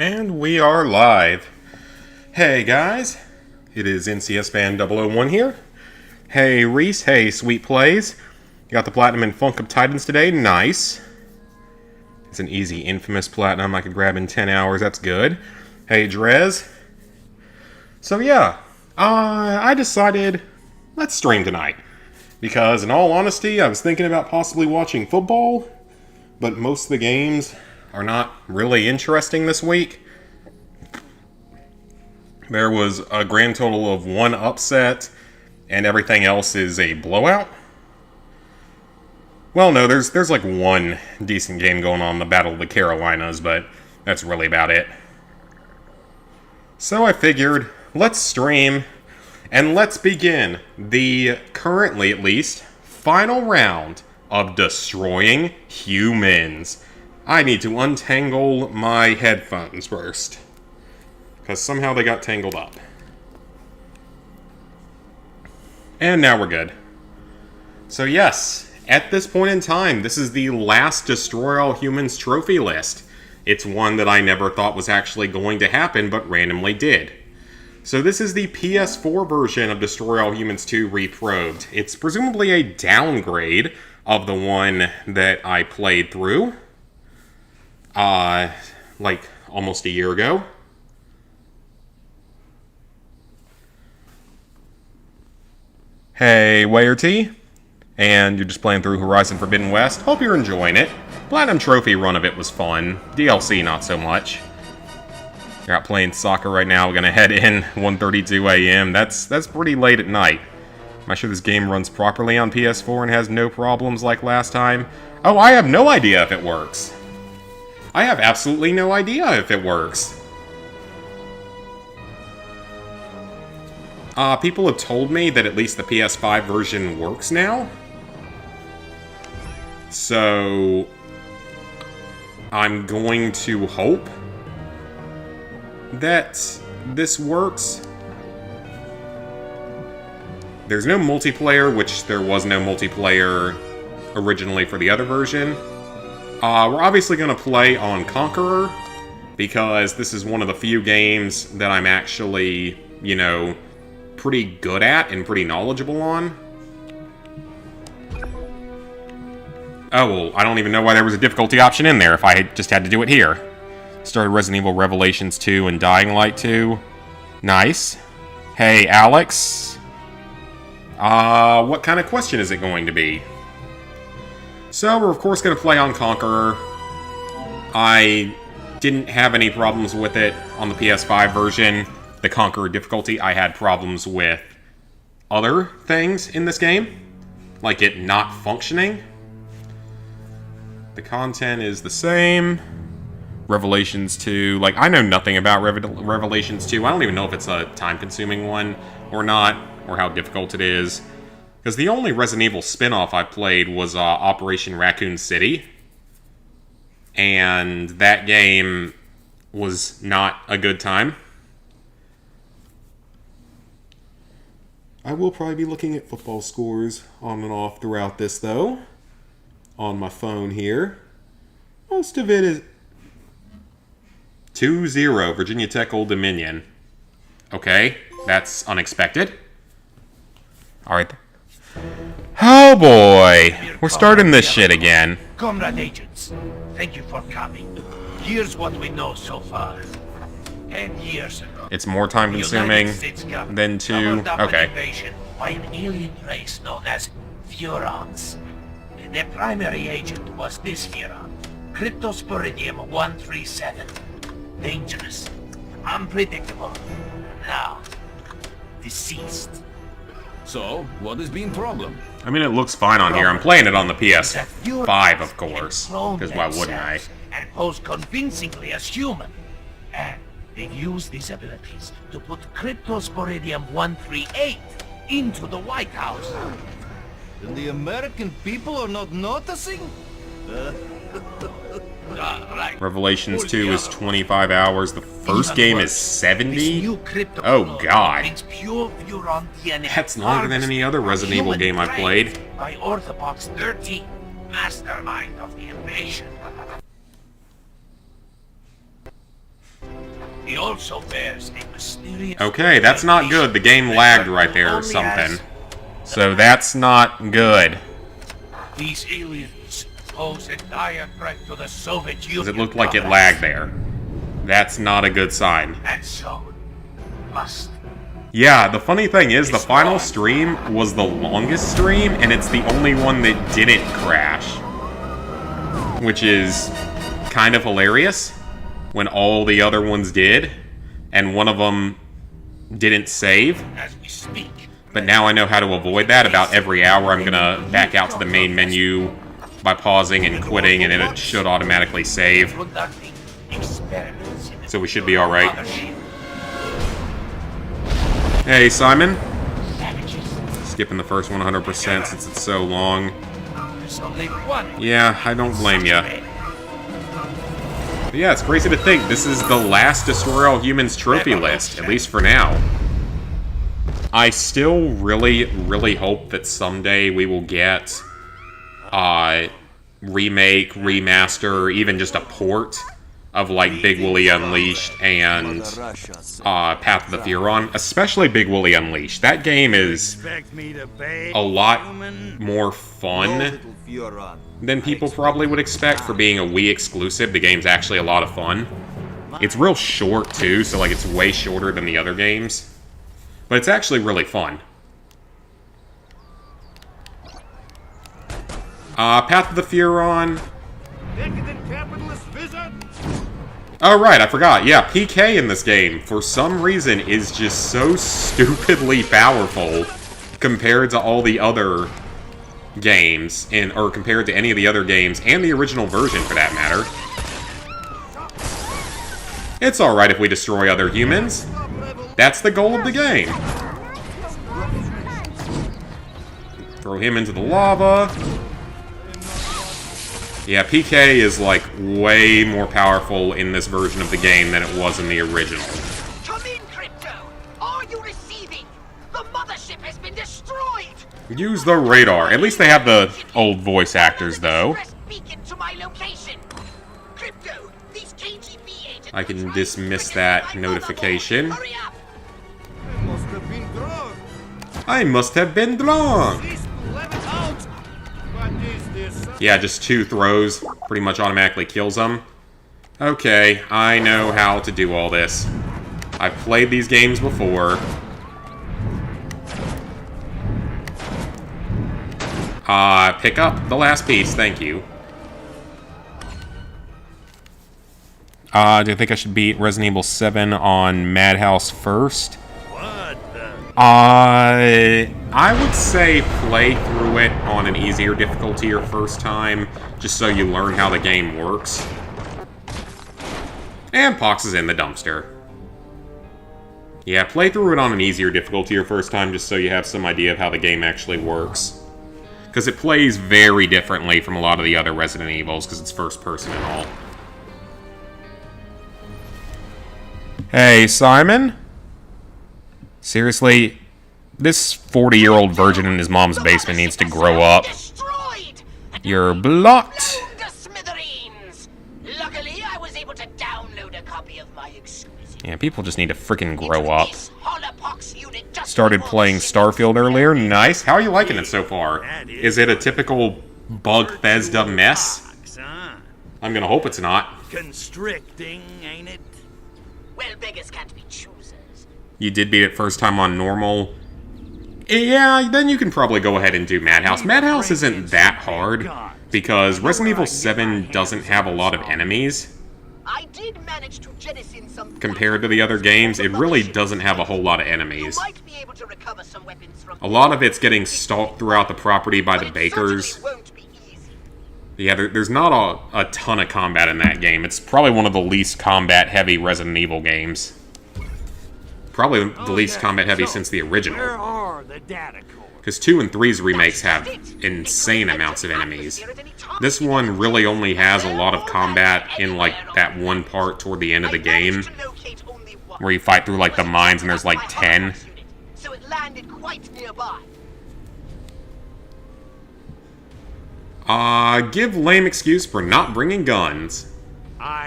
And we are live. Hey guys, it is NCS Fan 001 here. Hey Reese, hey Sweet Plays. Got the Platinum and Funk of Titans today, nice. It's an easy Infamous Platinum I could grab in 10 hours, that's good. Hey Drez. So yeah, I decided, let's stream tonight. Because in all honesty, I was thinking about possibly watching football, but most of the games are not really interesting this week. There was a grand total of 1 upset, and everything else is a blowout. Well, no, there's like 1 decent game going on, the Battle of the Carolinas, but that's really about it. So I figured, let's stream, and let's begin the, currently at least, final round of Destroying Humans. I need to untangle my headphones first, because somehow they got tangled up. And now we're good. So yes, at this point in time, this is the last Destroy All Humans trophy list. It's one that I never thought was actually going to happen, but randomly did. So this is the PS4 version of Destroy All Humans 2 Reprobed. It's presumably a downgrade of the one that I played through. Like almost a year ago. Hey, Wayer T. And you're just playing through Horizon Forbidden West. Hope you're enjoying it. Platinum Trophy run of it was fun. DLC not so much. You're out playing soccer right now. We're gonna head in 1:32 a.m. That's pretty late at night. Am I sure this game runs properly on PS4 and has no problems like last time? Oh, I have no idea if it works. I have absolutely no idea if it works. People have told me that at least the PS5 version works now. So I'm going to hope that this works. There's no multiplayer, which there was no multiplayer originally for the other version. We're obviously going to play on Conqueror, because this is one of the few games that I'm actually, you know, pretty good at and pretty knowledgeable on. Oh, well, I don't even know why there was a difficulty option in there if I just had to do it here. Started Resident Evil Revelations 2 and Dying Light 2. Nice. Hey, Alex. What kind of question is it going to be? So, we're of course going to play on Conqueror. I didn't have any problems with it on the PS5 version. The Conqueror difficulty, I had problems with other things in this game, like it not functioning. The content is the same. Revelations 2, like, I know nothing about Revelations 2. I don't even know if it's a time-consuming one or not, or how difficult it is. Because the only Resident Evil spin-off I played was Operation Raccoon City. And that game was not a good time. I will probably be looking at football scores on and off throughout this, though. On my phone here. Most of it is 2-0, Virginia Tech Old Dominion. Okay, that's unexpected. Alright. Oh boy, we're starting this shit again. Comrade agents, thank you for coming. Here's what we know so far. 10 years ago, it's more time consuming than 2. Okay. By an alien race known as Furons. Their primary agent was this Furon, Cryptosporidium 137. Dangerous, unpredictable, now deceased. So, what has been problem? I mean, it looks fine on here. I'm playing it on the PS5, of course. Because why wouldn't I? And pose convincingly as human. And they've used these abilities to put Cryptosporidium 138 into the White House. And the American people are not noticing? Right. Revelations 2 is 25 hours. The first game is 70? Oh, God. That's longer than any other Resident Evil game I've played. By Orthopox 13, mastermind of the invasion. He also bears a mysterious... Okay, that's not good. The game lagged right there or something. So that's not good. These aliens pose a dire threat to the Soviet Union. Because it looked like it lagged there. That's not a good sign. And so, must... Yeah, the funny thing is, the final stream was the longest stream, and it's the only one that didn't crash. Which is kind of hilarious, when all the other ones did, and one of them didn't save. As we speak. But now I know how to avoid that. About every hour, I'm gonna back out to the main menu by pausing and quitting, and it should automatically save. So we should be alright. Hey, Simon. Skipping the first 100% since it's so long. Yeah, I don't blame ya. But yeah, it's crazy to think this is the last Destroy All Humans trophy list, at least for now. I still really, really hope that someday we will get remake, remaster, or even just a port of like Big Willie Unleashed and Path of the Furon, especially Big Willie Unleashed. That game is a lot more fun than people probably would expect for being a Wii exclusive. The game's actually a lot of fun. It's real short too, so like it's way shorter than the other games. But it's actually really fun. Path of the Furon. Oh, right, I forgot. Yeah, PK in this game, for some reason, is just so stupidly powerful compared to all the other games, or compared to any of the other games, and the original version, for that matter. It's alright if we destroy other humans. That's the goal of the game. Throw him into the lava. Yeah, PK is, like, way more powerful in this version of the game than it was in the original. Come in, Crypto! Are you receiving? The mothership has been destroyed! Use the radar. At least they have the old voice actors, though. Crypto, these KGB agents I can dismiss that notification. Hurry up! I must have been drunk! Yeah, just 2 throws pretty much automatically kills them. Okay, I know how to do all this. I've played these games before. Pick up the last piece, thank you. Do you think I should beat Resident Evil 7 on Madhouse first? I would say play through it on an easier difficulty your first time, just so you learn how the game works. And Pox is in the dumpster. Yeah, play through it on an easier difficulty your first time, just so you have some idea of how the game actually works. Because it plays very differently from a lot of the other Resident Evils, because it's first person and all. Hey, Simon? Seriously, this 40-year-old virgin in his mom's basement needs to grow up. You're blocked. Luckily, I was able to download a copy of my exquisite. Yeah, people just need to freaking grow up. Started playing Starfield earlier. Nice. How are you liking it so far? Is it a typical Bethesda mess? I'm gonna hope it's not. Constricting, ain't it? Well, beggars can't be choosers. You did beat it first time on normal. Yeah, then you can probably go ahead and do Madhouse. Madhouse isn't that hard, because Resident Evil 7 doesn't have a lot of enemies. I did manage to jettison some Compared to the other games, it really doesn't have a whole lot of enemies. You might be able to recover some weapons from A lot of it's getting stalked throughout the property by the bakers. won't be easy. Yeah, there's not a ton of combat in that game. It's probably one of the least combat-heavy Resident Evil games. Probably the least combat-heavy since the original. Where are the data cores? Because 2 and 3's remakes have insane amounts of enemies. This one really only has a lot of combat in, like, that one part toward the end of the game, where you fight through, like, the mines and there's, like, 10. So it landed quite nearby. Give lame excuse for not bringing guns.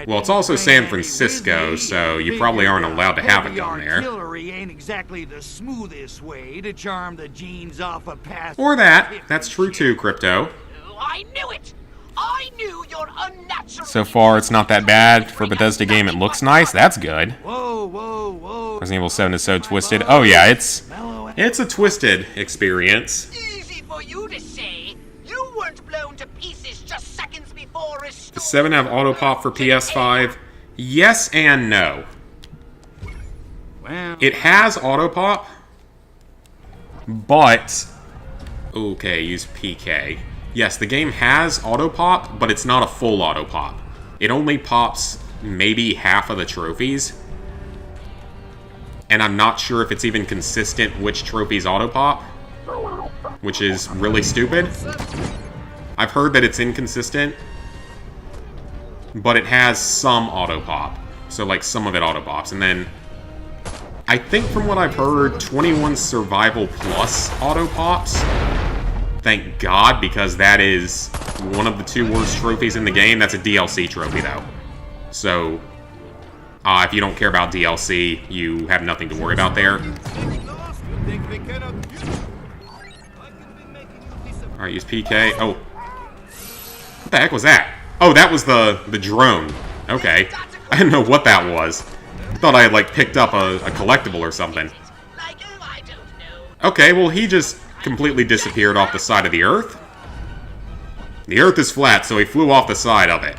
Well, it's also San Francisco, so you probably aren't allowed to have it down there. Artillery ain't exactly the smoothest way to charm the genes off a past. Or that. That's true too, Crypto. I knew it! I knew your unnatural... So far, it's not that bad. For a Bethesda game, it looks nice. That's good. Whoa, whoa, whoa. Resident Evil 7 is so twisted. Oh yeah, it's a twisted experience. Easy for you to say. You weren't blown to pieces just seconds before a Does 7 have auto pop for PS5? Yes and no. Well, It has auto pop, but okay, use PK. Yes, the game has auto pop, but it's not a full auto pop. It only pops maybe half of the trophies. And I'm not sure if it's even consistent which trophies auto pop, which is really stupid. I've heard that it's inconsistent, but it has some auto pop. So like some of it auto pops. And then I think from what I've heard, 21 Survival Plus auto pops. Thank God, because that is one of the 2 worst trophies in the game. That's a DLC trophy, though. So, if you don't care about DLC, you have nothing to worry about there. Alright, use PK. Oh. What the heck was that? Oh, that was the drone. Okay. I didn't know what that was. I thought I had, like, picked up a collectible or something. Like, oh, I don't know. Okay, well, he just completely disappeared off the side of the Earth. The Earth is flat, so he flew off the side of it.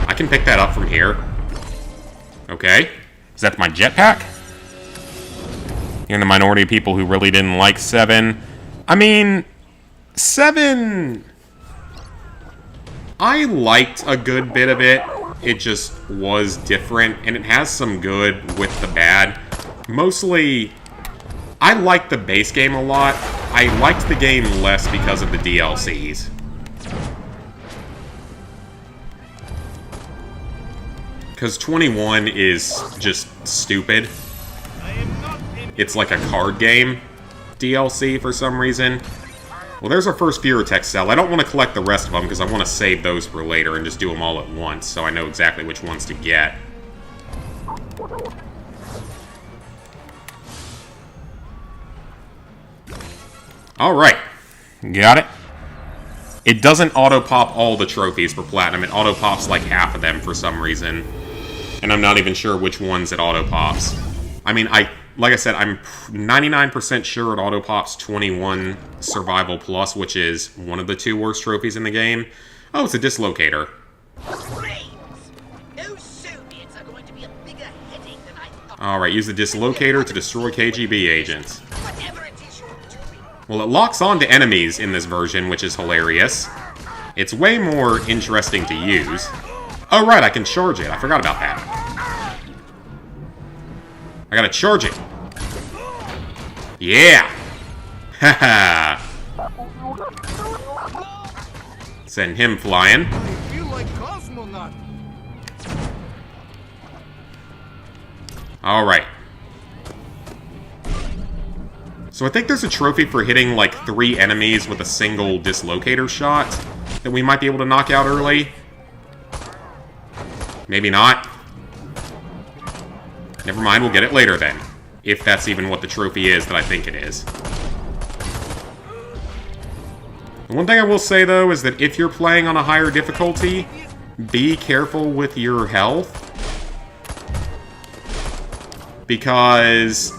I can pick that up from here. Okay. Is that my jetpack? You're in the minority of people who really didn't like 7. I mean, 7... I liked a good bit of it. It just was different, and it has some good with the bad. Mostly, I liked the base game a lot. I liked the game less because of the DLCs. Because 21 is just stupid. It's like a card game DLC for some reason. Well, there's our first Furotech cell. I don't want to collect the rest of them because I want to save those for later and just do them all at once so I know exactly which ones to get. Alright. Got it. It doesn't auto-pop all the trophies for Platinum. It auto-pops like half of them for some reason. And I'm not even sure which ones it auto-pops. I mean, like I said, I'm 99% sure it auto-pops 21 Survival Plus, which is one of the 2 worst trophies in the game. Oh, it's a dislocator. Brains! Those Soviets are going to be a bigger headache than I thought. Alright, use the dislocator to destroy KGB agents. Whatever it is you're doing. Well, it locks on to enemies in this version, which is hilarious. It's way more interesting to use. Oh, right, I can charge it. I forgot about that. I gotta charge it. Yeah! Haha! Send him flying. I feel like cosmonaut. Alright. So I think there's a trophy for hitting like 3 enemies with a single dislocator shot that we might be able to knock out early. Maybe not. Never mind, we'll get it later then. If that's even what the trophy is that I think it is. The one thing I will say, though, is that if you're playing on a higher difficulty, be careful with your health. Because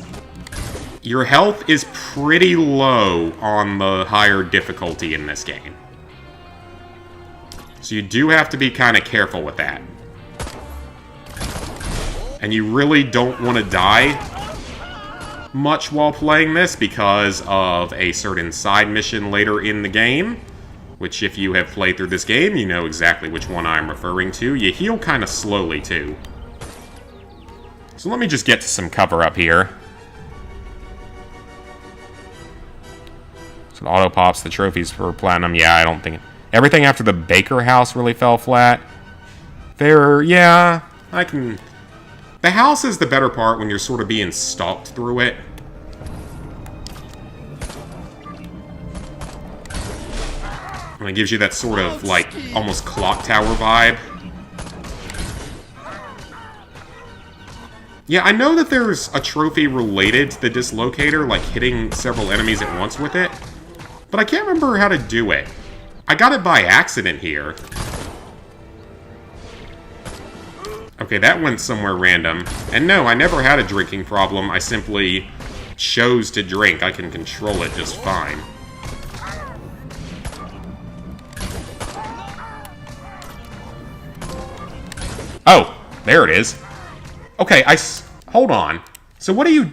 your health is pretty low on the higher difficulty in this game. So you do have to be kind of careful with that. And you really don't want to die much while playing this because of a certain side mission later in the game. Which, if you have played through this game, you know exactly which one I'm referring to. You heal kind of slowly, too. So let me just get to some cover up here. So it auto-pops the trophies for Platinum. Yeah, I don't think... Everything after the Baker house really fell flat. Yeah, I can... The house is the better part when you're sort of being stalked through it. And it gives you that sort of, like, almost clock tower vibe. Yeah, I know that there's a trophy related to the dislocator, like hitting several enemies at once with it, but I can't remember how to do it. I got it by accident here. Okay, that went somewhere random. And no, I never had a drinking problem. I simply chose to drink. I can control it just fine. Oh, there it is. Okay, hold on. So what do you...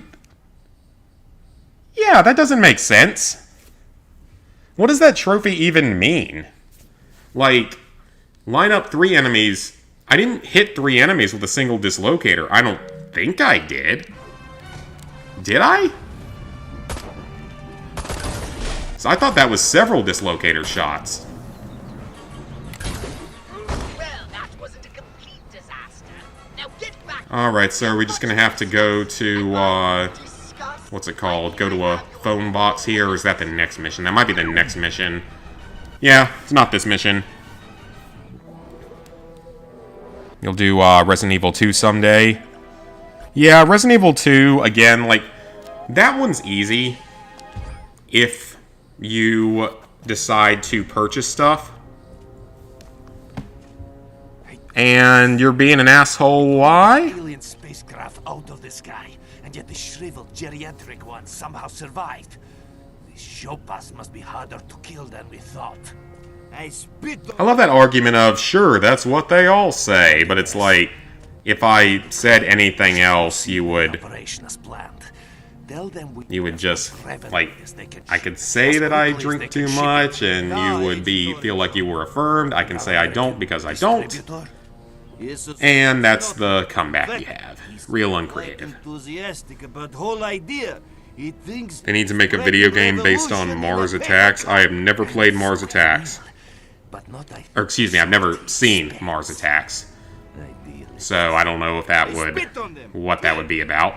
Yeah, that doesn't make sense. What does that trophy even mean? Like, line up 3 enemies... I didn't hit 3 enemies with a single dislocator. I don't think I did. Did I? So I thought that was several dislocator shots. Well, that wasn't a complete disaster. Now get back. Alright, so are we just gonna have to go to, what's it called? Go to a phone box here, or is that the next mission? That might be the next mission. Yeah, it's not this mission. You'll do Resident Evil 2 someday. Yeah, Resident Evil 2, again, like, that one's easy if you decide to purchase stuff. And you're being an asshole, why? Alien spacecraft out of the sky, and yet the shriveled geriatric one somehow survived. These Shopas must be harder to kill than we thought. I love that argument of, sure, that's what they all say, but it's like, if I said anything else, you would just, like, I could say that I drink too much, and you would feel like you were affirmed. I can say I don't because I don't. And that's the comeback you have. Real uncreative. They need to make a video game based on Mars Attacks. I have never played Mars Attacks. Or excuse me, I've never seen Mars Attacks. So I don't know if that would, what that would be about.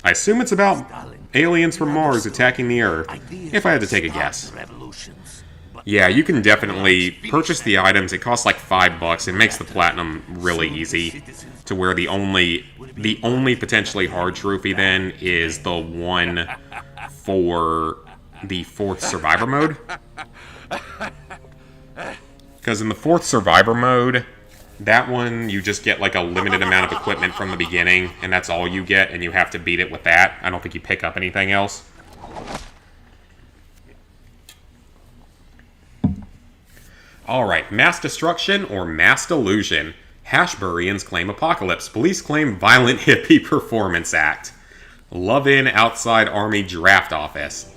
I assume it's about aliens from Mars attacking the Earth, if I had to take a guess. Yeah, you can definitely purchase the items. It costs like $5. It makes the platinum really easy, to where the only potentially hard trophy then is the one for the 4th survivor mode. Because in the 4th survivor mode, that one you just get like a limited amount of equipment from the beginning, and that's all you get, and you have to beat it with that. I don't think you pick up anything else. Alright, mass destruction or mass delusion. Hashburians claim apocalypse. Police claim violent hippie performance act. Love-in outside army draft office.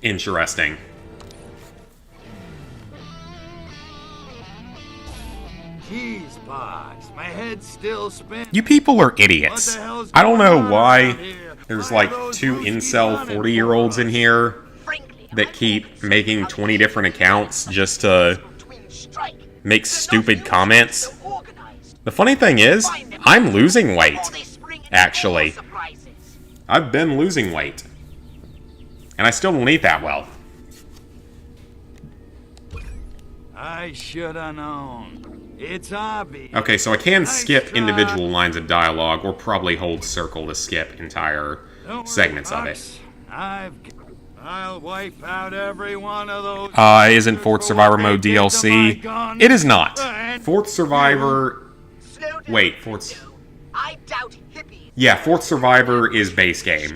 Interesting. Jeez, Box, my head's still spinning. You people are idiots. I don't know why there's like 2 incel 40-year-olds in here that keep making 20 different accounts just to make stupid comments. The funny thing is, I'm losing weight, actually. I've been losing weight. And I still don't eat that well. I should have known. It's obvious. Okay, so I can skip individual lines of dialogue, or probably hold circle to skip entire segments of it. I'll wipe out every one of those. Isn't 4th Survivor Mode DLC? It is not. 4th Survivor... Wait, 4th... Yeah, 4th Survivor is base game.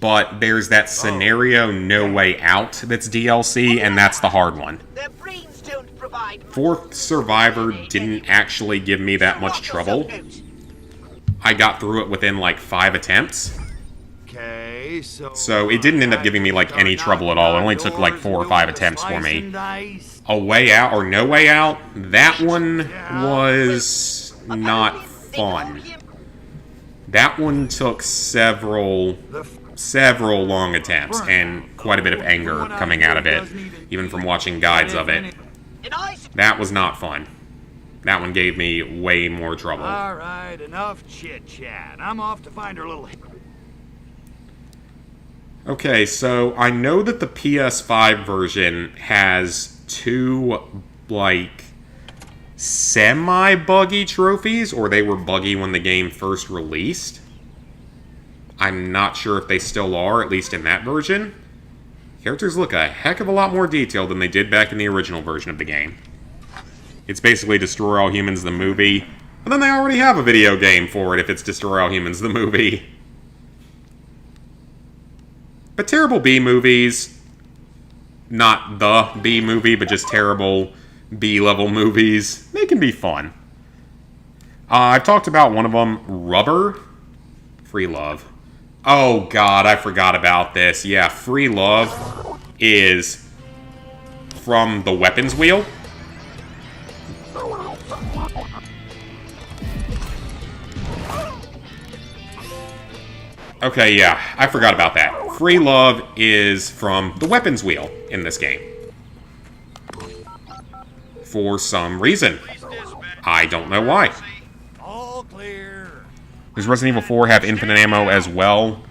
But there's that scenario No Way Out that's DLC, and that's the hard one. 4th Survivor didn't actually give me that much trouble. I got through it within like 5 attempts. So it didn't end up giving me like any trouble at all. It only took like 4 or 5 attempts for me. A Way Out or No Way Out, that one was not fun. That one took several long attempts and quite a bit of anger coming out of it, even from watching guides of it. That was not fun. That one gave me way more trouble. Alright, enough chit-chat. I'm off to find her little... Okay, so I know that the PS5 version has 2, like, semi-buggy trophies, or they were buggy when the game first released. I'm not sure if they still are, at least in that version. Characters look a heck of a lot more detailed than they did back in the original version of the game. It's basically Destroy All Humans the movie, but then they already have a video game for it if it's Destroy All Humans the movie. But terrible B-movies, not the B-movie, but just terrible B-level movies, they can be fun. I've talked about one of them, Rubber. Free Love. Oh god, I forgot about this. Yeah, Free Love is from the weapons wheel. Okay, yeah, I forgot about that. Free Love is from the weapons wheel in this game. For some reason. I don't know why. All clear. Does Resident Evil 4 have infinite ammo as well?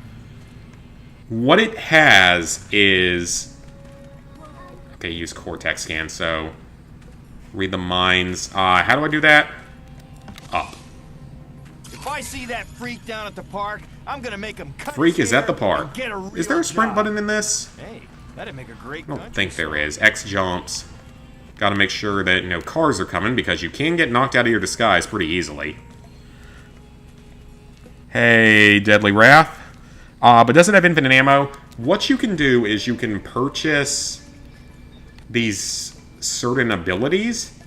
What it has is... Okay, use Cortex scan, so... Read the minds. How do I do that? Up. If I see that freak down at the park, I'm gonna make him cut Freak his is at the hair park. and get a Is there real a sprint job. button in this? Hey, that'd make a great I don't think there is. X jumps. Gotta make sure that no cars are coming, because you can get knocked out of your disguise pretty easily. Hey, Deadly Wrath. But doesn't have infinite ammo. What you can do is you can purchase these certain abilities.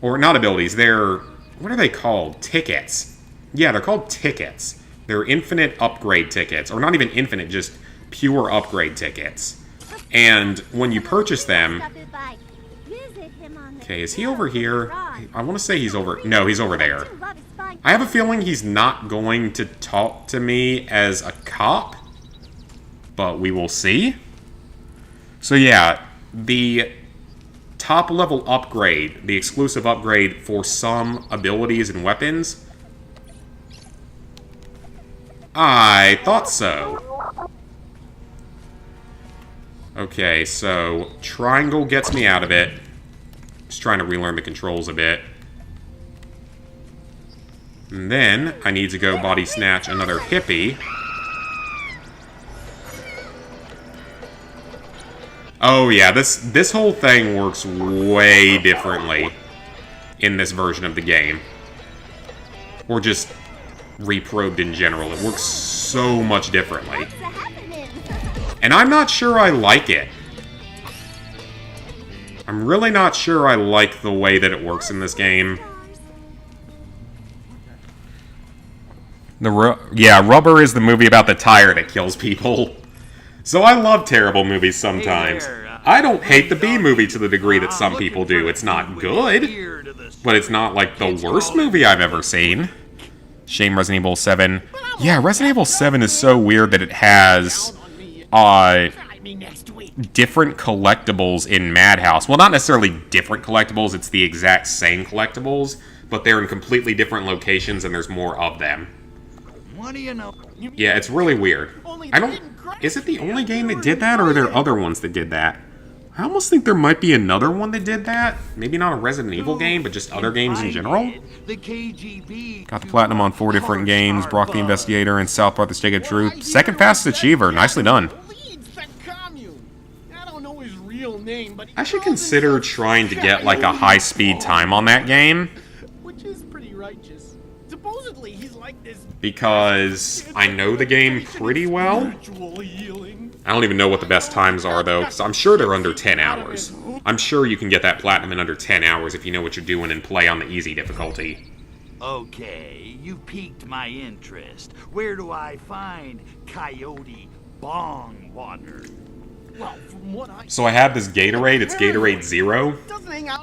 Or not abilities, they're... What are they called? Tickets. Yeah, they're called tickets. They're infinite upgrade tickets. Or not even infinite, just pure upgrade tickets. And when you purchase them... Okay, is he over here? I want to say he's over... No, he's over there. I have a feeling he's not going to talk to me as a cop. But we will see. So yeah, the top level upgrade, the exclusive upgrade for some abilities and weapons... I thought so. Okay, so triangle gets me out of it. Just trying to relearn the controls a bit. And then I need to go body snatch another hippie. Oh yeah, this whole thing works way differently in this version of the game. Or just Reprobed in general. It works so much differently. And I'm not sure I like it. I'm really not sure I like the way that it works in this game. Rubber is the movie about the tire that kills people. So I love terrible movies sometimes. I don't hate the B-movie to the degree that some people do. It's not good, but it's not like the worst movie I've ever seen. Shame Resident Evil 7. Yeah, Resident Evil 7 is so weird that it has different collectibles in Madhouse. Well, not necessarily different collectibles, it's the exact same collectibles, but they're in completely different locations and there's more of them. What do you know? Yeah, it's really weird. Is it the only game that did that, or are there other ones that did that? I almost think there might be another one that did that. Maybe not a Resident Evil game, but just other games in general. The KGB Got the platinum on 4 different games, Brock the Investigator and South Park The Stick of Truth. Second fastest achiever, nicely done. I should consider trying to get like a high-speed time on that game. Which is pretty righteous. Supposedly he's like this Because I know the game pretty well. I don't even know what the best times are, though, because I'm sure they're under 10 hours. I'm sure you can get that platinum in under 10 hours if you know what you're doing and play on the easy difficulty. Okay, you piqued my interest. Where do I find Coyote Bong Water? Well, from what So I have this Gatorade, it's Gatorade Zero.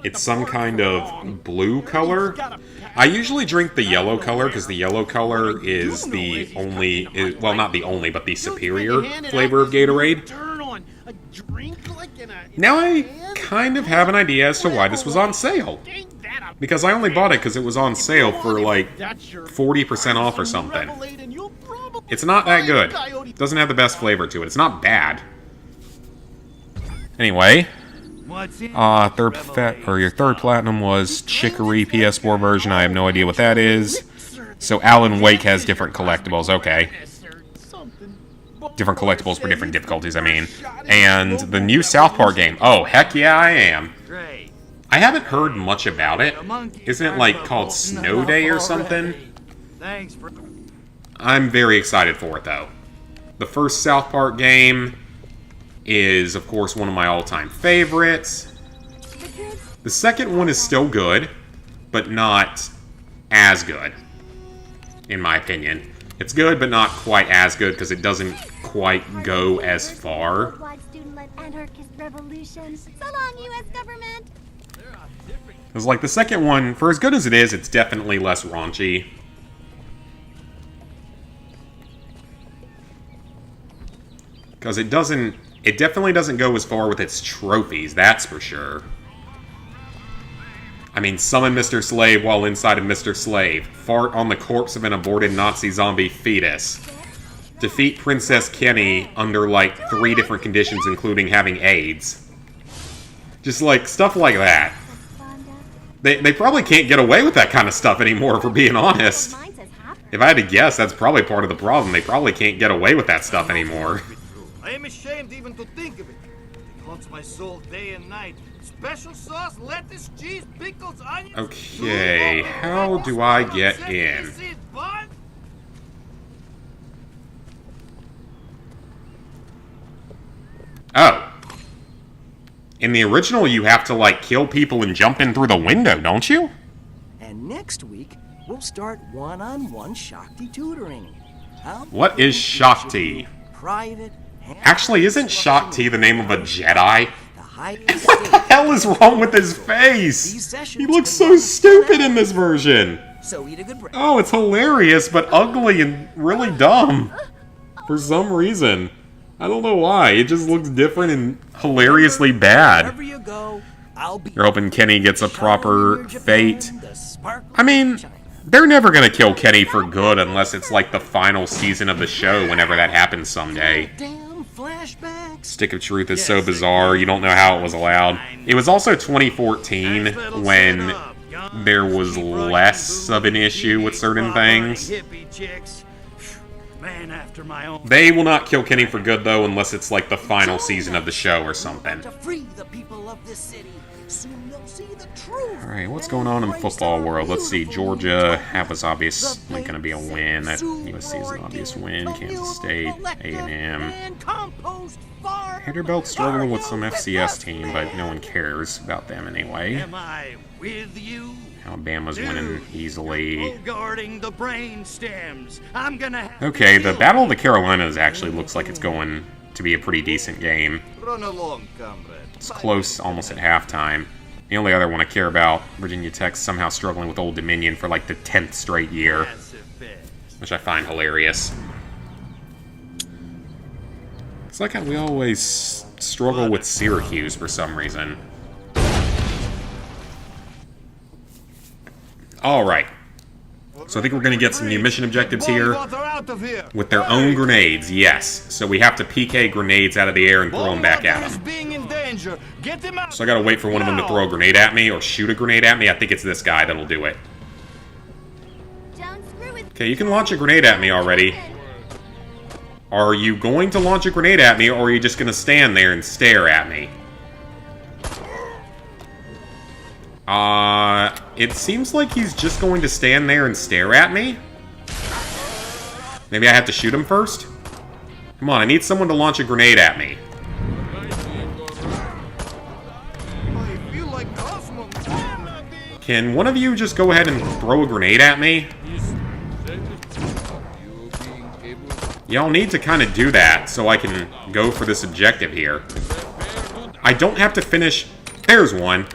It's some kind of blue color. I usually drink the yellow color because the yellow color is the only, well, not the only, but the superior flavor of Gatorade. Now I kind of have an idea as to why this was on sale. Because I only bought it because it was on sale for like 40% off or something. It's not that good. Doesn't have the best flavor to it. It's not bad. Anyway, your third platinum was Chicory PS4 version. I have no idea what that is. So Alan Wake has different collectibles. Okay. Different collectibles for different difficulties, I mean. And the new South Park game. Oh, heck yeah, I am. I haven't heard much about it. Isn't it, like, called Snow Day or something? I'm very excited for it, though. The first South Park game is, of course, one of my all-time favorites. The second one is still good, but not as good, in my opinion. It's good, but not quite as good, because it doesn't quite go as far. Because, like, the second one, for as good as it is, it's definitely less raunchy. Because it definitely doesn't go as far with its trophies, that's for sure. I mean, summon Mr. Slave while inside of Mr. Slave. Fart on the corpse of an aborted Nazi zombie fetus. Defeat Princess Kenny under, like, 3 different conditions, including having AIDS. Just, like, stuff like that. They probably can't get away with that kind of stuff anymore, if we're being honest. If I had to guess, that's probably part of the problem. They probably can't get away with that stuff anymore. I am ashamed even to think of it. It haunts my soul day and night. Special sauce, lettuce, cheese, pickles, onions... Okay, how do I get in? Oh. In the original, you have to, like, kill people and jump in through the window, don't you? And next week, we'll start one-on-one Shakti tutoring. What is Shakti? Private... Actually, isn't Shakti the name of a Jedi? What the hell is wrong with his face? He looks so stupid in this version. Oh, it's hilarious, but ugly and really dumb. For some reason. I don't know why. It just looks different and hilariously bad. You're hoping Kenny gets a proper fate. I mean, they're never gonna kill Kenny for good unless it's like the final season of the show, whenever that happens someday. Stick of Truth is so bizarre, you don't know how it was allowed. It was also 2014 when there was less of an issue with certain things. They will not kill Kenny for good, though, unless it's like the final season of the show or something. Alright, what's going on in the football world? Let's see, Georgia, that was obviously going to be a win. That USC is an obvious win. Kansas State, A&M. Vanderbilt's struggling with some FCS team, but no one cares about them anyway. Alabama's winning easily. Okay, the Battle of the Carolinas actually looks like it's going to be a pretty decent game. It's close almost at halftime. The only other one I care about, Virginia Tech somehow struggling with Old Dominion for like the 10th straight year, which I find hilarious. It's like how we always struggle with Syracuse for some reason. Alright. So I think we're going to get some new mission objectives here with their own grenades, yes. So we have to PK grenades out of the air and throw them back at them. So I gotta wait for one of them to throw a grenade at me or shoot a grenade at me. I think it's this guy that'll do it. Okay, you can launch a grenade at me already. Are you going to launch a grenade at me, or are you just going to stand there and stare at me? It seems like he's just going to stand there and stare at me. Maybe I have to shoot him first? Come on, I need someone to launch a grenade at me. Can one of you just go ahead and throw a grenade at me? Y'all need to kind of do that so I can go for this objective here. I don't have to finish... There's one.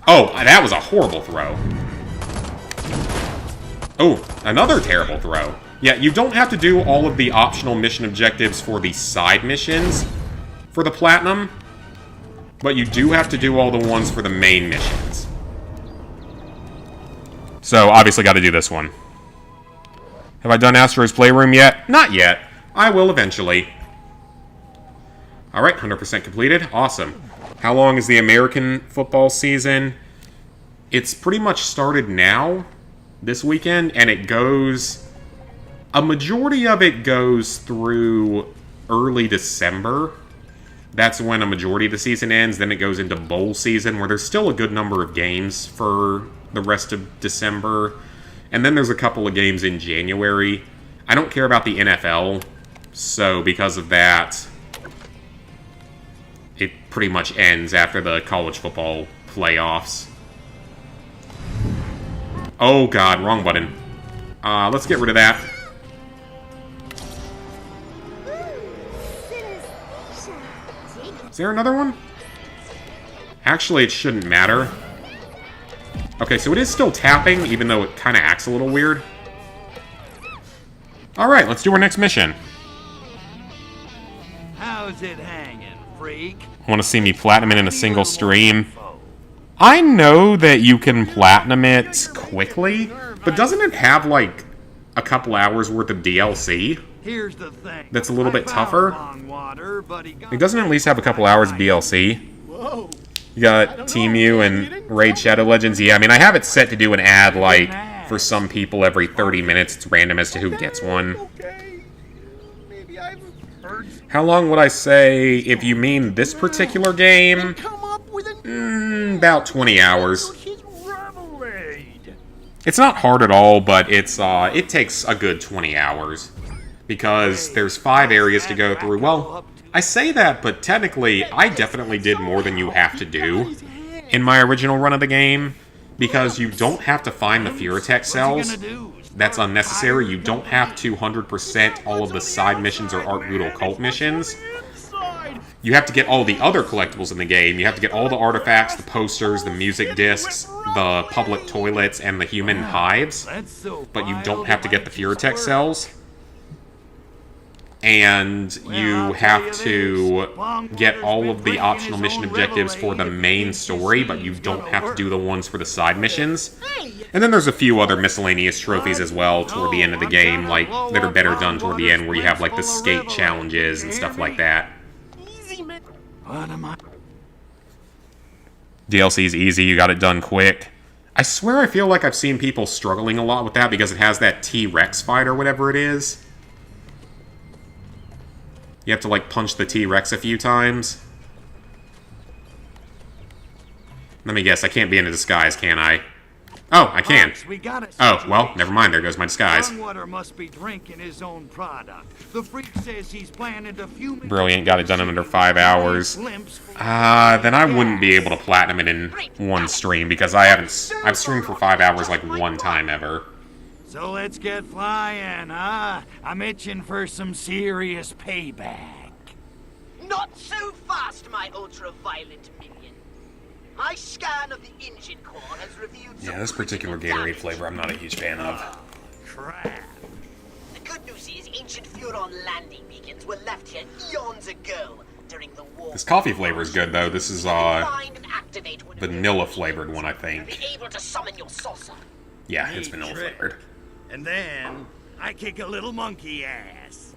Oh, that was a horrible throw. Oh, another terrible throw. Yeah, you don't have to do all of the optional mission objectives for the side missions for the Platinum, but you do have to do all the ones for the main missions. So, obviously got to do this one. Have I done Astro's Playroom yet? Not yet. I will eventually. Alright, 100% completed. Awesome. How long is the American football season? It's pretty much started now, this weekend, and it goes... A majority of it goes through early December. That's when a majority of the season ends. Then it goes into bowl season, where there's still a good number of games for the rest of December. And then there's a couple of games in January. I don't care about the NFL, so because of that, it pretty much ends after the college football playoffs. Oh god, wrong button. Let's get rid of that. Is there another one? Actually, it shouldn't matter. Okay, so it is still tapping, even though it kind of acts a little weird. Alright, let's do our next mission. How's it hanging, freak? Want to see me platinum it in a single stream? I know that you can platinum it quickly, but doesn't it have, like, a couple hours worth of DLC? Here's the thing. That's a little bit tougher. It doesn't at least have a couple hours of DLC. Whoa. You got Temu and Raid Shadow Legends. Yeah, I mean, I have it set to do an ad, like, for some people every 30 minutes. It's random as to who gets one. Okay. Maybe I've heard. How long would I say, if you mean this particular game? Come up with a About 20 hours. his Reprobed. It's not hard at all, but it takes a good 20 hours. Because there's 5 areas to go through. Well, I say that, but technically, I definitely did more than you have to do in my original run of the game. Because you don't have to find the Furon cells. That's unnecessary. You don't have to 100% all of the side missions or Art Boodle cult missions. You have to get all the other collectibles in the game. You have to get all the artifacts, the posters, the music discs, the public toilets, and the human hives. But you don't have to get the Furon cells. And you have to get all of the optional mission objectives for the main story, but you don't have to do the ones for the side missions. And then there's a few other miscellaneous trophies as well toward the end of the game, like, that are better done toward the end, where you have, like, the skate challenges and stuff like that. DLC's easy, you got it done quick. I swear I feel like I've seen people struggling a lot with that because it has that T-Rex fight or whatever it is. You have to, like, punch the T-Rex a few times. Let me guess, I can't be in a disguise, can I? Oh, I can. Oh, well, never mind, there goes my disguise. Must be drinking his own product. The freak says he's planning to fumigate. Brilliant, got it done in under 5 hours. Then I wouldn't be able to platinum it in one stream, because I've streamed for 5 hours, like, one time ever. So let's get flying, huh? I'm itching for some serious payback. Not so fast, my ultra-violent minion. My scan of the engine core has revealed... Yeah, this particular Gatorade flavor I'm not a huge fan of. Crap. The good news is ancient Furon landing beacons were left here eons ago during the war. This coffee flavor is good, though. This is, vanilla flavored one, I think. Be able to summon your saucer. Yeah, it's vanilla flavored. And then, I kick a little monkey ass.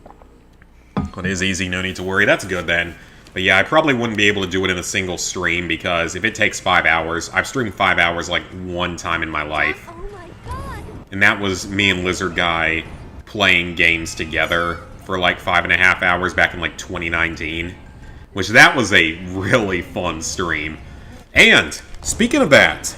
It is easy, no need to worry. That's good, then. But yeah, I probably wouldn't be able to do it in a single stream, because if it takes 5 hours, I've streamed 5 hours, like, one time in my life. Oh my god. And that was me and Lizard Guy playing games together for, like, 5.5 hours back in, like, 2019. Which, that was a really fun stream. And, speaking of that,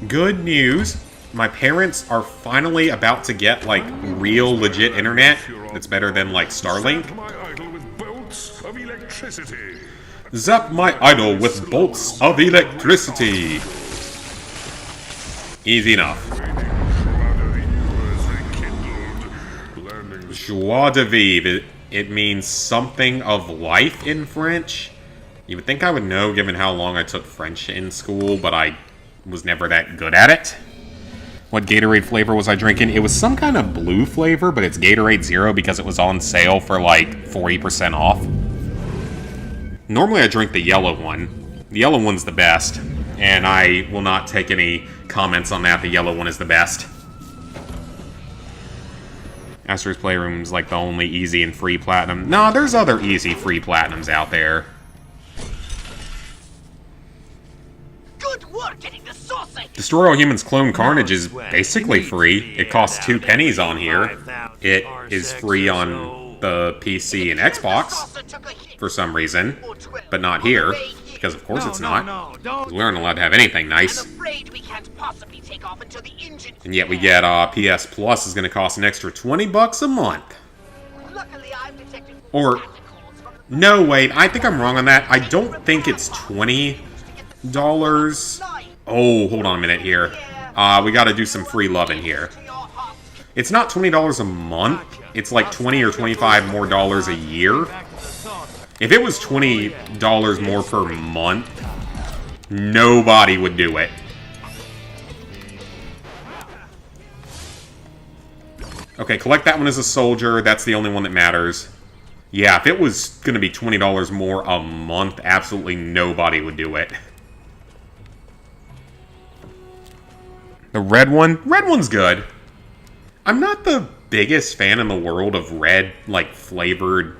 good news. My parents are finally about to get, like, real, legit internet that's better than, like, Starlink. Zap my idol with bolts of electricity. Easy enough. Joie de vivre. It means something of life in French. You would think I would know, given how long I took French in school, but I was never that good at it. What Gatorade flavor was I drinking? It was some kind of blue flavor, but it's Gatorade Zero because it was on sale for like 40% off. Normally I drink the yellow one. The yellow one's the best, and I will not take any comments on that. The yellow one is the best. Astro's Playroom's like the only easy and free platinum. No, there's other easy free platinums out there. Good work getting the sausage. Destroy All Humans Clone Carnage is basically free. It costs 2 pennies on here. It is free on the PC and Xbox for some reason, but not here, because of course it's not. We aren't allowed to have anything nice. And yet we get PS Plus is going to cost an extra $20 a month. Or, no, wait, I think I'm wrong on that. I don't think it's $20. Oh, hold on a minute here. We got to do some free loving here. It's not $20 a month. It's like $20 or $25 more dollars a year. If it was $20 more per month, nobody would do it. Okay, collect that one as a soldier. That's the only one that matters. Yeah, if it was going to be $20 more a month, absolutely nobody would do it. The red one? Red one's good. I'm not the biggest fan in the world of red, like, flavored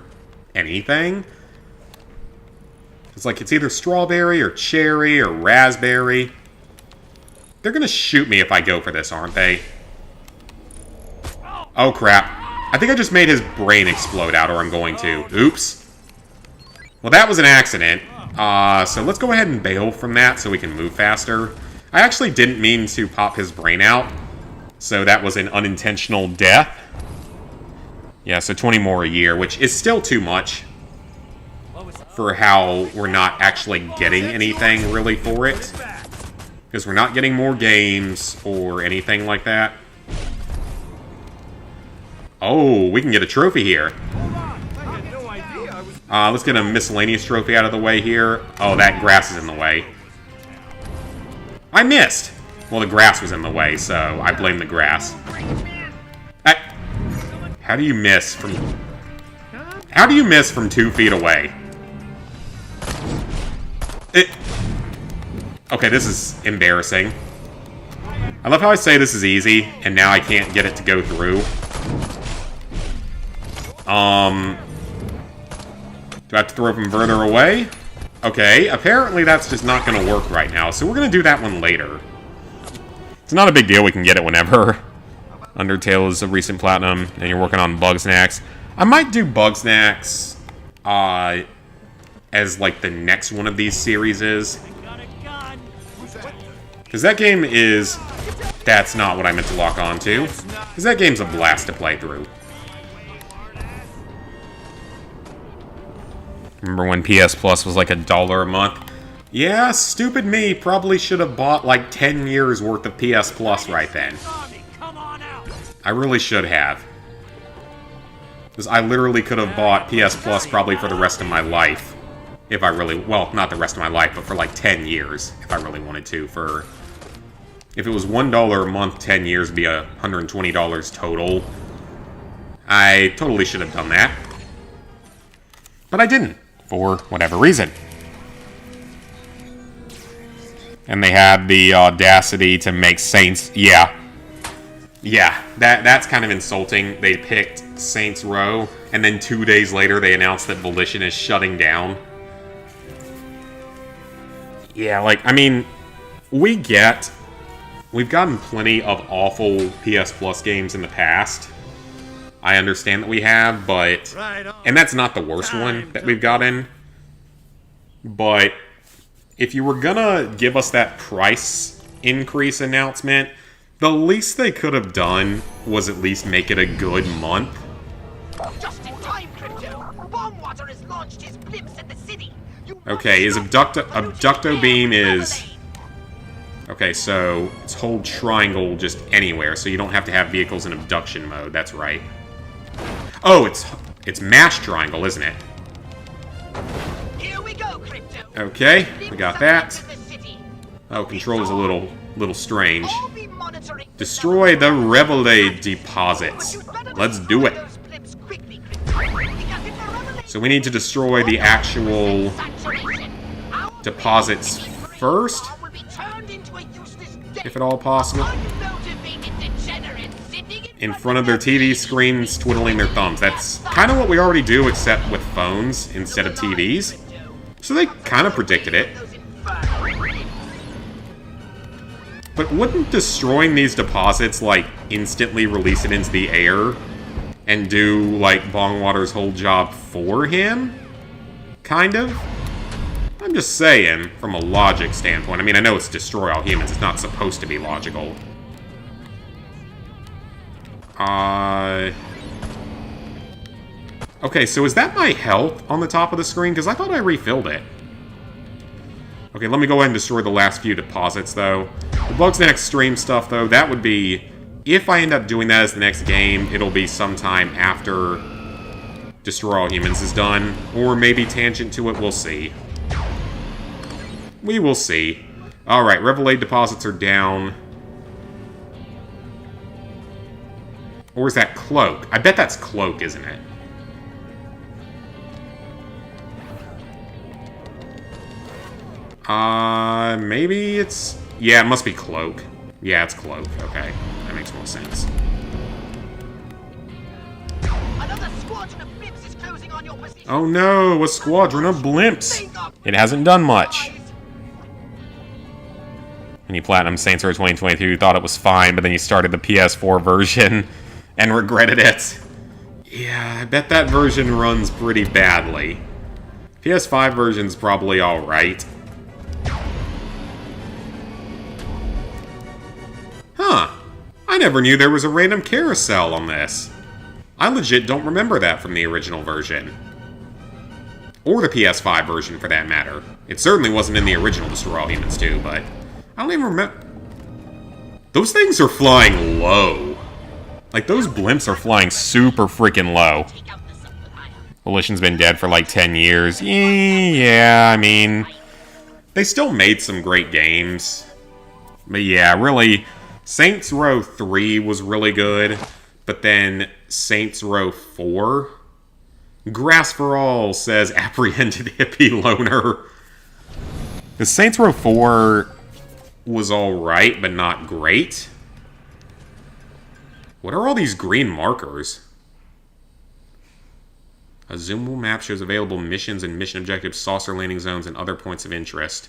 anything. It's like, it's either strawberry or cherry or raspberry. They're gonna shoot me if I go for this, aren't they? Oh, crap. I think I just made his brain explode out, or I'm going to. Oops. Well, that was an accident. So let's go ahead and bail from that so we can move faster. I actually didn't mean to pop his brain out, so that was an unintentional death. Yeah, so 20 more a year, which is still too much for how we're not actually getting anything really for it. Because we're not getting more games or anything like that. Oh, we can get a trophy here. Let's get a miscellaneous trophy out of the way here. Oh, that grass is in the way. I missed! Well, the grass was in the way, so I blame the grass. How do you miss from... How do you miss from 2 feet away? Okay, this is embarrassing. I love how I say this is easy, and now I can't get it to go through. Do I have to throw from further away? Okay, apparently that's just not going to work right now, so we're going to do that one later. It's not a big deal, we can get it whenever. Undertale is a recent platinum, and you're working on Bugsnax. I might do Bugsnax as, like, the next one of these series is. Because that game is... That's not what I meant to lock on to. Because that game's a blast to play through. Remember when PS Plus was like $1 a month? Yeah, stupid me. Probably should have bought like 10 years worth of PS Plus right then. I really should have. Because I literally could have bought PS Plus probably for the rest of my life. If I really... Well, not the rest of my life, but for like 10 years. If I really wanted to. For... If it was $1 a month, 10 years would be $120 total. I totally should have done that. But I didn't. For whatever reason. And they had the audacity to make Saints... Yeah. Yeah, that's kind of insulting. They picked Saints Row, and then 2 days later they announced that Volition is shutting down. Yeah, like, I mean, we've gotten plenty of awful PS Plus games in the past. I understand that we have, but... And that's not the worst one that we've gotten. But if you were gonna give us that price increase announcement, the least they could have done was at least make it a good month. Just in time, Crypto. Bombwater has launched his blimps at the city. Okay, is Abducto Beam is... Okay, so it's hold triangle just anywhere, so you don't have to have vehicles in abduction mode, that's right. Oh, it's mash triangle, isn't it? Here we go, Crypto. Okay, we got that. Oh, control is a little strange. Destroy the Reprobed deposits. Let's do it. So we need to destroy the actual deposits first, if at all possible. in front of their TV screens twiddling their thumbs. That's kind of what we already do, except with phones instead of TVs. So they kind of predicted it. But wouldn't destroying these deposits, like, instantly release it into the air and do, like, Bongwater's whole job for him? Kind of? I'm just saying, from a logic standpoint. I mean, I know it's destroy all humans. It's not supposed to be logical. Okay, so is that my health on the top of the screen? Because I thought I refilled it. Okay, let me go ahead and destroy the last few deposits, though. The Bugs Next stream stuff, though, that would be... If I end up doing that as the next game, it'll be sometime after Destroy All Humans is done. Or maybe tangent to it, we'll see. We will see. Alright, Revelade deposits are down. Or is that Cloak? I bet that's Cloak, isn't it? Maybe it's... Yeah, it must be Cloak. Yeah, it's Cloak. Okay, that makes more sense. Another squadron of blimps is closing on your position. Oh no, a squadron of blimps! It hasn't done much. When you platinum Saints Row 2022, you thought it was fine, but then you started the PS4 version and regretted it. Yeah, I bet that version runs pretty badly. PS5 version's probably alright. Huh. I never knew there was a random carousel on this. I legit don't remember that from the original version. Or the PS5 version, for that matter. It certainly wasn't in the original Destroy All Humans 2, but... I don't even remember... Those things are flying low. Like, those blimps are flying super freaking low. Volition's been dead for like 10 years. Yeah, I mean... They still made some great games. But yeah, really... Saints Row 3 was really good, but then Saints Row 4... Grass for All says apprehended hippie loner. The Saints Row 4 was alright, but not great. What are all these green markers? A zoomable map shows available missions and mission objectives, saucer landing zones, and other points of interest.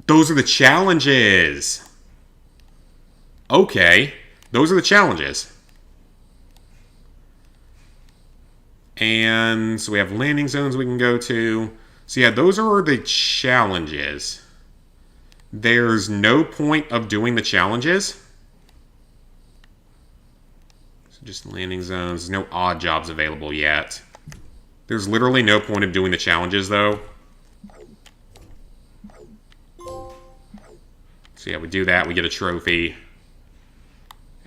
Those are the challenges! Okay, those are the challenges. And so we have landing zones we can go to. So yeah, those are the challenges. There's no point of doing the challenges. So just landing zones. There's no odd jobs available yet. There's literally no point of doing the challenges, though. So yeah, we do that, we get a trophy.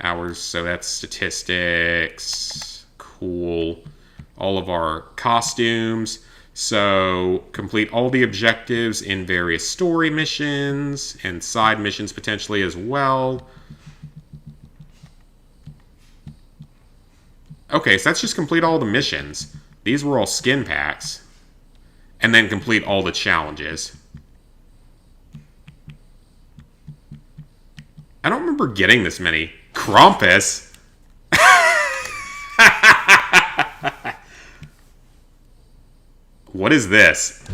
Hours, so that's statistics. Cool. All of our costumes. So, complete all the objectives in various story missions and side missions potentially as well. Okay, so that's just complete all the missions. These were all skin packs. And then complete all the challenges. I don't remember getting this many. Krampus? What is this?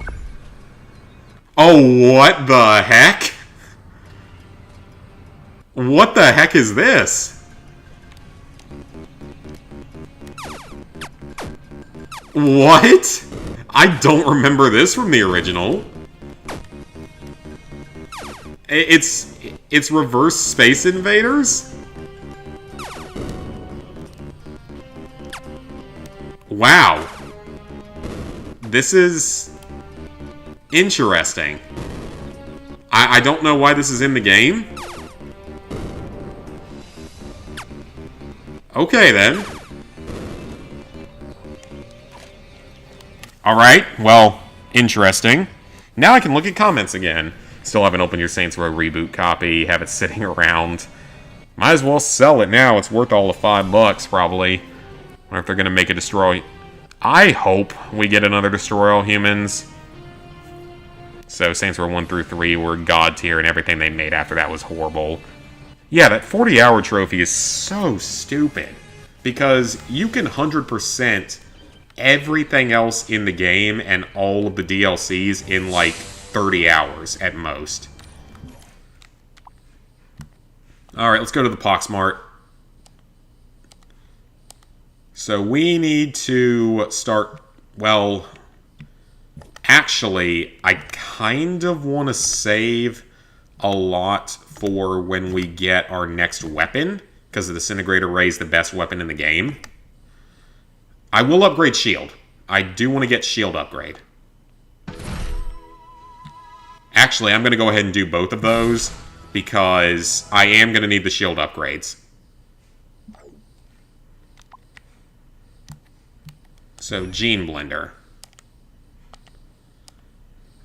Oh, what the heck? What the heck is this? What? I don't remember this from the original. It's reverse Space Invaders? Wow. This is interesting. I don't know why this is in the game. Okay, then. Alright, well, interesting. Now I can look at comments again. Still haven't opened your Saints Row reboot copy, have it sitting around. Might as well sell it now, it's worth all the $5, probably. Or if they're gonna make a Destroy... I hope we get another Destroy All Humans. So Saints Row 1 through 3 were god tier, and everything they made after that was horrible. Yeah, that 40-hour trophy is so stupid. Because you can 100% everything else in the game and all of the DLCs in like 30 hours at most. Alright, let's go to the Poxmart. So we need to start, well, actually, I kind of want to save a lot for when we get our next weapon, because the Disintegrator Ray is the best weapon in the game. I will upgrade Shield. I do want to get Shield upgrade. Actually, I'm going to go ahead and do both of those, because I am going to need the Shield upgrades. So, Gene Blender.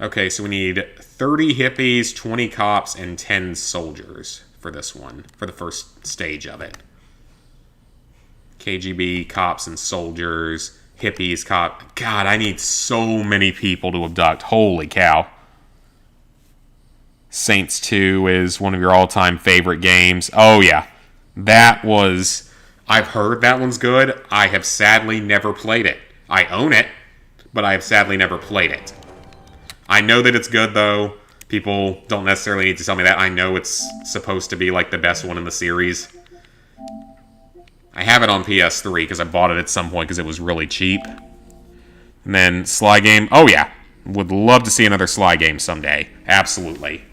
Okay, so we need 30 hippies, 20 cops, and 10 soldiers for this one, for the first stage of it. KGB, cops, and soldiers, hippies, cop. God, I need so many people to abduct. Holy cow. Saints 2 is one of your all-time favorite games. Oh, yeah. That was... I've heard that one's good. I have sadly never played it. I own it, but I have sadly never played it. I know that it's good, though. People don't necessarily need to tell me that. I know it's supposed to be, like, the best one in the series. I have it on PS3, because I bought it at some point because it was really cheap. And then, Sly Game. Oh, yeah. Would love to see another Sly Game someday. Absolutely.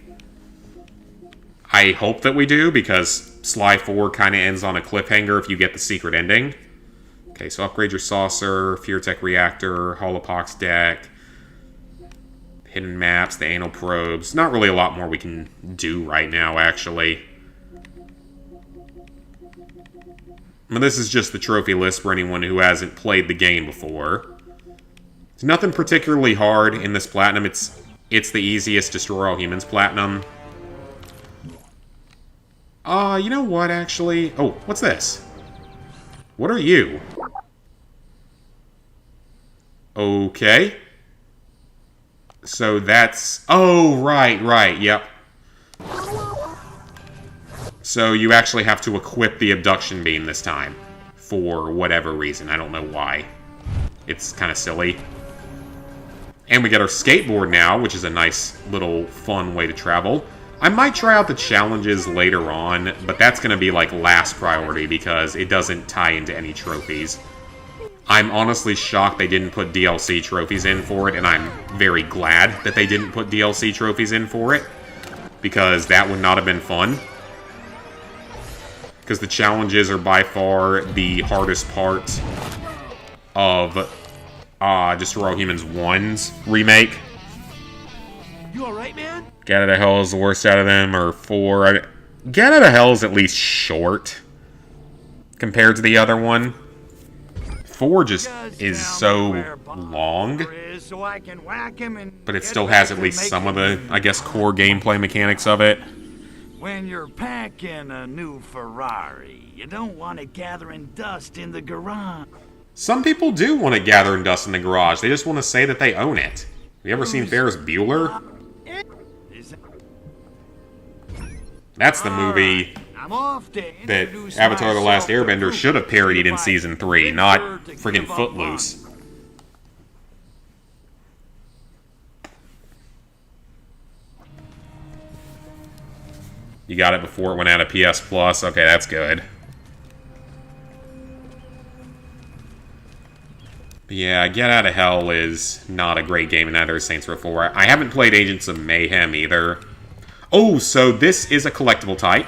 I hope that we do, because Sly 4 kind of ends on a cliffhanger if you get the secret ending. Okay, so upgrade your saucer, Fear Tech Reactor, Holopox Deck, hidden maps, the anal probes. Not really a lot more we can do right now, actually. But this is just the trophy list for anyone who hasn't played the game before. It's nothing particularly hard in this Platinum. It's the easiest Destroy All Humans Platinum. You know what, actually? Oh, what's this? What are you? Okay. So that's... Oh, right, yep. So you actually have to equip the abduction beam this time. For whatever reason. I don't know why. It's kind of silly. And we get our skateboard now, which is a nice little fun way to travel. I might try out the challenges later on, but that's going to be like last priority because it doesn't tie into any trophies. I'm honestly shocked they didn't put DLC trophies in for it, and I'm very glad that they didn't put DLC trophies in for it, because that would not have been fun. Because the challenges are by far the hardest part of Destroy All Humans 1's remake. You alright, man? Get Out of Hell is the worst out of them, or 4. Get Out of Hell is at least short compared to the other one. 4 just is so long, but it still has at least some of the, I guess, core gameplay mechanics of it. When you're packing a new Ferrari, you don't want it gathering dust in the garage. Some people do want to gather dust in the garage. They just want to say that they own it. Have you ever seen Ferris Bueller? That's the movie that Avatar The Last Airbender should have parodied in Season 3, not friggin' Footloose. You got it before it went out of PS Plus? Okay, that's good. But yeah, Get Out of Hell is not a great game, and neither is Saints Row 4. I haven't played Agents of Mayhem either. Oh, so this is a collectible type.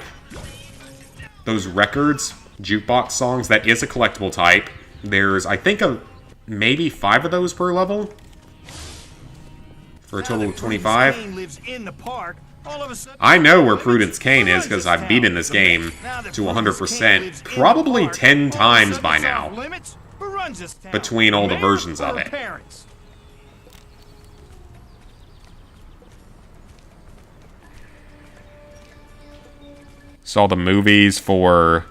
Those records, jukebox songs, that is a collectible type. There's, I think, maybe 5 of those per level. For a total of 25. I know where Prudence Kane is, because I've beaten this game to 100%, probably 10 times by now. Between all the versions of it. Saw the movies for...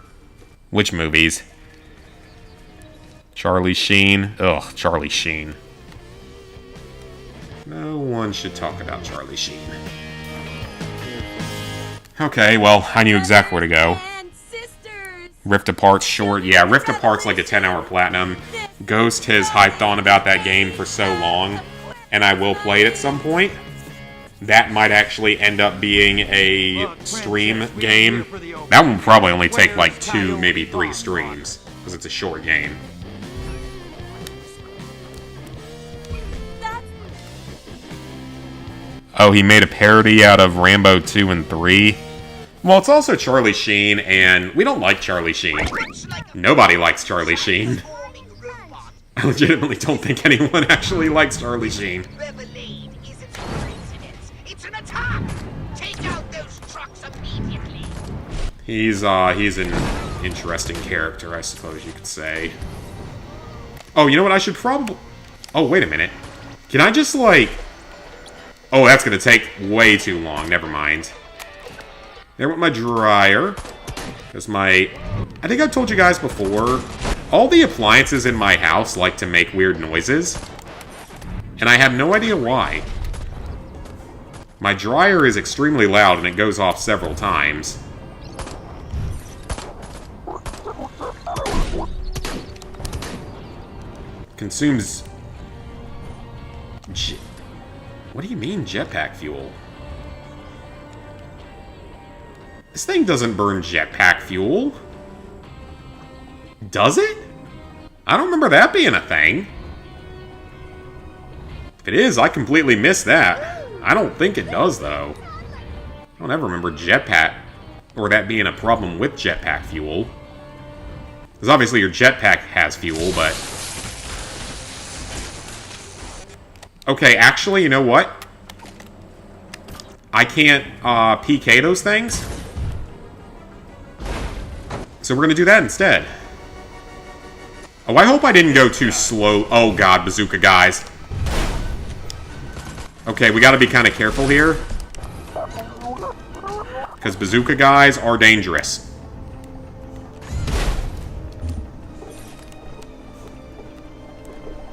Which movies? Charlie Sheen? Ugh, Charlie Sheen. No one should talk about Charlie Sheen. Okay, well, I knew exactly where to go. And sisters. Rift Apart's short. Yeah, Rift Apart's like a 10-hour platinum. Ghost has hyped on about that game for so long, and I will play it at some point. That might actually end up being a stream game. That one will probably only take like 2, maybe 3 streams, because it's a short game. Oh, he made a parody out of Rambo 2 and 3? Well, it's also Charlie Sheen, and we don't like Charlie Sheen. Nobody likes Charlie Sheen. I legitimately don't think anyone actually likes Charlie Sheen. Revelade isn't a coincidence. It's an attack. Take out those trucks immediately. He's an interesting character, I suppose you could say. Oh, you know what? I should probably... Oh, wait a minute. Can I just, like... Oh, that's gonna take way too long. Never mind. There went my dryer. Because my... I think I've told you guys before, all the appliances in my house like to make weird noises. And I have no idea why. My dryer is extremely loud and it goes off several times. Consumes... What do you mean, jetpack fuel? This thing doesn't burn jetpack fuel. Does it? I don't remember that being a thing. If it is, I completely missed that. I don't think it does, though. I don't ever remember jetpack, or that being a problem with jetpack fuel. Because obviously your jetpack has fuel, but... Okay, actually, you know what? I can't PK those things. So we're going to do that instead. Oh, I hope I didn't go too slow. Oh god, bazooka guys. Okay, we got to be kind of careful here. Because bazooka guys are dangerous.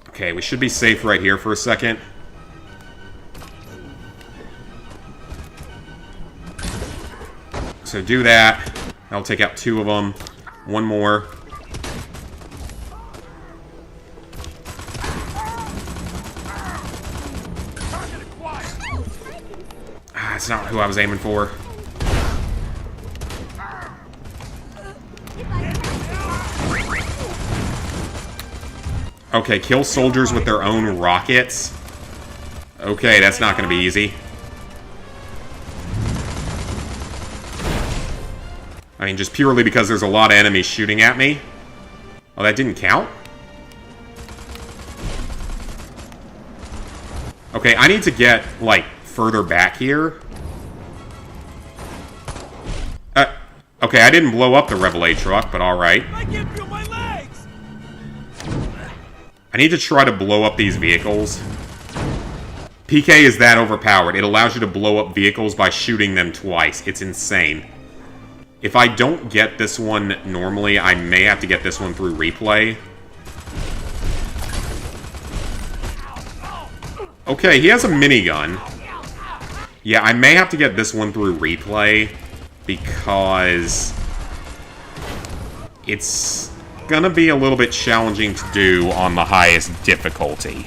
Okay, we should be safe right here for a second. So do that. I'll take out 2 of them. 1 more. Ah, that's not who I was aiming for. Okay, kill soldiers with their own rockets. Okay, that's not going to be easy. I mean, just purely because there's a lot of enemies shooting at me. Oh, that didn't count? Okay, I need to get, like, further back here. Okay, I didn't blow up the Revelade truck, but alright. I can't feel my legs. I need to try to blow up these vehicles. PK is that overpowered. It allows you to blow up vehicles by shooting them twice. It's insane. If I don't get this one normally, I may have to get this one through replay. Okay, he has a minigun. Yeah, I may have to get this one through replay because it's gonna be a little bit challenging to do on the highest difficulty.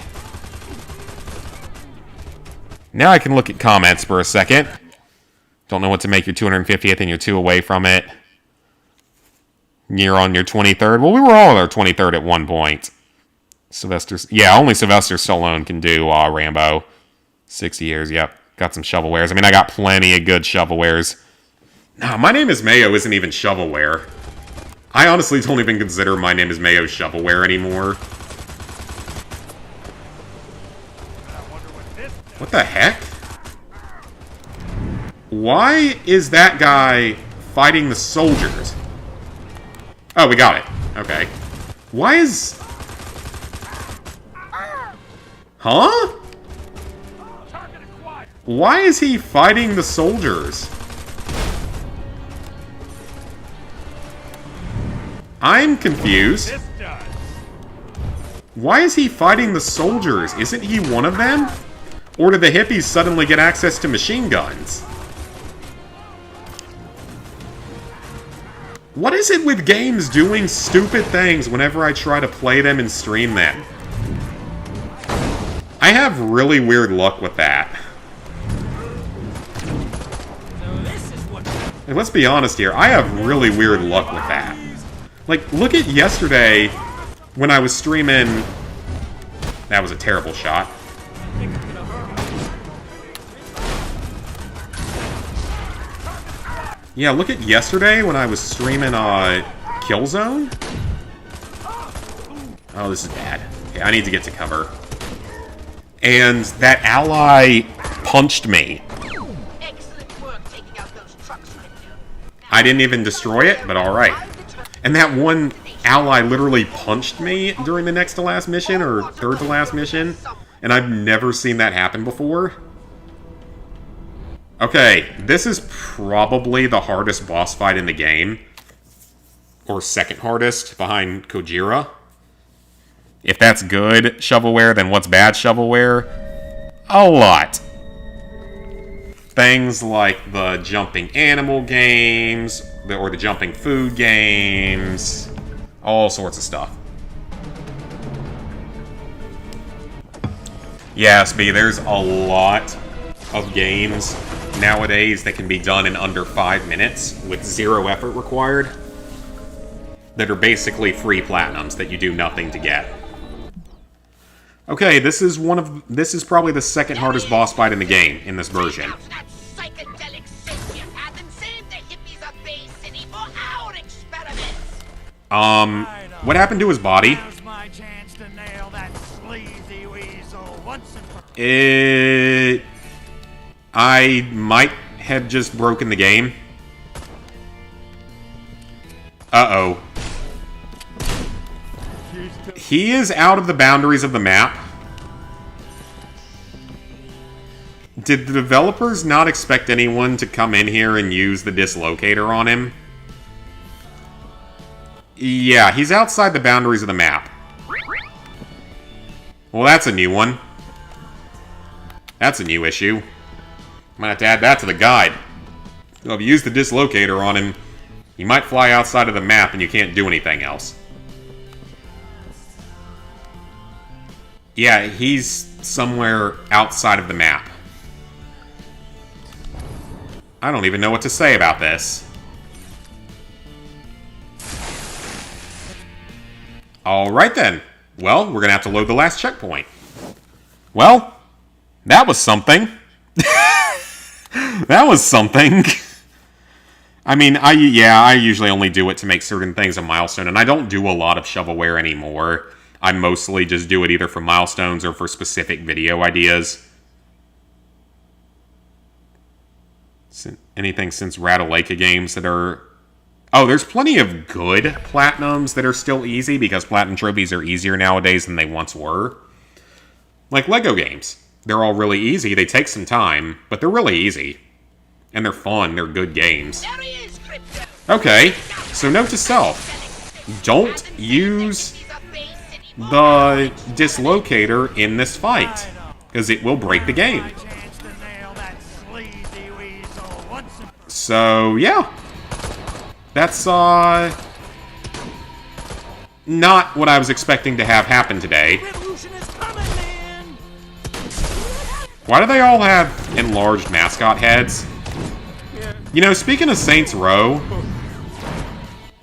Now I can look at comments for a second. Don't know what to make your 250th and you're 2 away from it. You're on your 23rd. Well, we were all on our 23rd at one point. Yeah, only Sylvester Stallone can do Rambo. 60 years, yep. Got some shovelwares. I mean, I got plenty of good shovelwares. Nah, My Name is Mayo isn't even shovelware. I honestly don't even consider My Name is Mayo shovelware anymore. What the heck? Why is that guy fighting the soldiers? Oh, we got it. Okay. Why is... Huh? Why is he fighting the soldiers? I'm confused. Why is he fighting the soldiers? Isn't he one of them? Or did the hippies suddenly get access to machine guns? What is it with games doing stupid things whenever I try to play them and stream them? I have really weird luck with that. And let's be honest here, I have really weird luck with that. Like, look at yesterday when I was streaming... That was a terrible shot. Yeah, look at yesterday when I was streaming Killzone. Oh, this is bad. Okay, I need to get to cover. And that ally punched me. Excellent work taking out those trucks right there. I didn't even destroy it, but alright. And that one ally literally punched me during the next to last mission, or third to last mission. And I've never seen that happen before. Okay, this is probably the hardest boss fight in the game. Or second hardest, behind Kojira. If that's good shovelware, then what's bad shovelware? A lot. Things like the jumping animal games, or the jumping food games, all sorts of stuff. Yeah, SB, there's a lot of games nowadays that can be done in under 5 minutes with 0 effort required that are basically free platinums that you do nothing to get. Okay, this is probably the second hardest boss fight in the game in this version. What happened to his body? I might have just broken the game. Uh-oh. He is out of the boundaries of the map. Did the developers not expect anyone to come in here and use the dislocator on him? Yeah, he's outside the boundaries of the map. Well, that's a new one. That's a new issue. Might have to add that to the guide. So if you use the dislocator on him, he might fly outside of the map and you can't do anything else. Yeah, he's somewhere outside of the map. I don't even know what to say about this. Alright then. Well, we're gonna have to load the last checkpoint. Well, that was something. That was something. I mean, I usually only do it to make certain things a milestone, and I don't do a lot of shovelware anymore. I mostly just do it either for milestones or for specific video ideas. Anything since Ratalaika games that are... Oh, there's plenty of good platinums that are still easy, because platinum trophies are easier nowadays than they once were. Like Lego games. They're all really easy, they take some time, but they're really easy. And they're fun, they're good games. Okay, so note to self. Don't use the dislocator in this fight, because it will break the game. So, yeah. That's, not what I was expecting to have happen today. Why do they all have enlarged mascot heads? You know, speaking of Saints Row,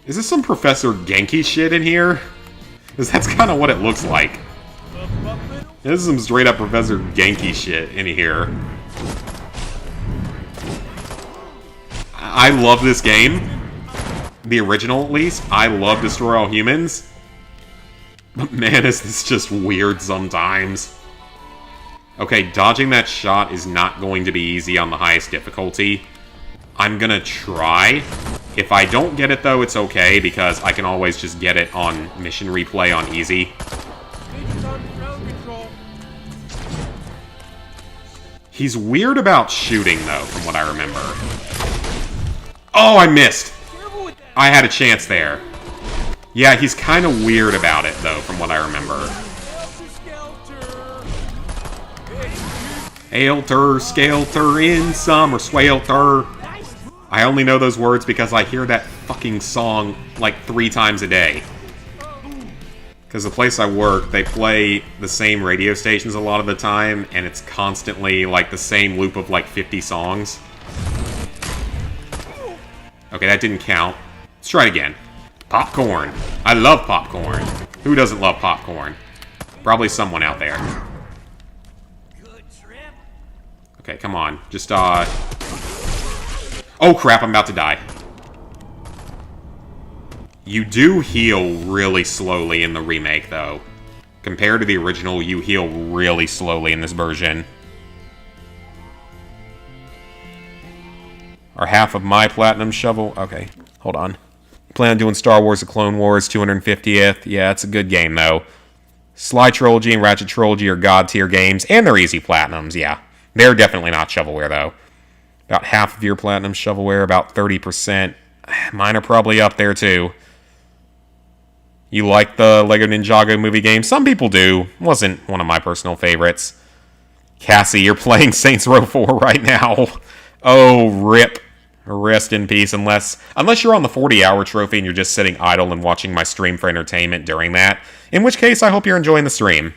is this some Professor Genki shit in here? Because that's kind of what it looks like. This is some straight up Professor Genki shit in here. I love this game. The original, at least. I love Destroy All Humans. But man, is this just weird sometimes. Okay, dodging that shot is not going to be easy on the highest difficulty. I'm gonna try. If I don't get it, though, it's okay, because I can always just get it on mission replay on easy. He's weird about shooting, though, from what I remember. Oh, I missed! I had a chance there. Yeah, he's kind of weird about it, though, from what I remember. Helter, skelter, in summer swelter. I only know those words because I hear that fucking song like 3 times a day. Because the place I work, they play the same radio stations a lot of the time, and it's constantly like the same loop of like 50 songs. Okay, that didn't count. Let's try it again. Popcorn. I love popcorn. Who doesn't love popcorn? Probably someone out there. Okay, come on. Just, Oh crap, I'm about to die. You do heal really slowly in the remake, though. Compared to the original, you heal really slowly in this version. Or half of my platinum shovel. Okay, hold on. Plan on doing Star Wars The Clone Wars 250th. Yeah, it's a good game, though. Sly Trilogy and Ratchet Trilogy are god-tier games, and they're easy platinums, yeah. They're definitely not shovelware, though. About half of your platinum shovelware, about 30%. Mine are probably up there, too. You like the Lego Ninjago movie game? Some people do. Wasn't one of my personal favorites. Cassie, you're playing Saints Row 4 right now. Oh, rip. Rest in peace, unless you're on the 40-hour trophy and you're just sitting idle and watching my stream for entertainment during that. In which case, I hope you're enjoying the stream.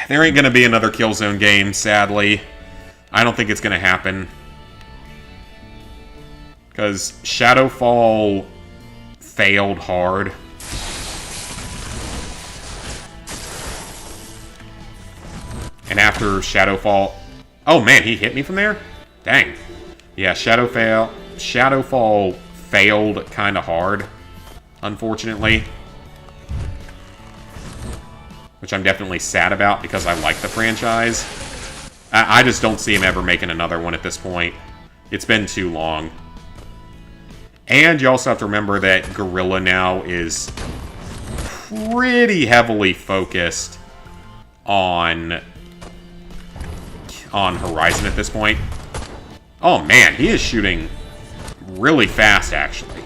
There ain't gonna be another Killzone game, sadly. I don't think it's gonna happen. Because Shadowfall failed hard. And after Shadowfall... Oh man, he hit me from there? Dang. Yeah, Shadowfall failed kind of hard, unfortunately. Which I'm definitely sad about because I like the franchise. I just don't see him ever making another one at this point. It's been too long. And you also have to remember that Guerrilla now is pretty heavily focused on Horizon at this point. Oh man, he is shooting really fast, actually.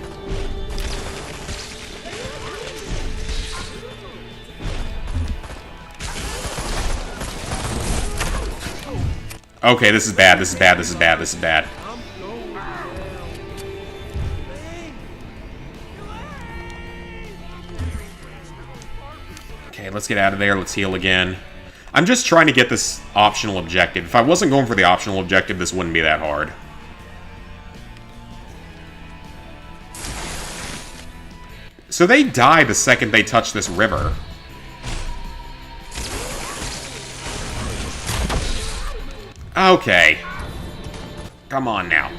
Okay, this is bad, this is bad, this is bad, this is bad. Okay, let's get out of there, let's heal again. I'm just trying to get this optional objective. If I wasn't going for the optional objective, this wouldn't be that hard. So they die the second they touch this river. Okay. Come on now.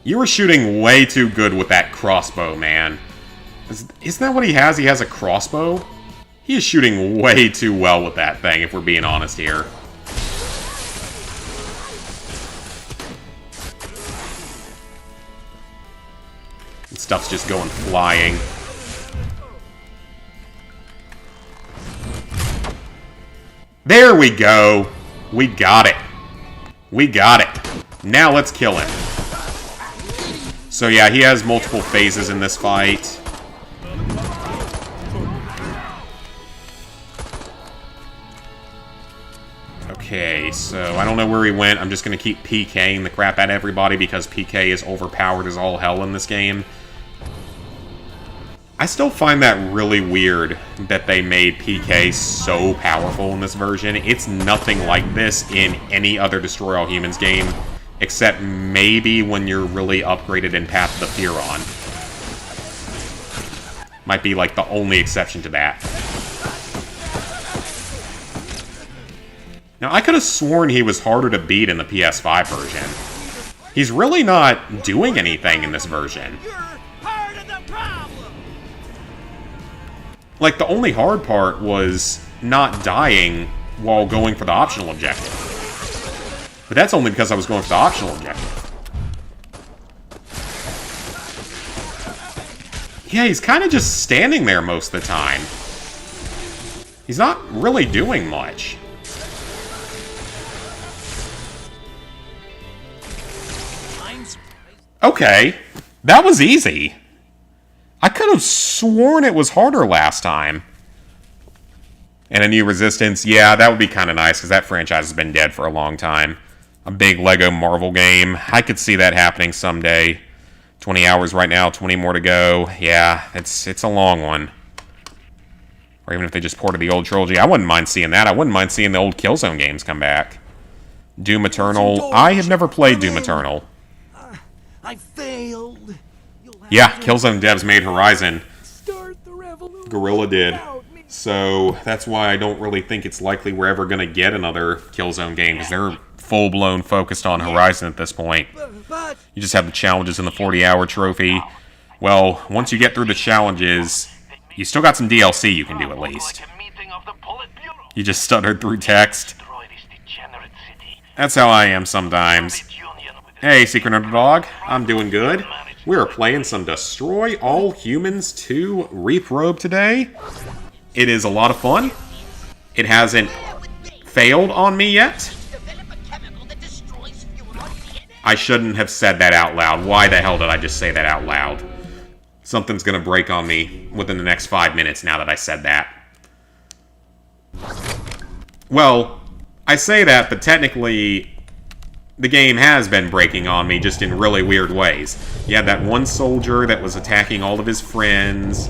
You were shooting way too good with that crossbow, man. Isn't that what he has? He has a crossbow? He is shooting way too well with that thing, if we're being honest here. And stuff's just going flying. There we go. We got it. We got it. Now let's kill him. So yeah, he has multiple phases in this fight. Okay, so I don't know where he went. I'm just going to keep PKing the crap out of everybody because PK is overpowered as all hell in this game. I still find that really weird that they made PK so powerful in this version. It's nothing like this in any other Destroy All Humans game, except maybe when you're really upgraded in Path of the Furon. Might be like the only exception to that. Now, I could have sworn he was harder to beat in the PS5 version. He's really not doing anything in this version. Like, the only hard part was not dying while going for the optional objective. But that's only because I was going for the optional objective. Yeah, he's kind of just standing there most of the time. He's not really doing much. Okay, that was easy. I could have sworn it was harder last time. And a new Resistance, yeah, that would be kind of nice, because that franchise has been dead for a long time. a big Lego Marvel game. I could see that happening someday. 20 hours right now, 20 more to go. Yeah, it's a long one. Or even if they just ported the old trilogy, I wouldn't mind seeing that. I wouldn't mind seeing the old Killzone games come back. Doom Eternal. I have never played Doom Eternal. I failed. Yeah, Killzone devs made Horizon. Start the revolution. Guerrilla did. So that's why I don't really think it's likely we're ever going to get another Killzone game, because they're full-blown focused on Horizon at this point. But You just have the challenges in the 40-hour trophy. Well, once you get through the challenges, you still got some DLC you can do at least. You just stuttered through text. That's how I am sometimes. Hey, Secret Underdog. I'm doing good. We are playing some Destroy All Humans 2 Reprobed today. It is a lot of fun. It hasn't failed on me yet. I shouldn't have said that out loud. Why the hell did I just say that out loud? Something's gonna break on me within the next 5 minutes now that I said that. Well, I say that, but technically, the game has been breaking on me, just in really weird ways. You had that one soldier that was attacking all of his friends.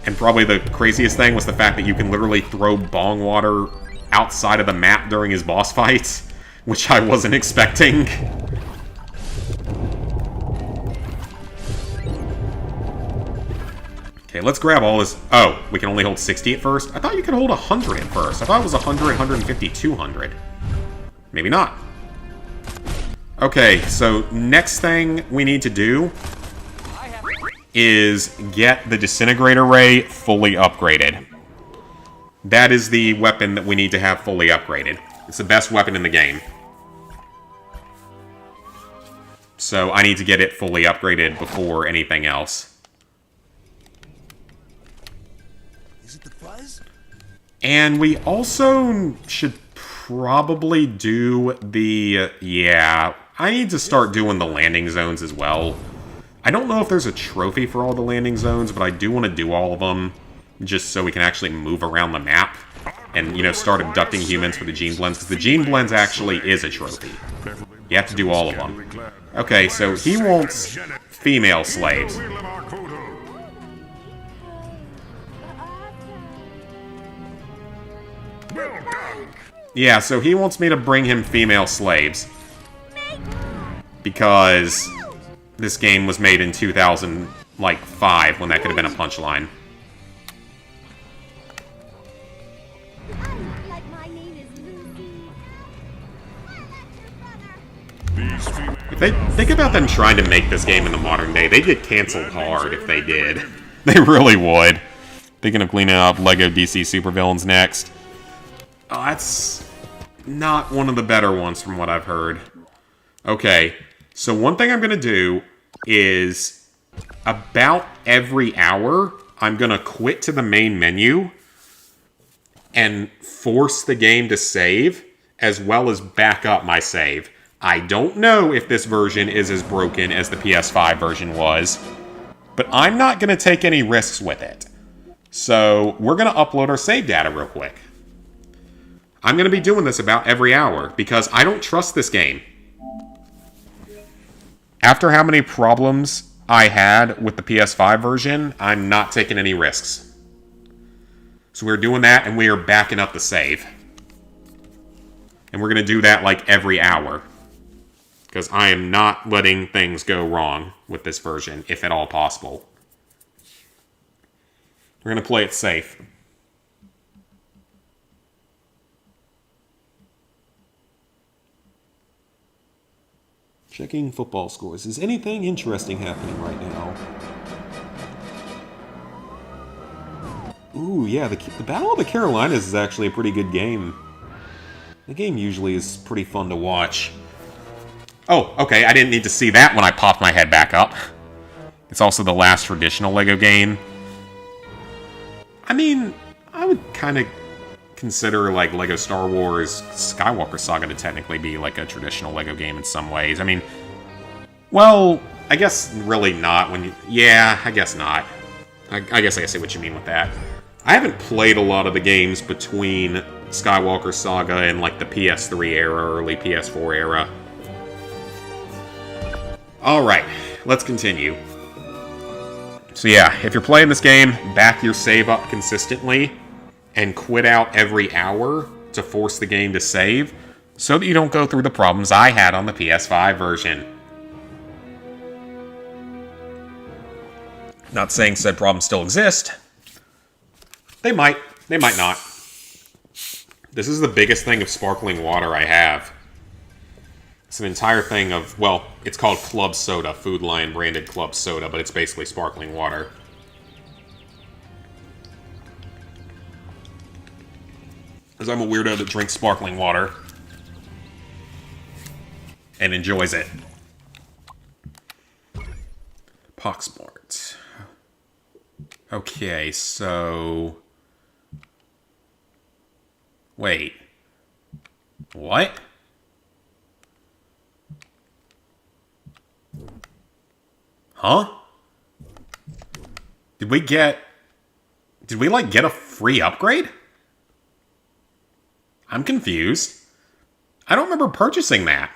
And probably the craziest thing was the fact that you can literally throw bong water outside of the map during his boss fights, which I wasn't expecting. Okay, let's grab all this. Oh, we can only hold 60 at first? I thought you could hold 100 at first. I thought it was 100, 150, 200. Maybe not. Okay, so next thing we need to do is get the Disintegrator Ray fully upgraded. That is the weapon that we need to have fully upgraded. It's the best weapon in the game. So I need to get it fully upgraded before anything else. is it the fuzz? And we also should probably do the... yeah, I need to start doing the landing zones as well. I don't know if there's a trophy for all the landing zones, but I do want to do all of them, just so we can actually move around the map and, you know, start abducting humans for the gene blends, because the gene blends actually is a trophy. You have to do all of them. Okay, so he wants female slaves. Yeah, so he wants me to bring him female slaves. Because this game was made in 2005, when that could have been a punchline. If they think about them trying to make this game in the modern day, they'd get canceled hard if they did. They really would. Thinking of cleaning up LEGO DC supervillains next. Oh, that's not one of the better ones from what I've heard. Okay, so one thing I'm going to do is about every hour, I'm going to quit to the main menu and force the game to save, as well as back up my save. I don't know if this version is as broken as the PS5 version was, but I'm not going to take any risks with it. So we're going to upload our save data real quick. I'm going to be doing this about every hour, because I don't trust this game. After how many problems I had with the PS5 version, I'm not taking any risks. So we're doing that, and we are backing up the save. And we're going to do that like every hour. Because I am not letting things go wrong with this version, if at all possible. We're going to play it safe. Checking football scores. Is anything interesting happening right now? Ooh, yeah, the Battle of the Carolinas is actually a pretty good game. The game usually is pretty fun to watch. Oh, okay, I didn't need to see that when I popped my head back up. It's also the last traditional LEGO game. I mean, I would kind of consider, like, LEGO Star Wars Skywalker Saga to technically be, like, a traditional LEGO game in some ways. I mean, well, I guess really not when you... yeah, I guess not. I guess I see what you mean with that. I haven't played a lot of the games between Skywalker Saga in like the PS3 era, early PS4 era. Alright, let's continue. So yeah, if you're playing this game, back your save up consistently, and quit out every hour to force the game to save, so that you don't go through the problems I had on the PS5 version. Not saying said problems still exist. They might not. This is the biggest thing of sparkling water I have. It's an entire thing of, well, it's called Club Soda, Food Lion branded Club Soda, but it's basically sparkling water. Because I'm a weirdo that drinks sparkling water. And enjoys it. Poxmart. Okay, so... Wait. What? Huh? Did we, like, get a free upgrade? I'm confused. I don't remember purchasing that.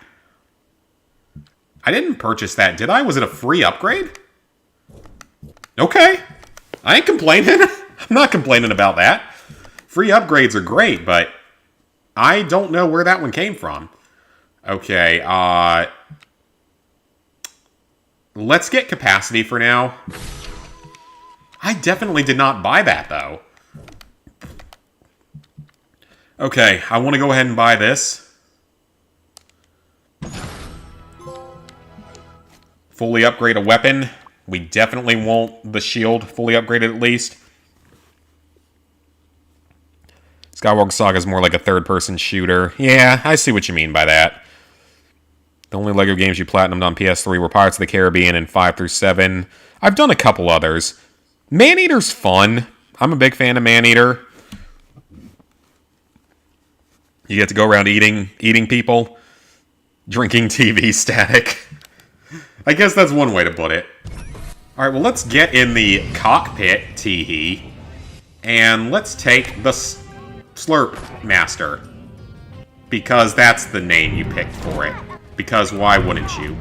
I didn't purchase that, did I? Was it a free upgrade? Okay. I ain't complaining. I'm not complaining about that. Free upgrades are great, but I don't know where that one came from. Okay, let's get capacity for now. I definitely did not buy that, though. Okay, I want to go ahead and buy this. Fully upgrade a weapon. We definitely want the shield fully upgraded at least. Skywalker Saga is more like a third-person shooter. Yeah, I see what you mean by that. The only LEGO games you platinumed on PS3 were Pirates of the Caribbean and 5 through 7. I've done a couple others. Maneater's fun. I'm a big fan of Maneater. You get to go around eating people. Drinking TV static. I guess that's one way to put it. Alright, well, let's get in the cockpit, teehee. And let's take the Slurp Master. Because that's the name you picked for it. Because why wouldn't you?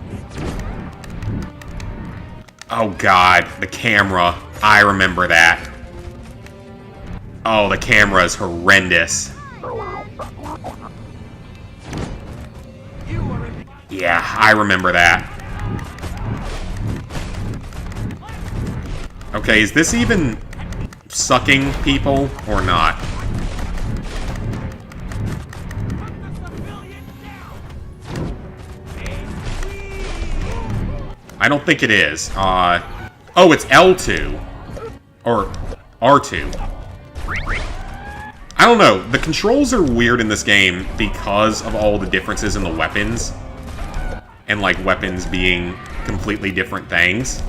Oh god, the camera. I remember that. Oh, the camera is horrendous. Yeah, I remember that. Okay, is this even sucking people or not? I don't think it is. Oh, it's L2. Or R2. I don't know. The controls are weird in this game because of all the differences in the weapons. And, like, weapons being completely different things.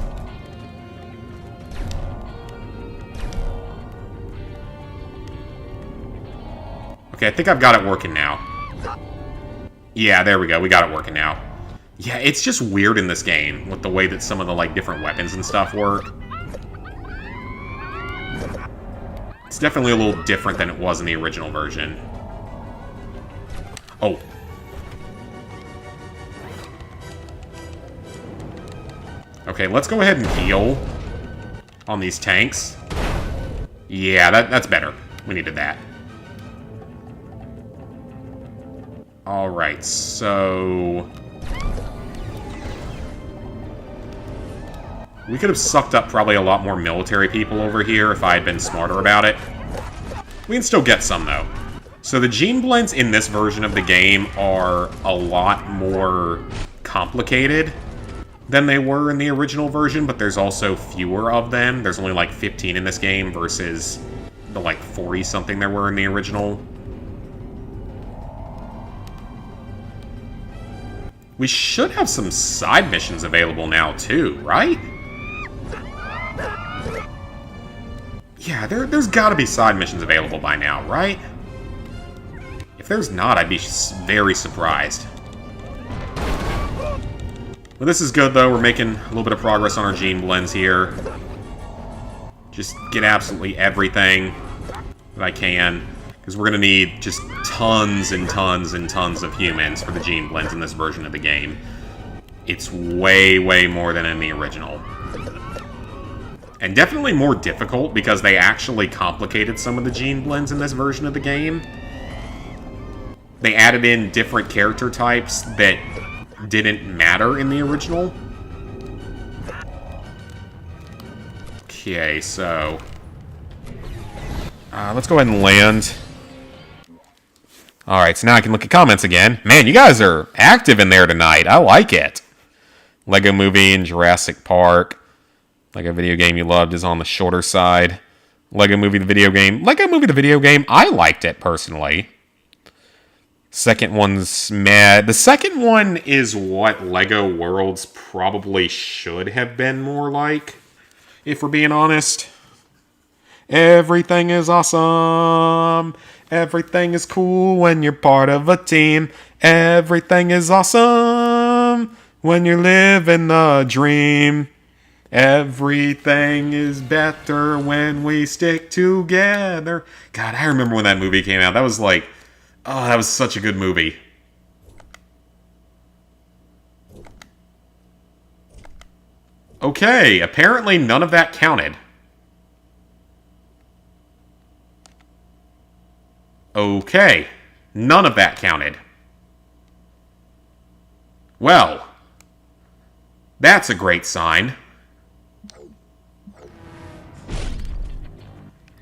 Okay, I think I've got it working now. Yeah, there we go. We got it working now. Yeah, it's just weird in this game with the way that some of the, like, different weapons and stuff work. It's definitely a little different than it was in the original version. Oh. Okay, let's go ahead and heal on these tanks. Yeah, that's better. We needed that. Alright, so... we could have sucked up probably a lot more military people over here if I had been smarter about it. We can still get some, though. So the gene blends in this version of the game are a lot more complicated than they were in the original version, but there's also fewer of them. There's only like 15 in this game versus the like 40-something there were in the original. We should have some side missions available now, too, right? Yeah, there's gotta be side missions available by now, right? If there's not, I'd be very surprised. Well, this is good, though. We're making a little bit of progress on our gene blends here. Just get absolutely everything that I can. Because we're going to need just tons and tons and tons of humans for the gene blends in this version of the game. It's way, way more than in the original. And definitely more difficult because they actually complicated some of the gene blends in this version of the game. They added in different character types that didn't matter in the original. Okay, so... let's go ahead and land. Alright, so now I can look at comments again. Man, you guys are active in there tonight. I like it. Lego Movie and Jurassic Park. Lego Video Game you loved is on the shorter side. Lego Movie the Video Game. Lego Movie the Video Game, I liked it, personally. Second one's meh. The second one is what Lego Worlds probably should have been more like, if we're being honest. Everything is awesome. Everything is cool when you're part of a team. Everything is awesome when you're living the dream. Everything is better when we stick together. God, I remember when that movie came out. That was like, oh, that was such a good movie. Okay, apparently none of that counted. Okay, none of that counted. Well, that's a great sign.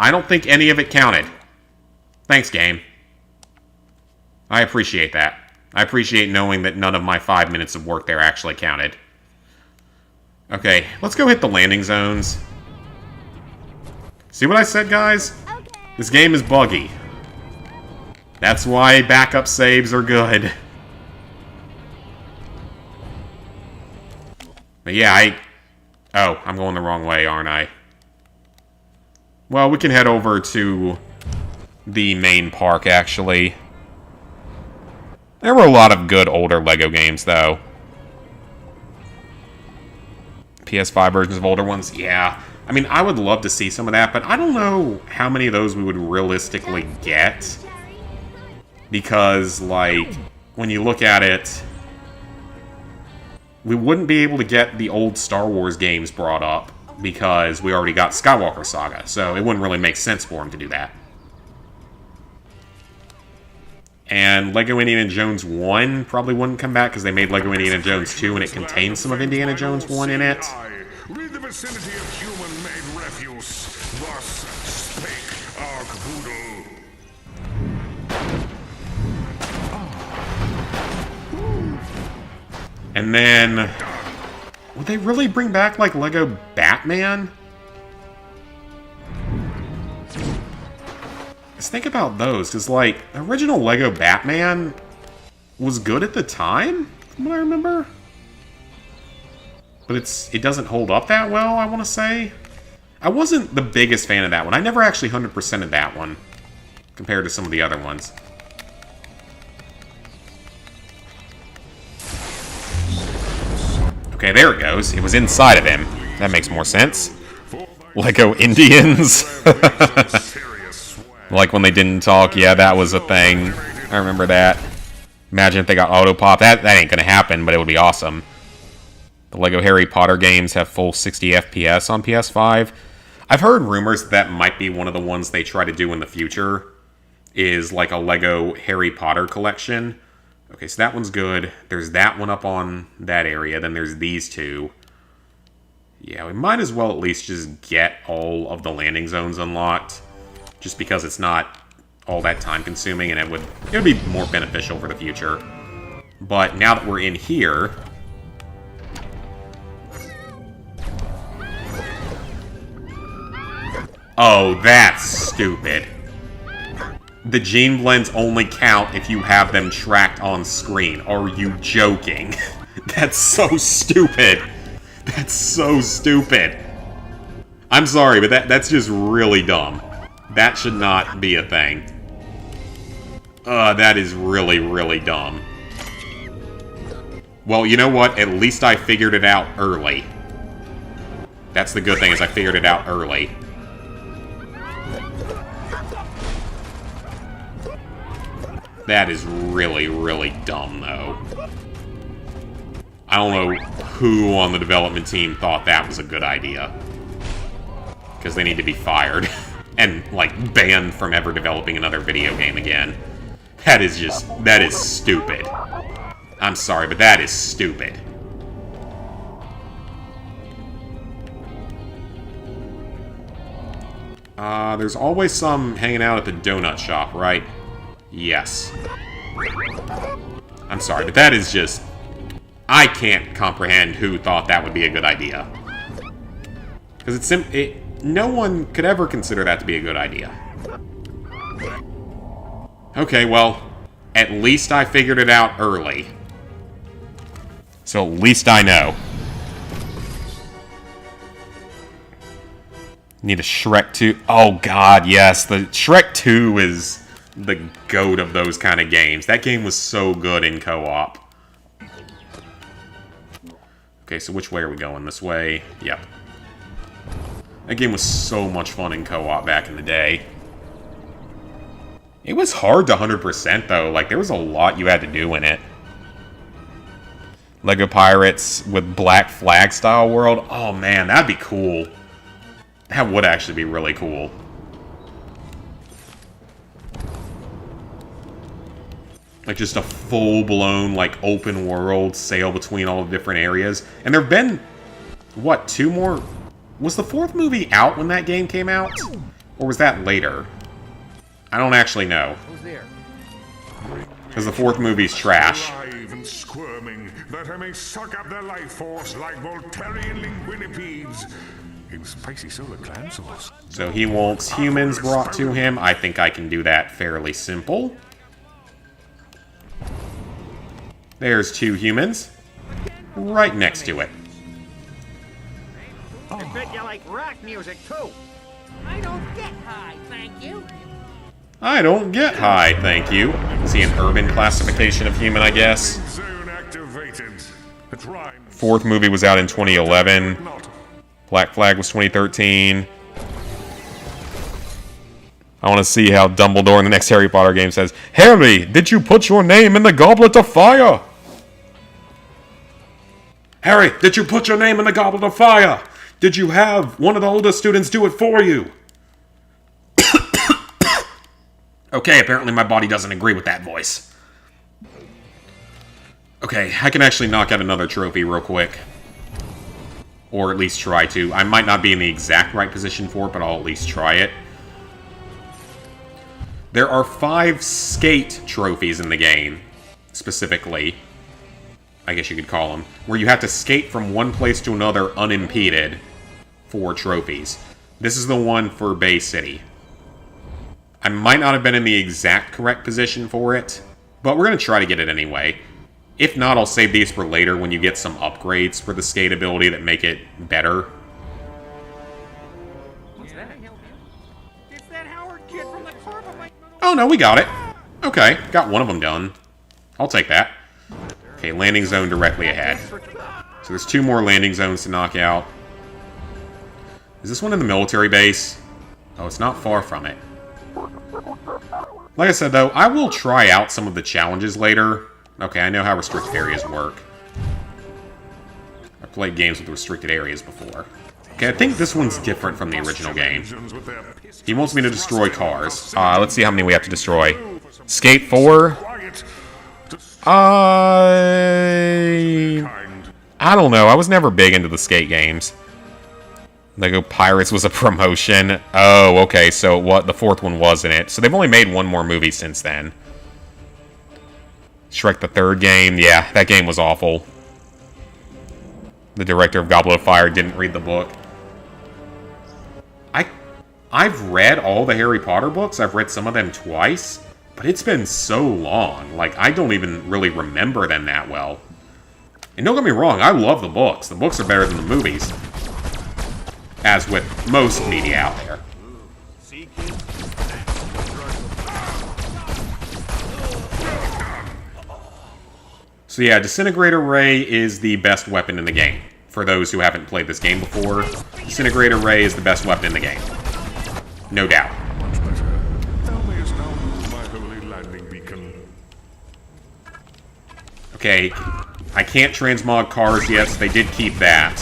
I don't think any of it counted. Thanks, game. I appreciate that. I appreciate knowing that none of my 5 minutes of work there actually counted. Okay, let's go hit the landing zones. See what I said, guys? Okay. This game is buggy. That's why backup saves are good. But yeah, oh, I'm going the wrong way, aren't I? Well, we can head over to the main park, actually. There were a lot of good older Lego games, though. PS5 versions of older ones, yeah. I mean, I would love to see some of that, but I don't know how many of those we would realistically get. Because, like, when you look at it, we wouldn't be able to get the old Star Wars games brought up because we already got Skywalker Saga, so it wouldn't really make sense for them to do that. And Lego Indiana Jones 1 probably wouldn't come back because they made Lego Indiana Jones 2 and it contains some of Indiana Jones 1 in it. Read the vicinity of human-made refuse. Thus spake Archboodle. And then, would they really bring back, like, Lego Batman? Let's think about those, because, like, the original Lego Batman was good at the time, from what I remember. But it doesn't hold up that well, I want to say. I wasn't the biggest fan of that one. I never actually 100%ed that one, compared to some of the other ones. Okay, there it goes. It was inside of him. That makes more sense. Lego Indians. Like when they didn't talk, yeah, that was a thing. I remember that. Imagine if they got auto pop. That ain't gonna happen, but it would be awesome. The Lego Harry Potter games have full 60 FPS on PS5. I've heard rumors that might be one of the ones they try to do in the future. Is like a Lego Harry Potter collection. Okay, so that one's good. There's that one up on that area. Then there's these two. Yeah, we might as well at least just get all of the landing zones unlocked. Just because it's not all that time-consuming, and it would be more beneficial for the future. But now that we're in here... Oh, that's stupid. The gene blends only count if you have them tracked on screen. Are you joking? That's so stupid. That's so stupid. I'm sorry, but that's just really dumb. That should not be a thing. That is really, really dumb. Well, you know what? At least I figured it out early. That's the good thing, is I figured it out early. That is really, really dumb, though. I don't know who on the development team thought that was a good idea. Because they need to be fired. And, like, banned from ever developing another video game again. That is stupid. I'm sorry, but that is stupid. There's always some hanging out at the donut shop, right? Yes. I'm sorry, but that is just... I can't comprehend who thought that would be a good idea. Because no one could ever consider that to be a good idea. Okay, well, at least I figured it out early. So at least I know. Need a Shrek 2. Oh god, yes. The Shrek 2 is the GOAT of those kind of games. That game was so good in co-op. Okay, so which way are we going? This way? Yep. That game was so much fun in co-op back in the day. It was hard to 100% though. Like, there was a lot you had to do in it. Lego Pirates with Black Flag style world. Oh man, that'd be cool. That would actually be really cool. Like, just a full-blown, like, open world sail between all the different areas. And there have been, what, 2 more? Was the 4th movie out when that game came out? Or was that later? I don't actually know. Who's there? Because the 4th movie's trash. Alive and squirming, that I may suck up their life force like Voltarian linguinipedes in spicy solar clam sauce. So he wants humans brought to him. I think I can do that fairly simple. There's 2 humans. Right next to it. I bet you like rock music too. I don't get high, thank you. I don't get high, thank you. Is he an urban classification of human, I guess? Zone activated. 4th movie was out in 2011. Black Flag was 2013. I want to see how Dumbledore in the next Harry Potter game says, "Harry, did you put your name in the Goblet of Fire?" Harry, did you put your name in the Goblet of Fire? Did you have one of the older students do it for you? Okay, apparently my body doesn't agree with that voice. Okay, I can actually knock out another trophy real quick. Or at least try to. I might not be in the exact right position for it, but I'll at least try it. There are 5 skate trophies in the game, specifically. I guess you could call them. Where you have to skate from one place to another unimpeded for trophies. This is the one for Bay City. I might not have been in the exact correct position for it, but we're going to try to get it anyway. If not, I'll save these for later when you get some upgrades for the skate ability that make it better. What's that? It's that Howard kid from the Carbonite. Oh no, we got it. Okay, got one of them done. I'll take that. Okay, landing zone directly ahead. So there's 2 more landing zones to knock out. Is this one in the military base? Oh, it's not far from it. Like I said, though, I will try out some of the challenges later. Okay, I know how restricted areas work. I've played games with restricted areas before. Okay, I think this one's different from the original game. He wants me to destroy cars. Let's see how many we have to destroy. Skate 4? I don't know. I was never big into the skate games. Lego Pirates was a promotion. Oh, okay, so what? The 4th one wasn't it. So they've only made 1 more movie since then. Shrek the 3rd game. Yeah, that game was awful. The director of Goblet of Fire didn't read the book. I've read all the Harry Potter books. I've read some of them twice. But it's been so long. Like, I don't even really remember them that well. And don't get me wrong, I love the books. The books are better than the movies. As with most media out there. So yeah, Disintegrator Ray is the best weapon in the game. For those who haven't played this game before, Disintegrator Ray is the best weapon in the game. No doubt. Okay, I can't transmog cars yet, so they did keep that.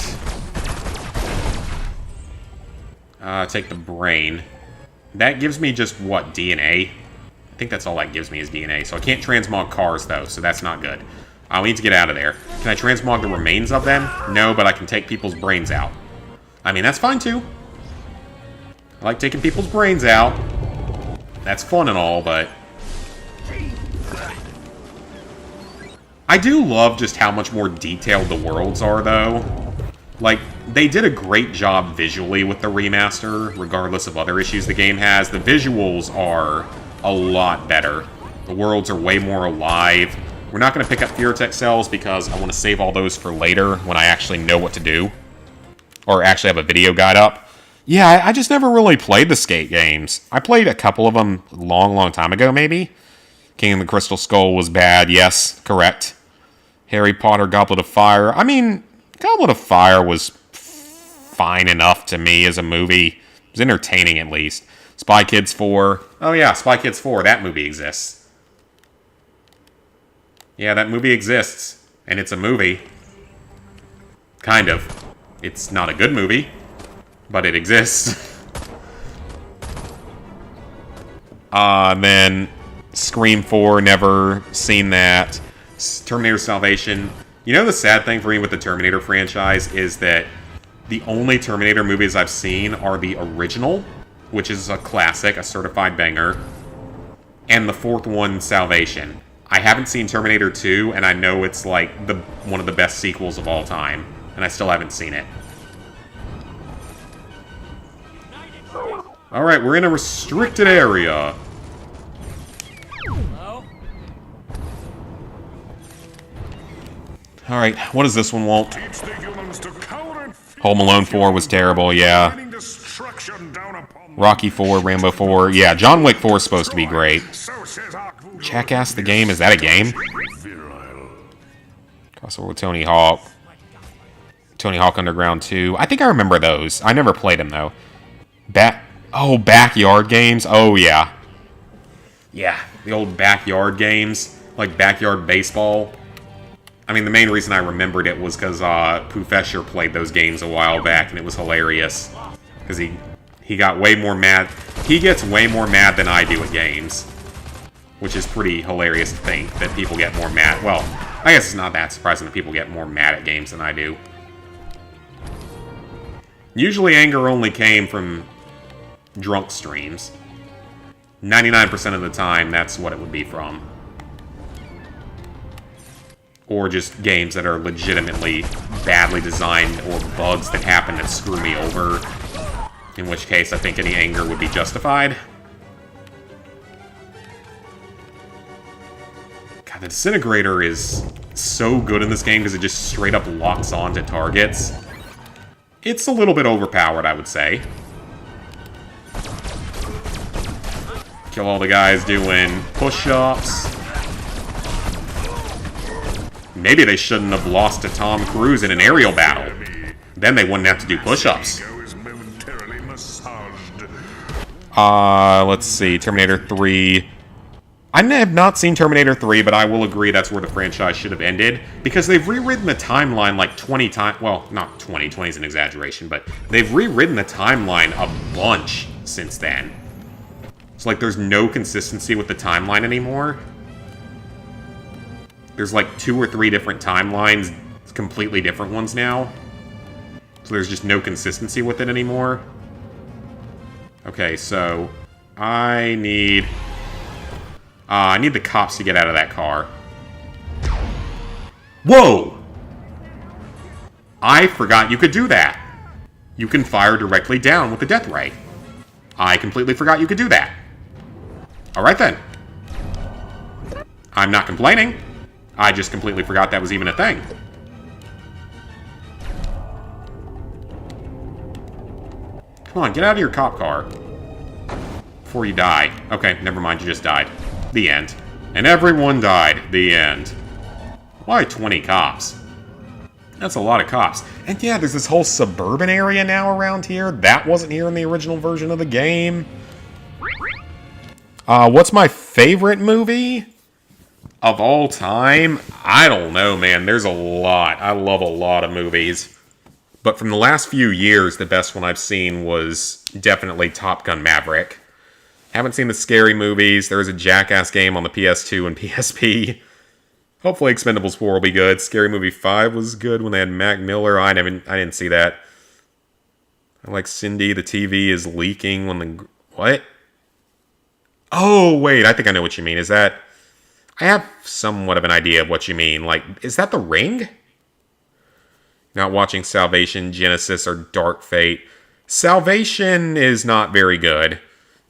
Take the brain. That gives me just, what, DNA? I think that's all that gives me is DNA. So I can't transmog cars, though, so that's not good. We need to get out of there. Can I transmog the remains of them? No, but I can take people's brains out. I mean, that's fine, too. I like taking people's brains out. That's fun and all, but... I do love just how much more detailed the worlds are, though. Like, they did a great job visually with the remaster, regardless of other issues the game has. The visuals are a lot better. The worlds are way more alive. We're not going to pick up Furon cells because I want to save all those for later when I actually know what to do. Or actually have a video guide up. Yeah, I just never really played the skate games. I played a couple of them a long time ago, maybe. King of the Crystal Skull was bad, yes, correct. Harry Potter, Goblet of Fire. I mean, Goblet of Fire was fine enough to me as a movie. It was entertaining, at least. Spy Kids 4. Oh yeah, Spy Kids 4, that movie exists. Yeah, that movie exists. And it's a movie. Kind of. It's not a good movie, but it exists. Then Scream 4, never seen that. Terminator Salvation. You know the sad thing for me with the Terminator franchise is that the only Terminator movies I've seen are the original, which is a classic, a certified banger, and the fourth one, Salvation. I haven't seen Terminator 2, and I know it's like one of the best sequels of all time, and I still haven't seen it. Alright, we're in a restricted area. Alright, what does this one want? Home Alone 4 was terrible, yeah. Rocky 4, Rambo 4. Yeah, John Wick 4 is supposed to be great. Jackass the game, is that a game? Crossover with Tony Hawk. Tony Hawk Underground 2. I think I remember those. I never played them, though. Backyard games? Oh, yeah. Yeah, the old backyard games. Like Backyard Baseball. I mean, the main reason I remembered it was because Professor played those games a while back, and it was hilarious. Because he got way more mad. He gets way more mad than I do at games. Which is pretty hilarious to think, that people get more mad. Well, I guess it's not that surprising that people get more mad at games than I do. Usually anger only came from drunk streams. 99% of the time, that's what it would be from. Or just games that are legitimately badly designed, or bugs that happen that screw me over. In which case, I think any anger would be justified. God, the Disintegrator is so good in this game because it just straight up locks on to targets. It's a little bit overpowered, I would say. Kill all the guys doing push-ups. Maybe they shouldn't have lost to Tom Cruise in an aerial battle. Then they wouldn't have to do push-ups. Let's see. Terminator 3. I have not seen Terminator 3, but I will agree that's where the franchise should have ended. Because they've rewritten the timeline like 20 times. Well, not 20. 20 is an exaggeration. But they've rewritten the timeline a bunch since then. So, like, there's no consistency with the timeline anymore. There's like 2 or 3 different timelines, completely different ones now. So there's just no consistency with it anymore. Okay, so I need the cops to get out of that car. Whoa! I forgot you could do that. You can fire directly down with the death ray. I completely forgot you could do that. Alright then. I'm not complaining. I just completely forgot that was even a thing. Come on, get out of your cop car. Before you die. Okay, never mind, you just died. The end. And everyone died. The end. Why 20 cops? That's a lot of cops. And yeah, there's this whole suburban area now around here. That wasn't here in the original version of the game. What's my favorite movie? Of all time, I don't know, man. There's a lot. I love a lot of movies. But from the last few years, the best one I've seen was definitely Top Gun Maverick. Haven't seen the Scary Movies. There was a Jackass game on the PS2 and PSP. Hopefully Expendables 4 will be good. Scary Movie 5 was good when they had Mac Miller. I didn't see that. I like Cindy. The TV is leaking when the... What? Oh, wait. I think I know what you mean. Is that... I have somewhat of an idea of what you mean. Like, is that The Ring? Not watching Salvation, Genesis, or Dark Fate. Salvation is not very good.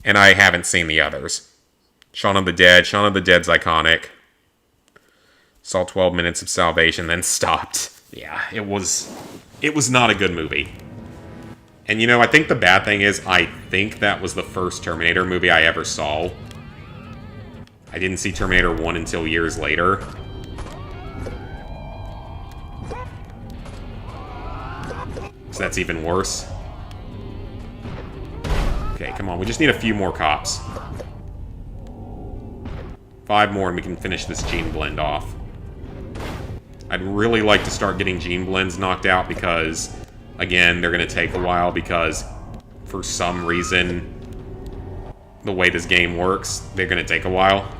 And I haven't seen the others. Shaun of the Dead. Shaun of the Dead's iconic. Saw 12 minutes of Salvation, then stopped. Yeah, it was not a good movie. And you know, I think the bad thing is, I think that was the first Terminator movie I ever saw. I didn't see Terminator 1 until years later. So that's even worse. Okay, come on, we just need a few more cops. 5 more and we can finish this gene blend off. I'd really like to start getting gene blends knocked out because, again, they're going to take a while because, for some reason, the way this game works, they're going to take a while.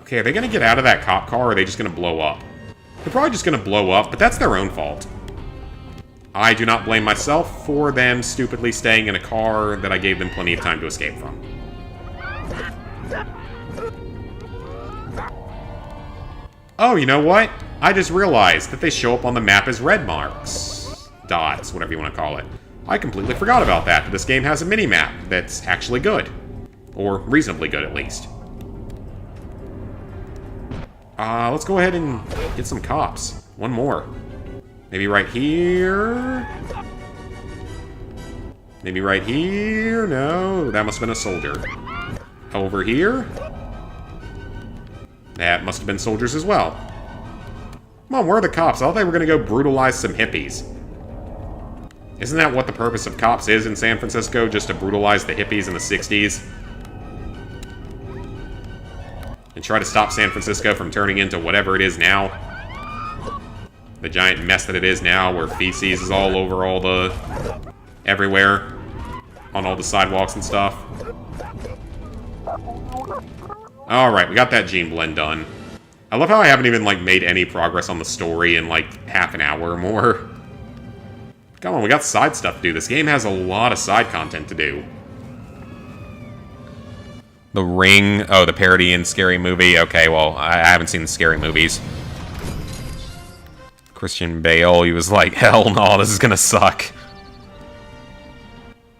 Okay, are they going to get out of that cop car or are they just going to blow up? They're probably just going to blow up, but that's their own fault. I do not blame myself for them stupidly staying in a car that I gave them plenty of time to escape from. Oh, you know what? I just realized that they show up on the map as red marks. Dots, whatever you want to call it. I completely forgot about that this game has a mini-map that's actually good. Or reasonably good, at least. Let's go ahead and get some cops. One more. Maybe right here? Maybe right here? No, that must have been a soldier. Over here? That must have been soldiers as well. Come on, where are the cops? I thought they were going to go brutalize some hippies. Isn't that what the purpose of cops is in San Francisco? Just to brutalize the hippies in the 60s? And try to stop San Francisco from turning into whatever it is now? The giant mess that it is now, where feces is all over all the... everywhere. On all the sidewalks and stuff. Alright, we got that gene blend done. I love how I haven't even, like, made any progress on the story in, like, half an hour or more. Come on, we got side stuff to do. This game has a lot of side content to do. The Ring. Oh, the parody in Scary Movie. Okay, well, I haven't seen the Scary Movies. Christian Bale, he was like, hell no, this is gonna suck.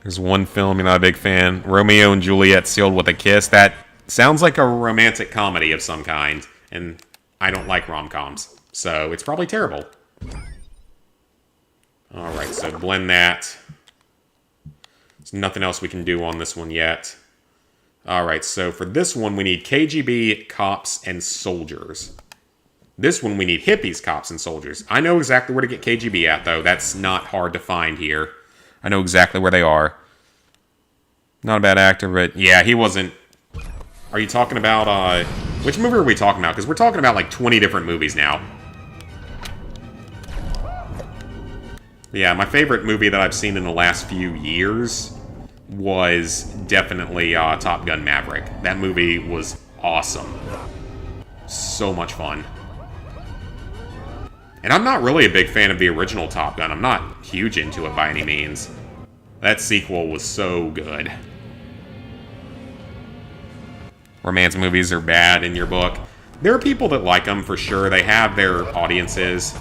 There's one film you're not a big fan. Romeo and Juliet Sealed with a Kiss. That sounds like a romantic comedy of some kind. And I don't like rom-coms. So it's probably terrible. Alright, so blend that. There's nothing else we can do on this one yet. Alright, so for this one we need KGB, cops, and soldiers. This one we need hippies, cops, and soldiers. I know exactly where to get KGB at, though. That's not hard to find here. I know exactly where they are. Not a bad actor, but yeah, he wasn't... Are you talking about, which movie are we talking about? Because we're talking about, like, 20 different movies now. Yeah, my favorite movie that I've seen in the last few years was definitely Top Gun Maverick. That movie was awesome. So much fun. And I'm not really a big fan of the original Top Gun. I'm not huge into it by any means. That sequel was so good. Romance movies are bad in your book. There are people that like them for sure. They have their audiences.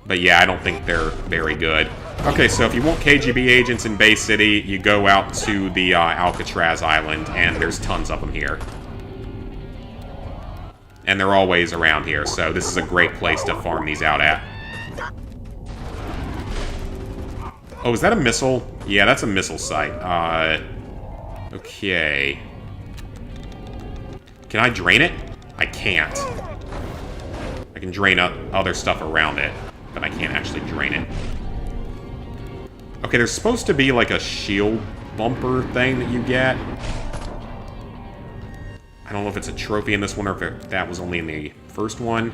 But yeah, I don't think they're very good. Okay, so if you want KGB agents in Bay City, you go out to the Alcatraz Island, and there's tons of them here. And they're always around here, so this is a great place to farm these out at. Oh, is that a missile? Yeah, that's a missile site. Okay. Can I drain it? I can't. I can drain up other stuff around it, but I can't actually drain it. Okay, there's supposed to be like a shield bumper thing that you get. I don't know if it's a trophy in this one or if that was only in the first one.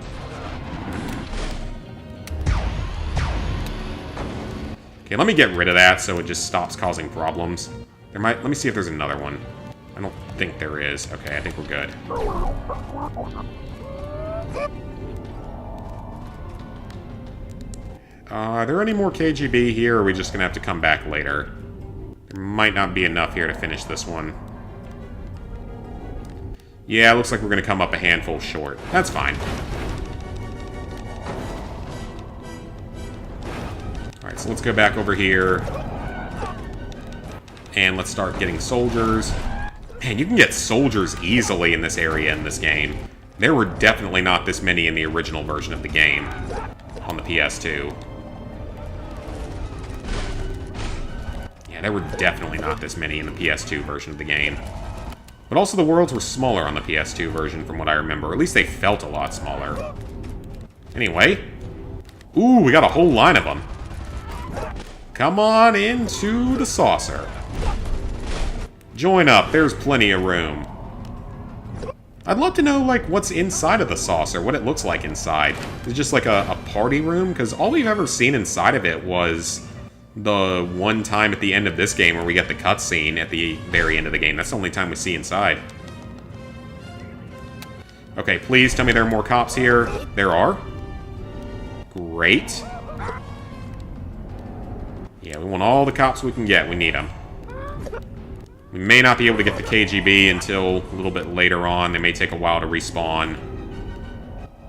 Okay, let me get rid of that so it just stops causing problems. Let me see if there's another one. I don't think there is. Okay, I think we're good. Are there any more KGB here, or are we just gonna have to come back later? There might not be enough here to finish this one. Yeah, it looks like we're gonna come up a handful short. That's fine. Alright, so let's go back over here. And let's start getting soldiers. Man, you can get soldiers easily in this area in this game. There were definitely not this many in the original version of the game on the PS2. Yeah, there were definitely not this many in the PS2 version of the game. But also the worlds were smaller on the PS2 version from what I remember. At least they felt a lot smaller. Anyway. Ooh, we got a whole line of them. Come on into the saucer. Join up, there's plenty of room. I'd love to know, like, what's inside of the saucer, what it looks like inside. Is it just like a party room? Because all we've ever seen inside of it was the one time at the end of this game where we get the cutscene at the very end of the game. That's the only time we see inside. Okay, please tell me there are more cops here. There are. Great. Yeah, we want all the cops we can get. We need them. We may not be able to get the KGB until a little bit later on. They may take a while to respawn.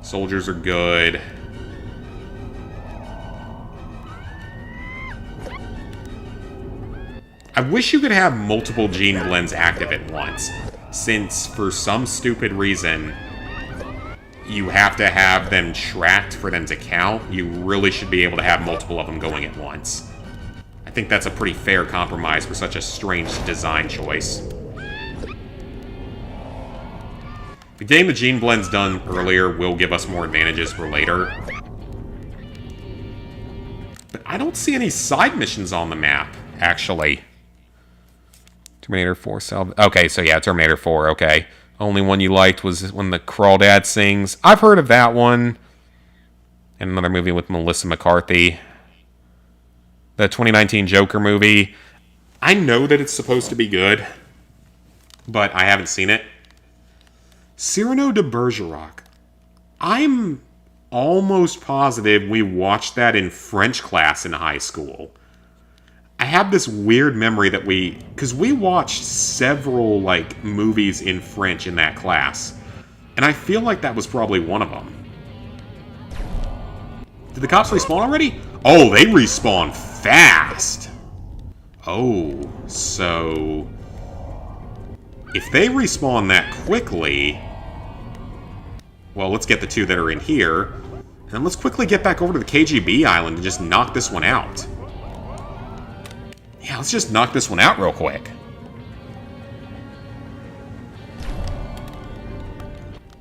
Soldiers are good. I wish you could have multiple gene blends active at once, since for some stupid reason you have to have them tracked for them to count. You really should be able to have multiple of them going at once. I think that's a pretty fair compromise for such a strange design choice. Getting the gene blends done earlier will give us more advantages for later. But I don't see any side missions on the map, actually. Terminator 4 okay, so yeah, Terminator 4, okay. Only one you liked was when the Crawdad sings. I've heard of that one. And another movie with Melissa McCarthy. The 2019 Joker movie. I know that it's supposed to be good, but I haven't seen it. Cyrano de Bergerac. I'm almost positive we watched that in French class in high school. I have this weird memory that because we watched several, like, movies in French in that class, and I feel like that was probably one of them. Did the cops respawn already? Oh, they respawn fast! Oh, so if they respawn that quickly, well, let's get the two that are in here, and then let's quickly get back over to the KGB island and just knock this one out. Yeah, let's just knock this one out real quick.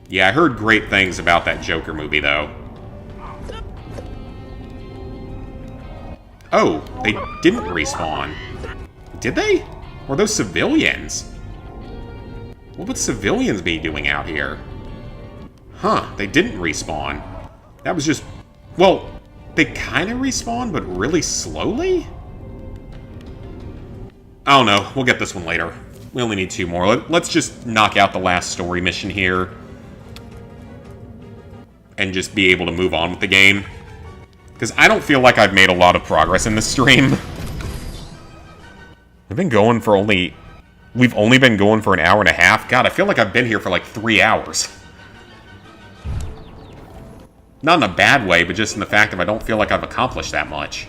Yeah, I heard great things about that Joker movie, though. Oh, they didn't respawn. Did they? Or those civilians? What would civilians be doing out here? Huh, they didn't respawn. That was just... Well, they kind of respawned, but really slowly? I don't know. We'll get this one later. We only need two more. Let's just knock out the last story mission here. And just be able to move on with the game. Because I don't feel like I've made a lot of progress in this stream. We've been going for We've only been going for an hour and a half. God, I feel like I've been here for like 3 hours. Not in a bad way, but just in the fact that I don't feel like I've accomplished that much.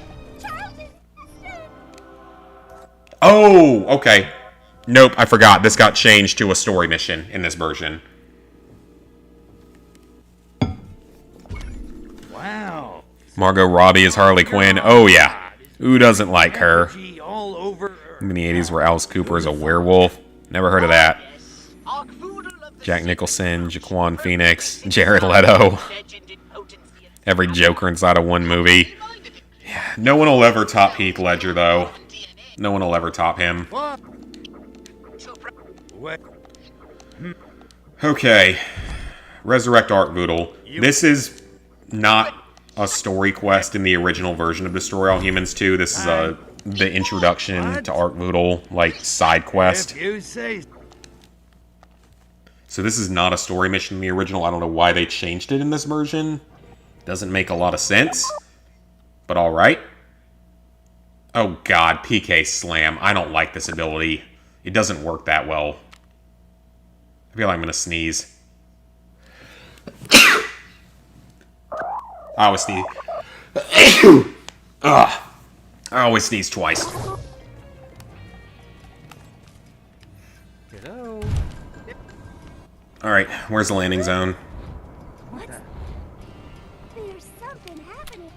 Oh, okay. Nope, I forgot. This got changed to a story mission in this version. Wow. Margot Robbie is Harley Quinn. Oh, yeah. Who doesn't like her? In the 80s where Alice Cooper is a werewolf. Never heard of that. Jack Nicholson, Jaquan Phoenix, Jared Leto. Every Joker inside of one movie. Yeah, no one will ever top Heath Ledger, though. No one will ever top him. Okay. Resurrect Arkvoodle. This is not a story quest in the original version of Destroy All Humans 2. This is the introduction to Arkvoodle, like, side quest. So this is not a story mission in the original. I don't know why they changed it in this version. Doesn't make a lot of sense. But alright. Oh god, PK Slam. I don't like this ability. It doesn't work that well. I feel like I'm gonna sneeze. I always sneeze. Ugh. I always sneeze twice. Hello. Alright, where's the landing zone? What? There's something happening.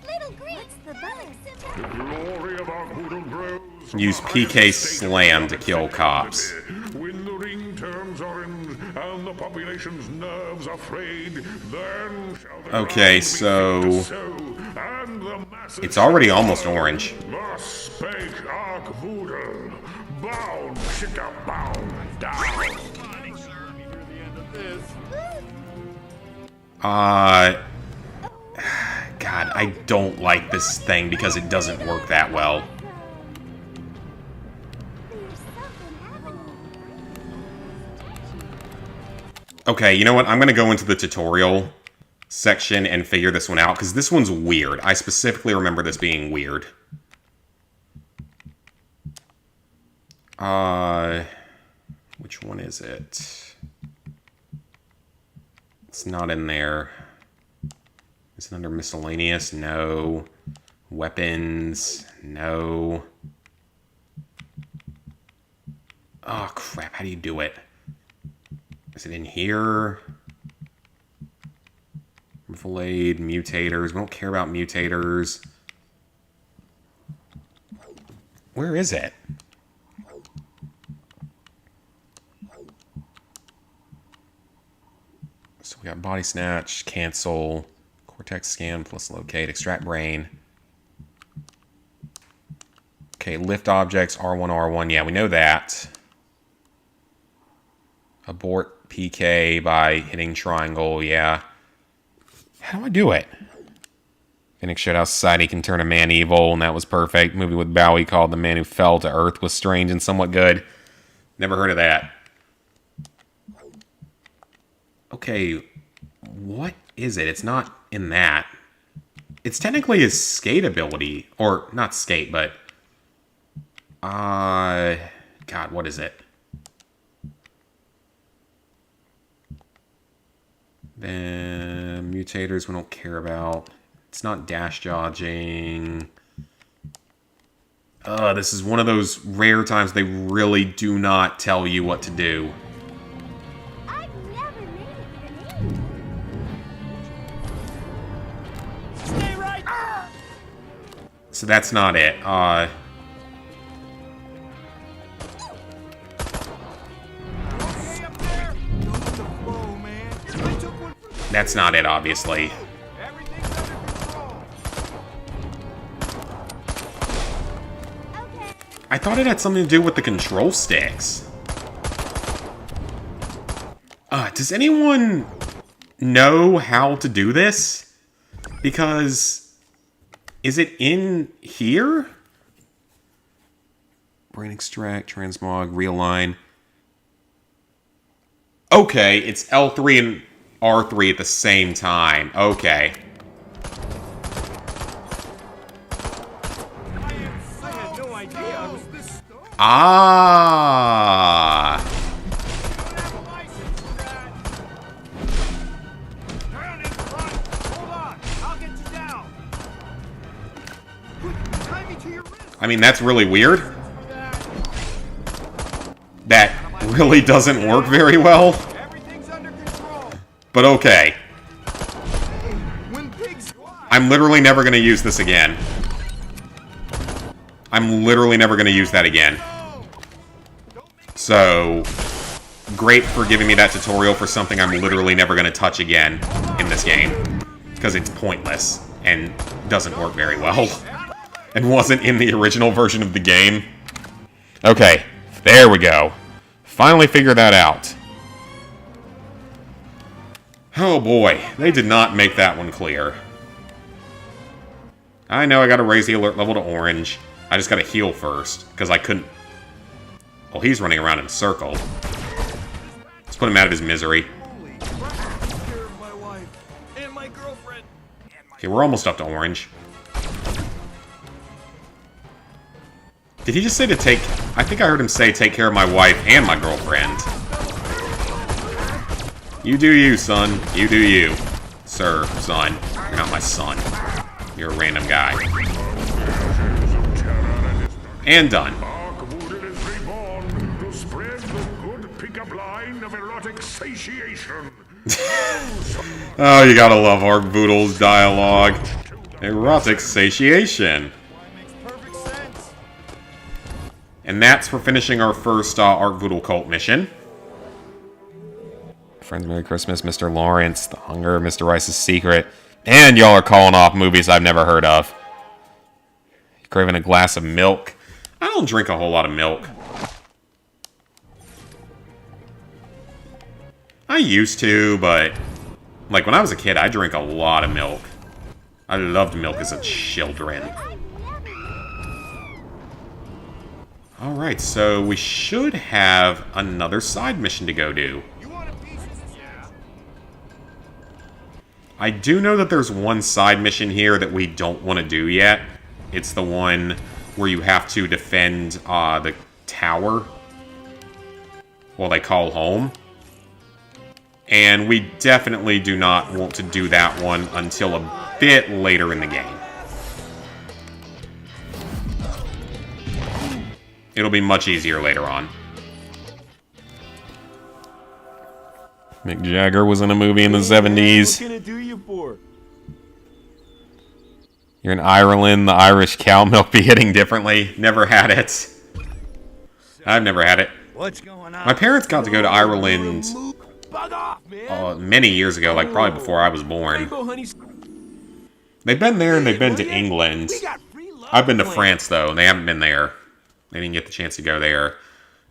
Little Green. What's the buzz? The glory of Arkvoodle grows. Use PK Slam to kill cops. When the ring turns orange and the population's nerves are frayed, then shall the Okay, ground be so fit to sow, and the masses it's already almost orange. Thus spake Arkvoodle, bound, shika, bound, down. God, I don't like this thing because it doesn't work that well. Okay, you know what? I'm gonna go into the tutorial section and figure this one out, because this one's weird. I specifically remember this being weird. Which one is it? It's not in there. Is it under miscellaneous? No. Weapons? No. Oh, crap. How do you do it? Is it in here? Filleted, mutators. We don't care about mutators. Where is it? So we got body snatch, cancel, cortex scan plus locate, extract brain. Okay, lift objects, R1, R1. Yeah, we know that. Abort PK by hitting triangle, yeah. How do I do it? Phoenix showed how society can turn a man evil, and that was perfect. Movie with Bowie called The Man Who Fell to Earth was strange and somewhat good. Never heard of that. Okay, what is it? It's not in that. It's technically his skate ability. Or, not skate, but... God, what is it? Then mutators we don't care about. It's not dash dodging. This is one of those rare times they really do not tell you what to do. I've never made it for me. Stay right. So that's not it. That's not it, obviously. I thought it had something to do with the control sticks. Does anyone know how to do this? Because... is it in here? Brain extract, transmog, realign. Okay, it's L3 and R3 at the same time. Okay. Ah. I mean, that's really weird. That really doesn't work very well. But okay. I'm literally never going to use this again. I'm literally never going to use that again. So, great for giving me that tutorial for something I'm literally never going to touch again in this game. Because it's pointless and doesn't work very well. and wasn't in the original version of the game. Okay, there we go. Finally figured that out. Oh boy, they did not make that one clear. I know I gotta raise the alert level to orange. I just gotta heal first, because I couldn't... Well, he's running around in a circle. Let's put him out of his misery. Okay, we're almost up to orange. Did he just say to take... I think I heard him say take care of my wife and my girlfriend. You do you, son. You do you. Sir, son. You're not my son. You're a random guy. And done. Oh, you gotta love Arcvoodle's dialogue. Erotic satiation. And that's for finishing our first Arcvoodle cult mission. Friends, Merry Christmas, Mr. Lawrence, The Hunger, Mr. Rice's Secret. And y'all are calling off movies I've never heard of. Craving a glass of milk. I don't drink a whole lot of milk. I used to, but... Like, when I was a kid, I drank a lot of milk. I loved milk as a children. Alright, so we should have another side mission to go do. I do know that there's one side mission here that we don't want to do yet. It's the one where you have to defend the tower while they call home. And we definitely do not want to do that one until a bit later in the game. It'll be much easier later on. Mick Jagger was in a movie in the 70s. What can I do you for? You're in Ireland, the Irish cow milk be hitting differently. Never had it. I've never had it. What's going on? My parents got to go to Ireland Bug off, man. many years ago, like probably before I was born. Rainbow honey's... They've been there and they've been to England. We got free love I've been to plans. France, though, and they haven't been there. They didn't get the chance to go there.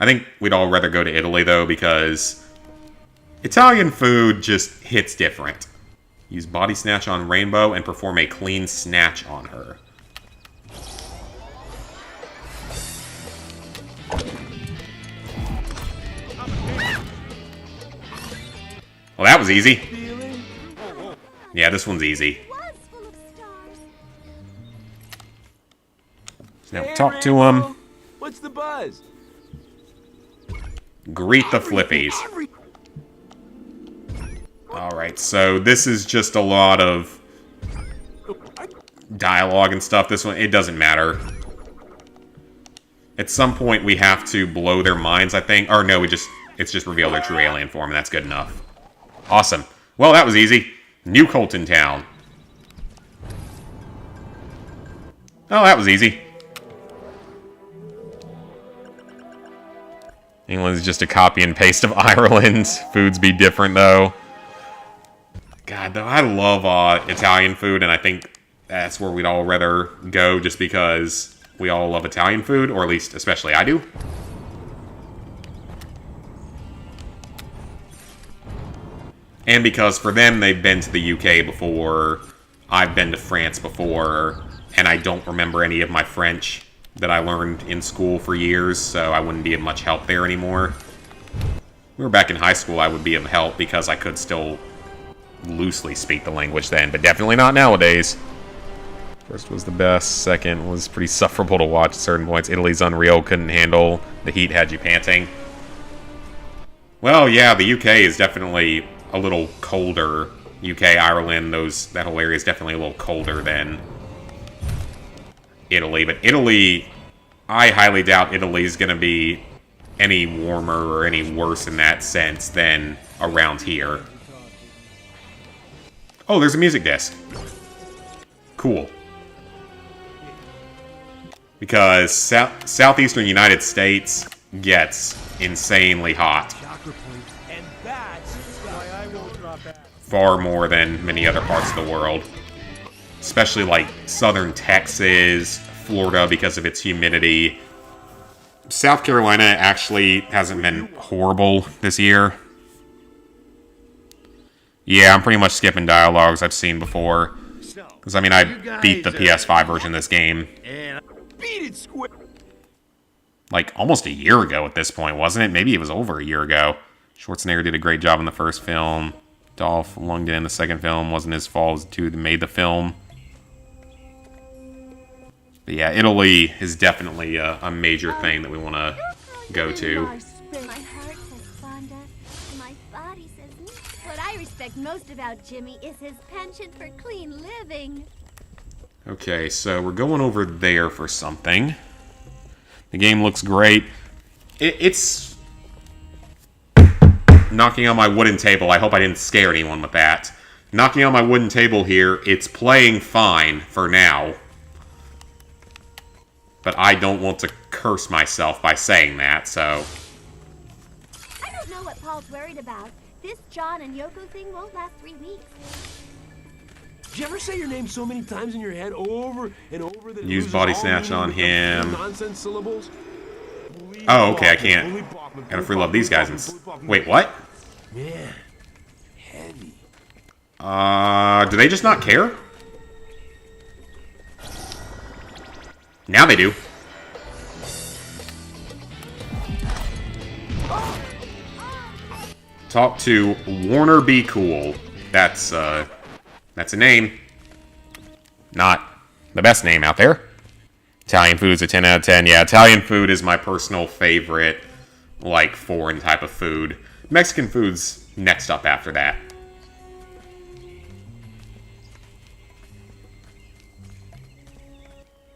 I think we'd all rather go to Italy, though, because Italian food just hits different. Use body snatch on Rainbow and perform a clean snatch on her. Well, that was easy. Yeah, this one's easy. Was full of stars. So now Hey, talk to Rainbow. him. What's the buzz? Greet the flippies. Alright, so this is just a lot of dialogue and stuff. This one, it doesn't matter. At some point, we have to blow their minds, I think. Or no, it's just reveal their true alien form, and that's good enough. Awesome. Well, that was easy. New Colton Town. Oh, that was easy. England's just a copy and paste of Ireland. Foods be different, though. God, though, I love Italian food, and I think that's where we'd all rather go, just because we all love Italian food, or at least, especially I do. And because for them, they've been to the UK before, I've been to France before, and I don't remember any of my French that I learned in school for years, so I wouldn't be of much help there anymore. We were back in high school, I would be of help because I could still loosely speak the language then, but definitely not nowadays. First was the best, second was pretty sufferable to watch at certain points. Italy's unreal, couldn't handle, the heat had you panting. Well, yeah, the UK is definitely a little colder. UK, Ireland, that whole area is definitely a little colder than Italy, but Italy, I highly doubt Italy is going to be any warmer or any worse in that sense than around here. Oh, there's a music disc. Cool. Because southeastern United States gets insanely hot. Far more than many other parts of the world. Especially like southern Texas, Florida because of its humidity. South Carolina actually hasn't been horrible this year. Yeah, I'm pretty much skipping dialogues I've seen before. Because, I mean, I beat the PS5 version of this game. Like, almost a year ago at this point, wasn't it? Maybe it was over a year ago. Schwarzenegger did a great job in the first film. Dolph Lundgren in the second film. Wasn't his fault. It was the two that made the film. But yeah, Italy is definitely a major thing that we want to go to. My heart says Fonda, my body says me. What I respect most about Jimmy is his penchant for clean living. Okay, so we're going over there for something. The game looks great. It's knocking on my wooden table. I hope I didn't scare anyone with that. Knocking on my wooden table here. It's playing fine for now. But I don't want to curse myself by saying that, so... I don't know what Paul's worried about. This John and Yoko thing won't last 3 weeks. Did you ever say your name so many times in your head over and over that use body snatch on him. Nonsense syllables? Oh, okay, I can't. Gotta free love these guys. Wait, what? Man, heavy. Do they just not care? Now they do. Talk to Warner Be Cool. That's a name. Not the best name out there. Italian food's a 10 out of 10. Yeah, Italian food is my personal favorite, like, foreign type of food. Mexican food's next up after that.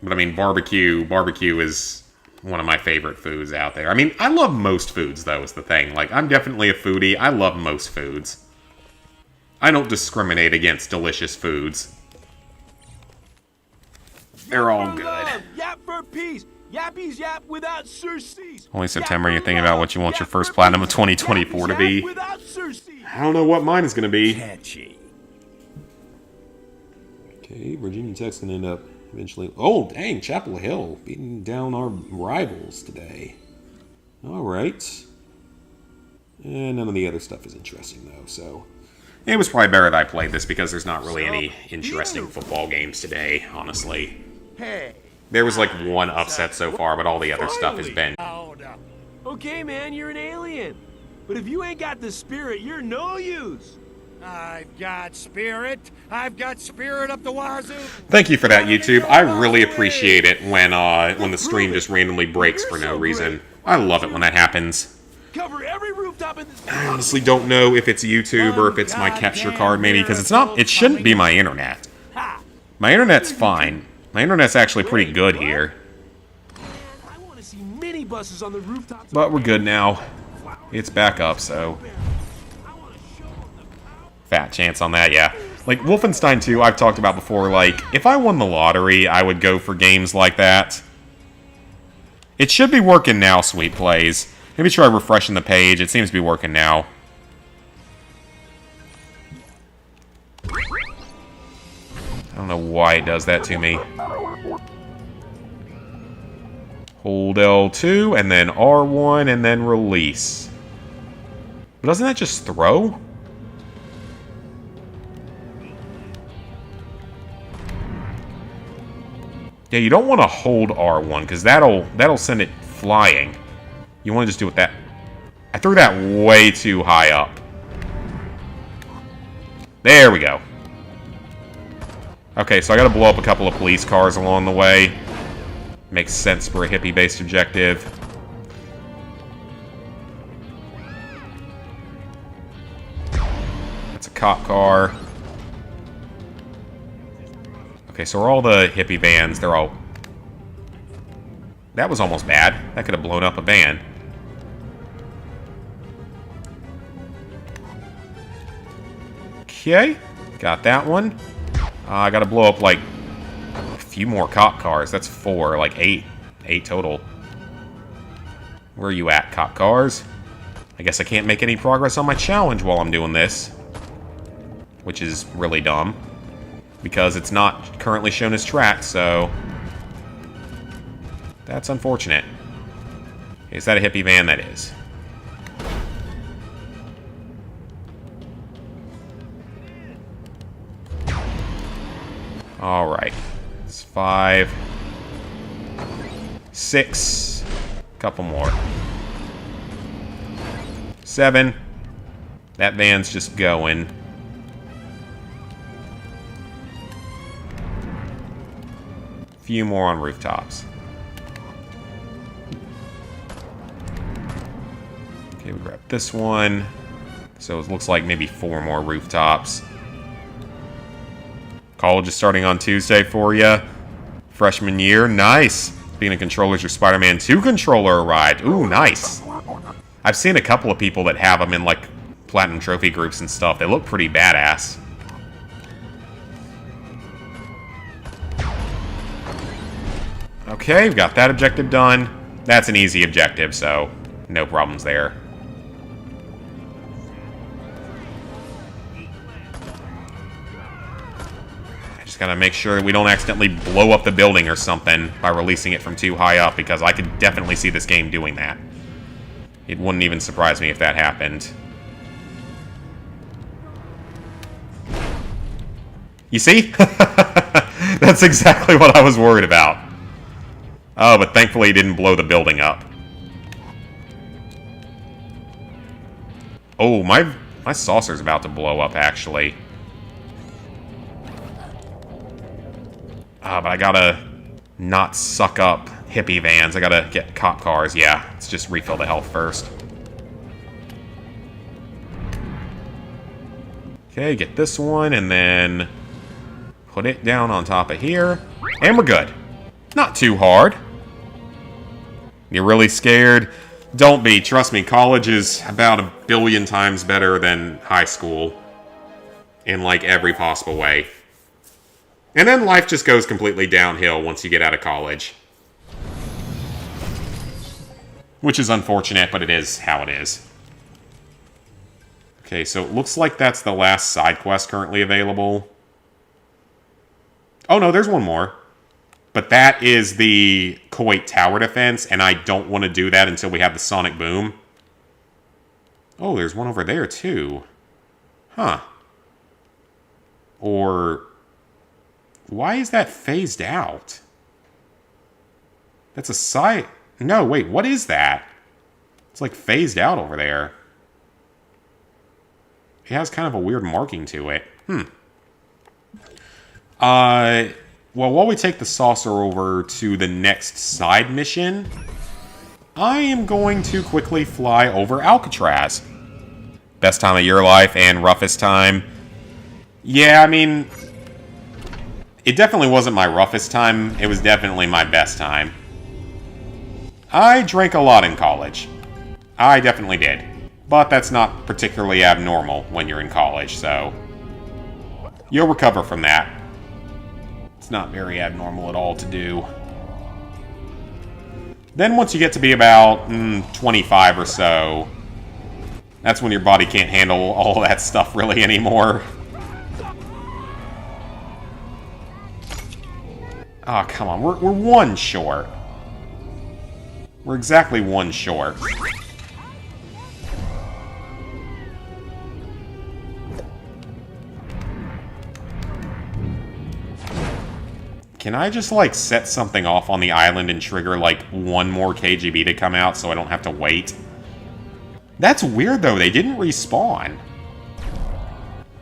But I mean, barbecue is one of my favorite foods out there. I mean, I love most foods, though, is the thing. Like, I'm definitely a foodie. I love most foods. I don't discriminate against delicious foods. They're all good. Yap for peace. Yappies yap without surcease. Only September, you're thinking about what you want your first platinum of 2024 to be. I don't know what mine is going to be. Catchy. Okay, Virginia Tech's going to end up eventually... Oh, dang, Chapel Hill beating down our rivals today. All right. And none of the other stuff is interesting, though, so... It was probably better that I played this because there's not really any interesting football games today, honestly. Hey. There was like one upset so far, but all the other stuff has been... Okay, man, you're an alien. But if you ain't got the spirit, you're no use. I've got spirit. I've got spirit up the wazoo. Thank you for that, YouTube. I really appreciate it when the stream just randomly breaks for no reason. I love it when that happens. Cover every rooftop in this... I honestly don't know if it's YouTube or if it's my capture card, maybe, because it's not... It shouldn't be my internet. My internet's fine. My internet's actually pretty good here. I want to see minibuses on the rooftops. But we're good now. It's back up, so... Fat chance on that, yeah. Like, Wolfenstein 2, I've talked about before, like, if I won the lottery, I would go for games like that. It should be working now, Sweet Plays. Maybe try refreshing the page. It seems to be working now. I don't know why it does that to me. Hold L2, and then R1, and then release. But doesn't that just throw? Yeah, you don't want to hold R1, because that'll send it flying. You want to just do it that... I threw that way too high up. There we go. Okay, so I gotta blow up a couple of police cars along the way. Makes sense for a hippie-based objective. That's a cop car. Okay, so are all the hippie vans, they're all... That was almost bad. That could have blown up a van. Okay, got that one. I gotta blow up, like, a few more cop cars. That's 4, like 8. 8 total. Where are you at, cop cars? I guess I can't make any progress on my challenge while I'm doing this. Which is really dumb. Because it's not currently shown as tracked, so... That's unfortunate. Is that a hippie van? That is. Alright. It's 5. 6. Couple more. 7. That van's just going. Few more on rooftops. Okay, we grab this one. So it looks like maybe 4 more rooftops. College is starting on Tuesday for you. Freshman year, nice. Being a controller's your Spider-Man 2 controller ride. Ooh, nice. I've seen a couple of people that have them in like Platinum Trophy groups and stuff. They look pretty badass. Okay, we've got that objective done. That's an easy objective, so no problems there. Just gotta make sure we don't accidentally blow up the building or something by releasing it from too high up, because I could definitely see this game doing that. It wouldn't even surprise me if that happened. You see? That's exactly what I was worried about. Oh, but thankfully he didn't blow the building up. Oh, my saucer's about to blow up, actually. But I gotta not suck up hippie vans. I gotta get cop cars. Yeah, let's just refill the health first. Okay, get this one, and then put it down on top of here. And we're good. Not too hard. You're really scared? Don't be. Trust me, college is about 1 billion times better than high school. In, like, every possible way. And then life just goes completely downhill once you get out of college. Which is unfortunate, but it is how it is. Okay, so it looks like that's the last side quest currently available. Oh no, there's one more. But that is the Kuwait Tower Defense, and I don't want to do that until we have the Sonic Boom. Oh, there's one over there, too. Huh. Or... why is that phased out? That's a side... no, wait, what is that? It's like phased out over there. It has kind of a weird marking to it. Well, while we take the saucer over to the next side mission, I am going to quickly fly over Alcatraz. Best time of your life and roughest time. Yeah, I mean, it definitely wasn't my roughest time. It was definitely my best time. I drank a lot in college. I definitely did. But that's not particularly abnormal when you're in college, so you'll recover from that. It's not very abnormal at all to do. Then once you get to be about 25 or so, that's when your body can't handle all that stuff really anymore. Oh, come on. We're 1 short. We're exactly 1 short. Can I just, like, set something off on the island and trigger, like, 1 more KGB to come out so I don't have to wait? That's weird, though. They didn't respawn.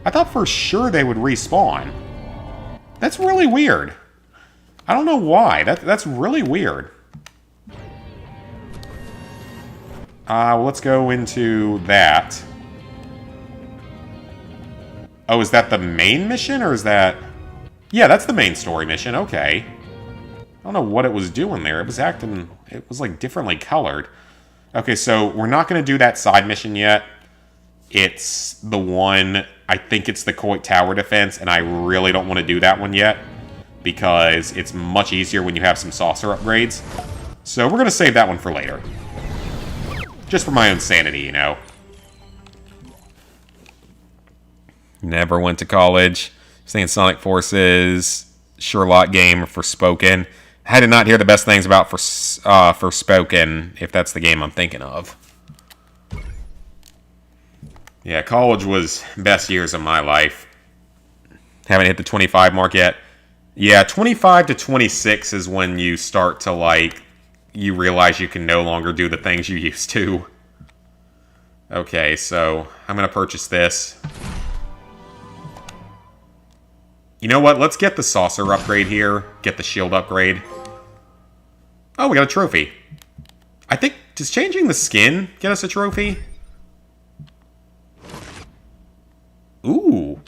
I thought for sure they would respawn. That's really weird. I don't know why. That's really weird. Well, let's go into that. Oh, is that the main mission, or is that... yeah, that's the main story mission, okay. I don't know what it was doing there. It was acting... it was, like, differently colored. Okay, so we're not going to do that side mission yet. It's the one... I think it's the Kuwait Tower Defense, and I really don't want to do that one yet, because it's much easier when you have some saucer upgrades. So we're going to save that one for later. Just for my own sanity, you know. Never went to college. Saying Sonic Forces, Sherlock game for Spoken. I did not hear the best things about Forspoken, if that's the game I'm thinking of. Yeah, college was best years of my life. Haven't hit the 25 mark yet. Yeah, 25 to 26 is when you start to, like, you realize you can no longer do the things you used to. Okay, so I'm going to purchase this. You know what? Let's get the saucer upgrade here. Get the shield upgrade. Oh, we got a trophy. I think, does changing the skin get us a trophy? Ooh.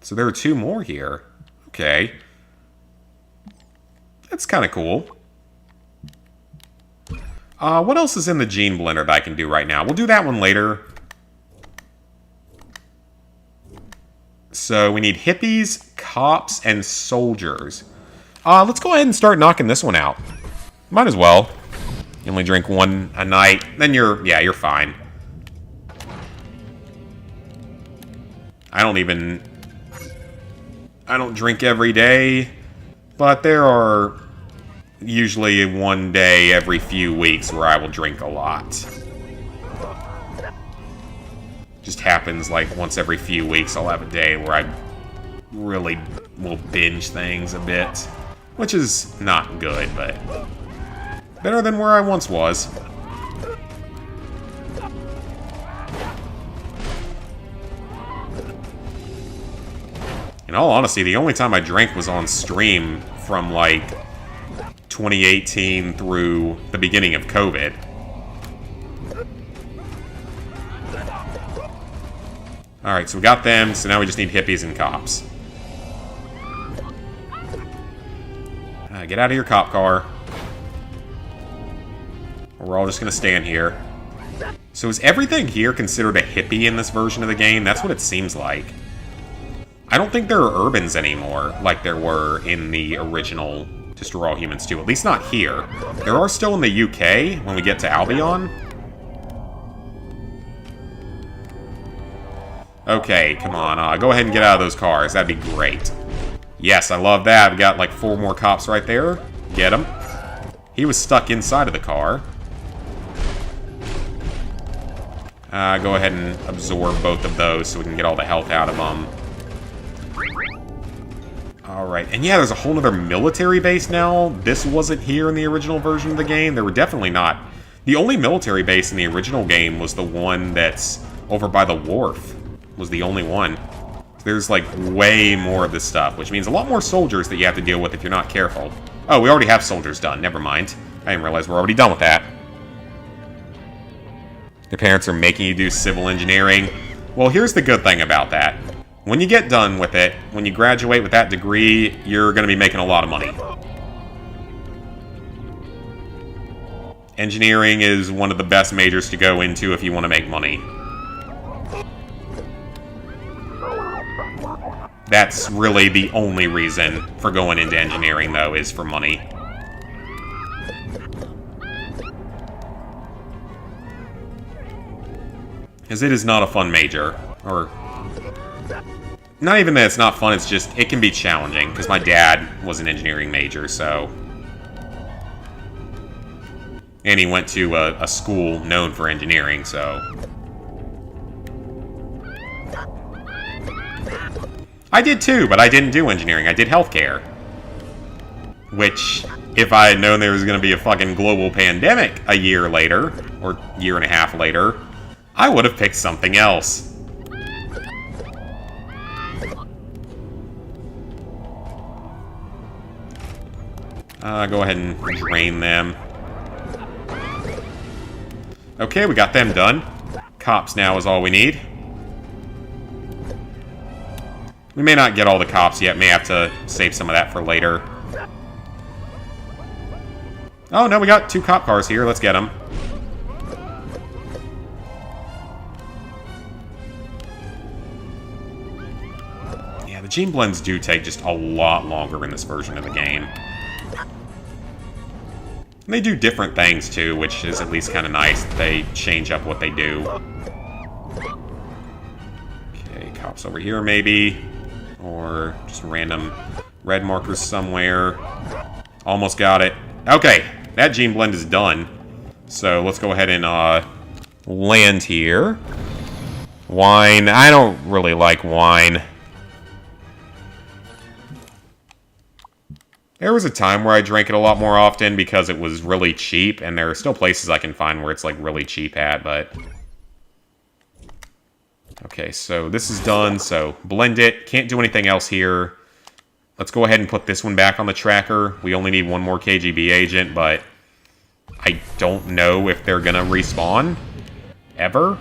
So there are 2 more here. Okay. That's kind of cool. What else is in the gene blender that I can do right now? We'll do that one later. So we need hippies, cops, and soldiers. Let's go ahead and start knocking this one out. Might as well. You only drink 1 a night, then you're fine. I don't drink every day, but there are usually 1 day every few weeks where I will drink a lot. Just happens like once every few weeks I'll have a day where I really will binge things a bit, which is not good, but better than where I once was. In all honesty, the only time I drank was on stream from, like, 2018 through the beginning of COVID. Alright, so we got them, so now we just need hippies and cops. Get out of your cop car. Or we're all just gonna stand here. So is everything here considered a hippie in this version of the game? That's what it seems like. I don't think there are urbans anymore, like there were in the original Destroy All Humans 2. At least not here. There are still in the UK when we get to Albion. Okay, come on. Go ahead and get out of those cars. That'd be great. Yes, I love that. We got like 4 more cops right there. Get him. He was stuck inside of the car. Go ahead and absorb both of those so we can get all the health out of them. Alright, and yeah, there's a whole other military base now. This wasn't here in the original version of the game. There were definitely not. The only military base in the original game was the one that's over by the wharf. Was the only one. There's like way more of this stuff, which means a lot more soldiers that you have to deal with if you're not careful. Oh, we already have soldiers done. Never mind. I didn't realize we're already done with that. Your parents are making you do civil engineering. Well, here's the good thing about that. When you get done with it, when you graduate with that degree, you're going to be making a lot of money. Engineering is one of the best majors to go into if you want to make money. That's really the only reason for going into engineering, though, is for money. Because it is not a fun major. Or... not even that it's not fun, it's just, it can be challenging, because my dad was an engineering major, so... and he went to a school known for engineering, so... I did too, but I didn't do engineering, I did healthcare. Which, if I had known there was going to be a fucking global pandemic a year later, or year and a half later, I would have picked something else. Go ahead and drain them. Okay, we got them done. Cops now is all we need. We may not get all the cops yet. May have to save some of that for later. Oh, no, we got 2 cop cars here. Let's get them. Yeah, the gene blends do take just a lot longer in this version of the game. And they do different things, too, which is at least kind of nice. They change up what they do. Okay, cops over here, maybe. Or just random red markers somewhere. Almost got it. Okay, that gene blend is done. So let's go ahead and land here. Wine. I don't really like wine. There was a time where I drank it a lot more often because it was really cheap, and there are still places I can find where it's like really cheap at, but... Okay, so this is done, so blend it. Can't do anything else here. Let's go ahead and put this one back on the tracker. We only need one more KGB agent, but I don't know if they're gonna respawn ever.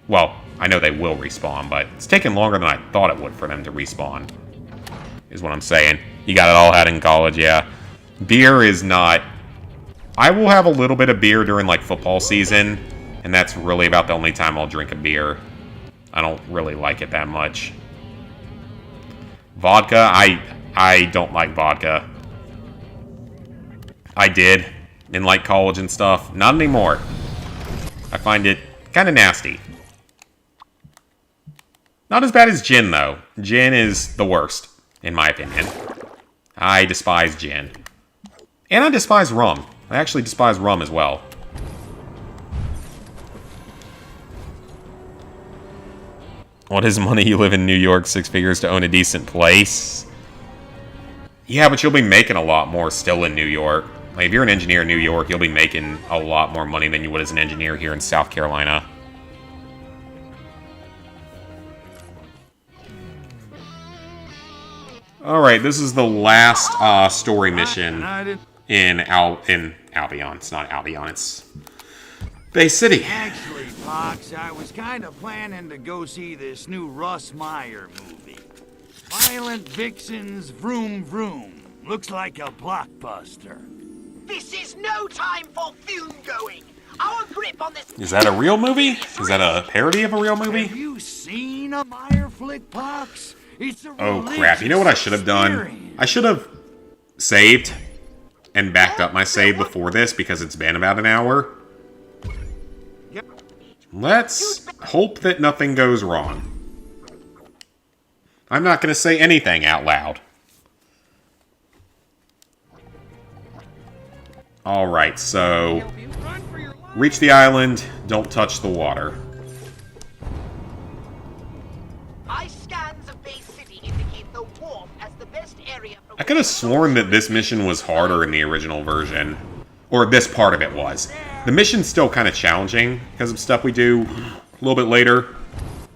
Well, I know they will respawn, but it's taking longer than I thought it would for them to respawn, is what I'm saying. You got it all had in college, yeah. Beer is not... I will have a little bit of beer during, like, football season, and that's really about the only time I'll drink a beer. I don't really like it that much. Vodka, I don't like vodka. I did in, like, college and stuff. Not anymore. I find it kind of nasty. Not as bad as gin, though. Gin is the worst, in my opinion. I despise gin. And I despise rum. I actually despise rum as well. What is money? You live in New York, 6 figures to own a decent place? Yeah, but you'll be making a lot more still in New York. Like, if you're an engineer in New York, you'll be making a lot more money than you would as an engineer here in South Carolina. Alright, this is the last story mission in Albion. It's not Albion, it's Bay City. Actually, Pox, I was kind of planning to go see this new Russ Meyer movie. Violent Vixens, Vroom Vroom. Looks like a blockbuster. This is no time for fume going. Our grip on this... Is that a real movie? Is that a parody of a real movie? Have you seen a Meyer flick, Pox? Oh crap, you know what I should have done? I should have saved and backed up my save before this because it's been about an hour. Let's hope that nothing goes wrong. I'm not going to say anything out loud. Alright, so... Reach the island, don't touch the water. I could have sworn that this mission was harder in the original version. Or this part of it was. The mission's still kind of challenging because of stuff we do a little bit later.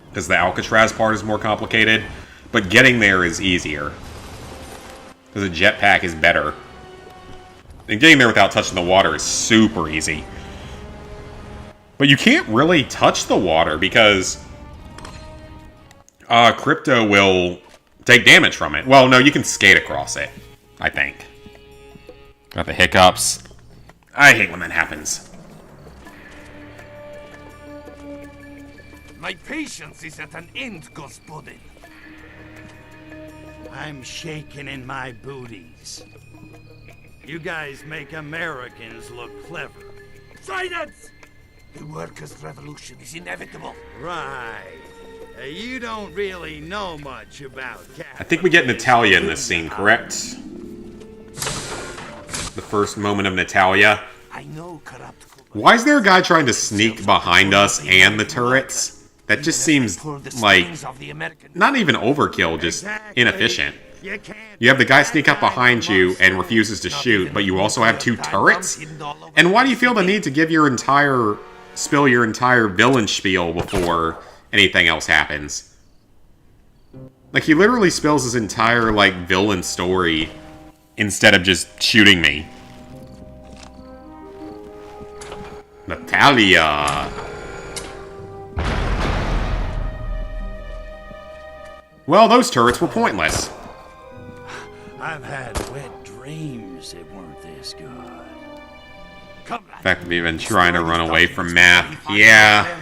Because the Alcatraz part is more complicated. But getting there is easier. Because the jetpack is better. And getting there without touching the water is super easy. But you can't really touch the water because... Crypto will... take damage from it. Well, no, you can skate across it, I think. Got the hiccups. I hate when that happens. My patience is at an end, Gospodin. I'm shaking in my booties. You guys make Americans look clever. Silence! The workers' revolution is inevitable. Right. You don't really know much about cats. I think we get Natalia in this scene, correct? The first moment of Natalia. I know corrupt. Why is there a guy trying to sneak behind us and the turrets? That just seems like not even overkill, just inefficient. You have the guy sneak up behind you and refuses to shoot, but you also have 2 turrets? And why do you feel the need to give your entire villain spiel before anything else happens? Like, he literally spills his entire, like, villain story instead of just shooting me. Natalia! Well, those turrets were pointless. I've had wet dreams that weren't this good. The fact that we've been trying to run away from math. Yeah.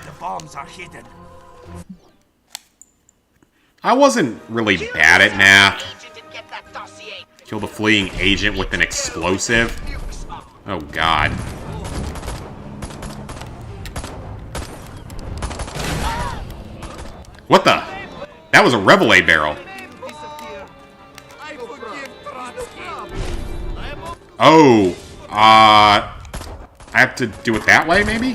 I wasn't really bad at math. Killed a fleeing agent with an explosive. Oh god. What the? That was a Reprobed barrel. Oh, I have to do it that way, maybe?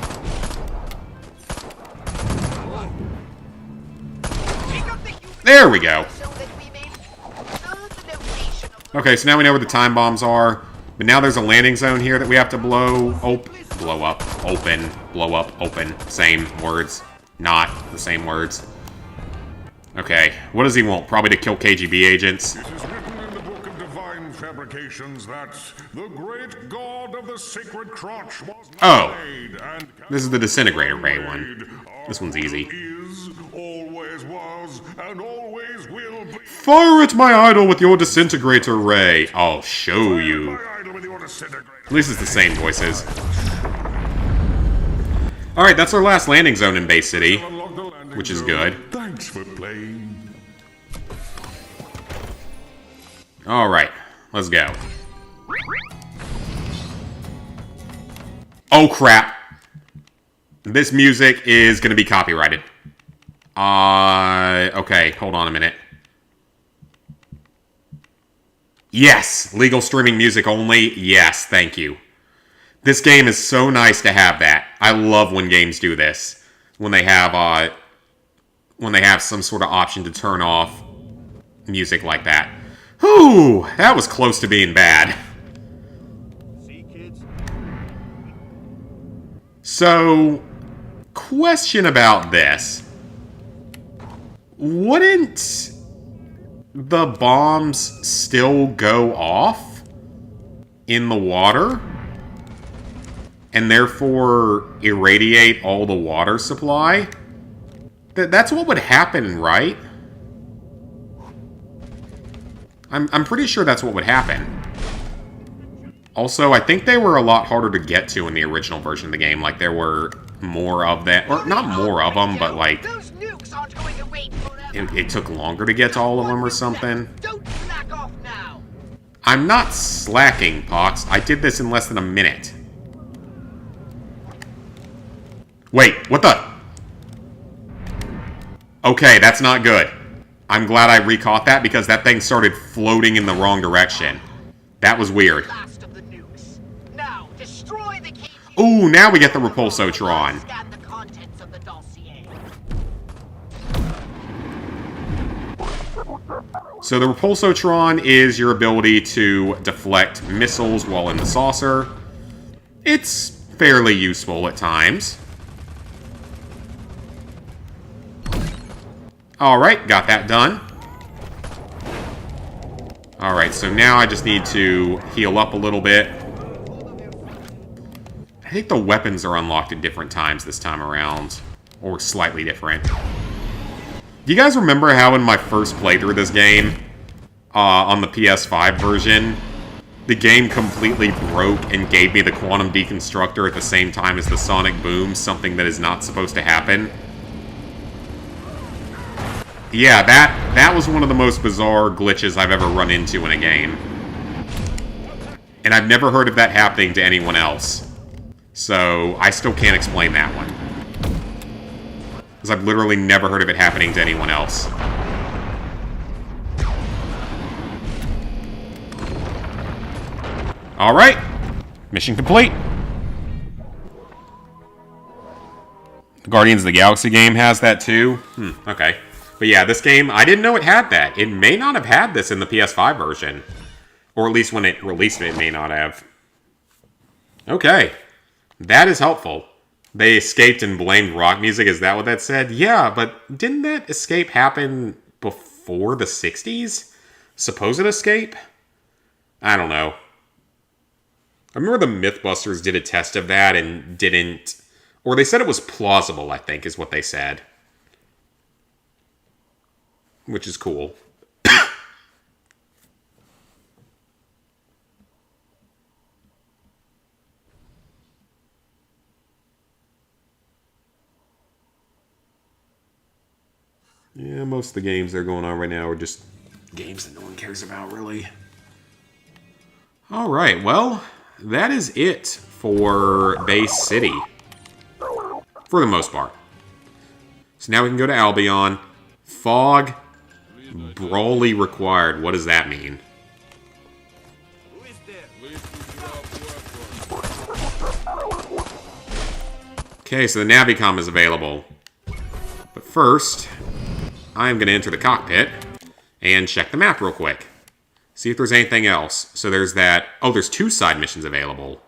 There we go. Okay, so now we know where the time bombs are. But now there's a landing zone here that we have to blow up, open, blow up, open. Same words. Not the same words. Okay, what does he want? Probably to kill KGB agents. It is written in the Book of Divine Fabrications that the great god of the sacred crotch was not made, and this is the Disintegrator Ray one. This one's easy. Is, always was, and always will be. Fire at my idol with your Disintegrator Ray. I'll show you. At least it's the same voices. Alright, that's our last landing zone in Bay City, which is good. Thanks for playing. Alright, let's go. Oh crap. This music is going to be copyrighted. Okay, hold on a minute. Yes, legal streaming music only. Yes, thank you. This game is so nice to have that. I love when games do this. When they have some sort of option to turn off music like that. Whew, that was close to being bad. See, kids? So, question about this. Wouldn't the bombs still go off in the water? And therefore irradiate all the water supply? That's what would happen, right? I'm pretty sure that's what would happen. Also, I think they were a lot harder to get to in the original version of the game. Like, there were more of them. Or, not more of them, but, like, it took longer to get to all of them or something. I'm not slacking, Pox. I did this in less than a minute. Wait, what the? Okay, that's not good. I'm glad I recaught that because that thing started floating in the wrong direction. That was weird. Ooh, now we get the Repulsotron. So the Repulsotron is your ability to deflect missiles while in the saucer. It's fairly useful at times. Alright, got that done. Alright, so now I just need to heal up a little bit. I think the weapons are unlocked at different times this time around. Or slightly different. Do you guys remember how in my first playthrough of this game, on the PS5 version, the game completely broke and gave me the Quantum Deconstructor at the same time as the Sonic Boom, something that is not supposed to happen? Yeah, that was one of the most bizarre glitches I've ever run into in a game. And I've never heard of that happening to anyone else. So, I still can't explain that one. Because I've literally never heard of it happening to anyone else. Alright. Mission complete. The Guardians of the Galaxy game has that too. Okay. But yeah, this game, I didn't know it had that. It may not have had this in the PS5 version. Or at least when it released it may not have. Okay. That is helpful. They escaped and blamed rock music, is that what that said? Yeah, but didn't that escape happen before the 60s? Supposed escape? I don't know. I remember the Mythbusters did a test of that and didn't... Or they said it was plausible, I think, is what they said. Which is cool. Yeah, most of the games that are going on right now are just games that no one cares about, really. Alright, well, that is it for Bay City. For the most part. So now we can go to Albion. Fog Brawly required. What does that mean? Who is there? Okay, so the Navicom is available. But first, I'm going to enter the cockpit and check the map real quick. See if there's anything else. So there's that... Oh, there's 2 side missions available.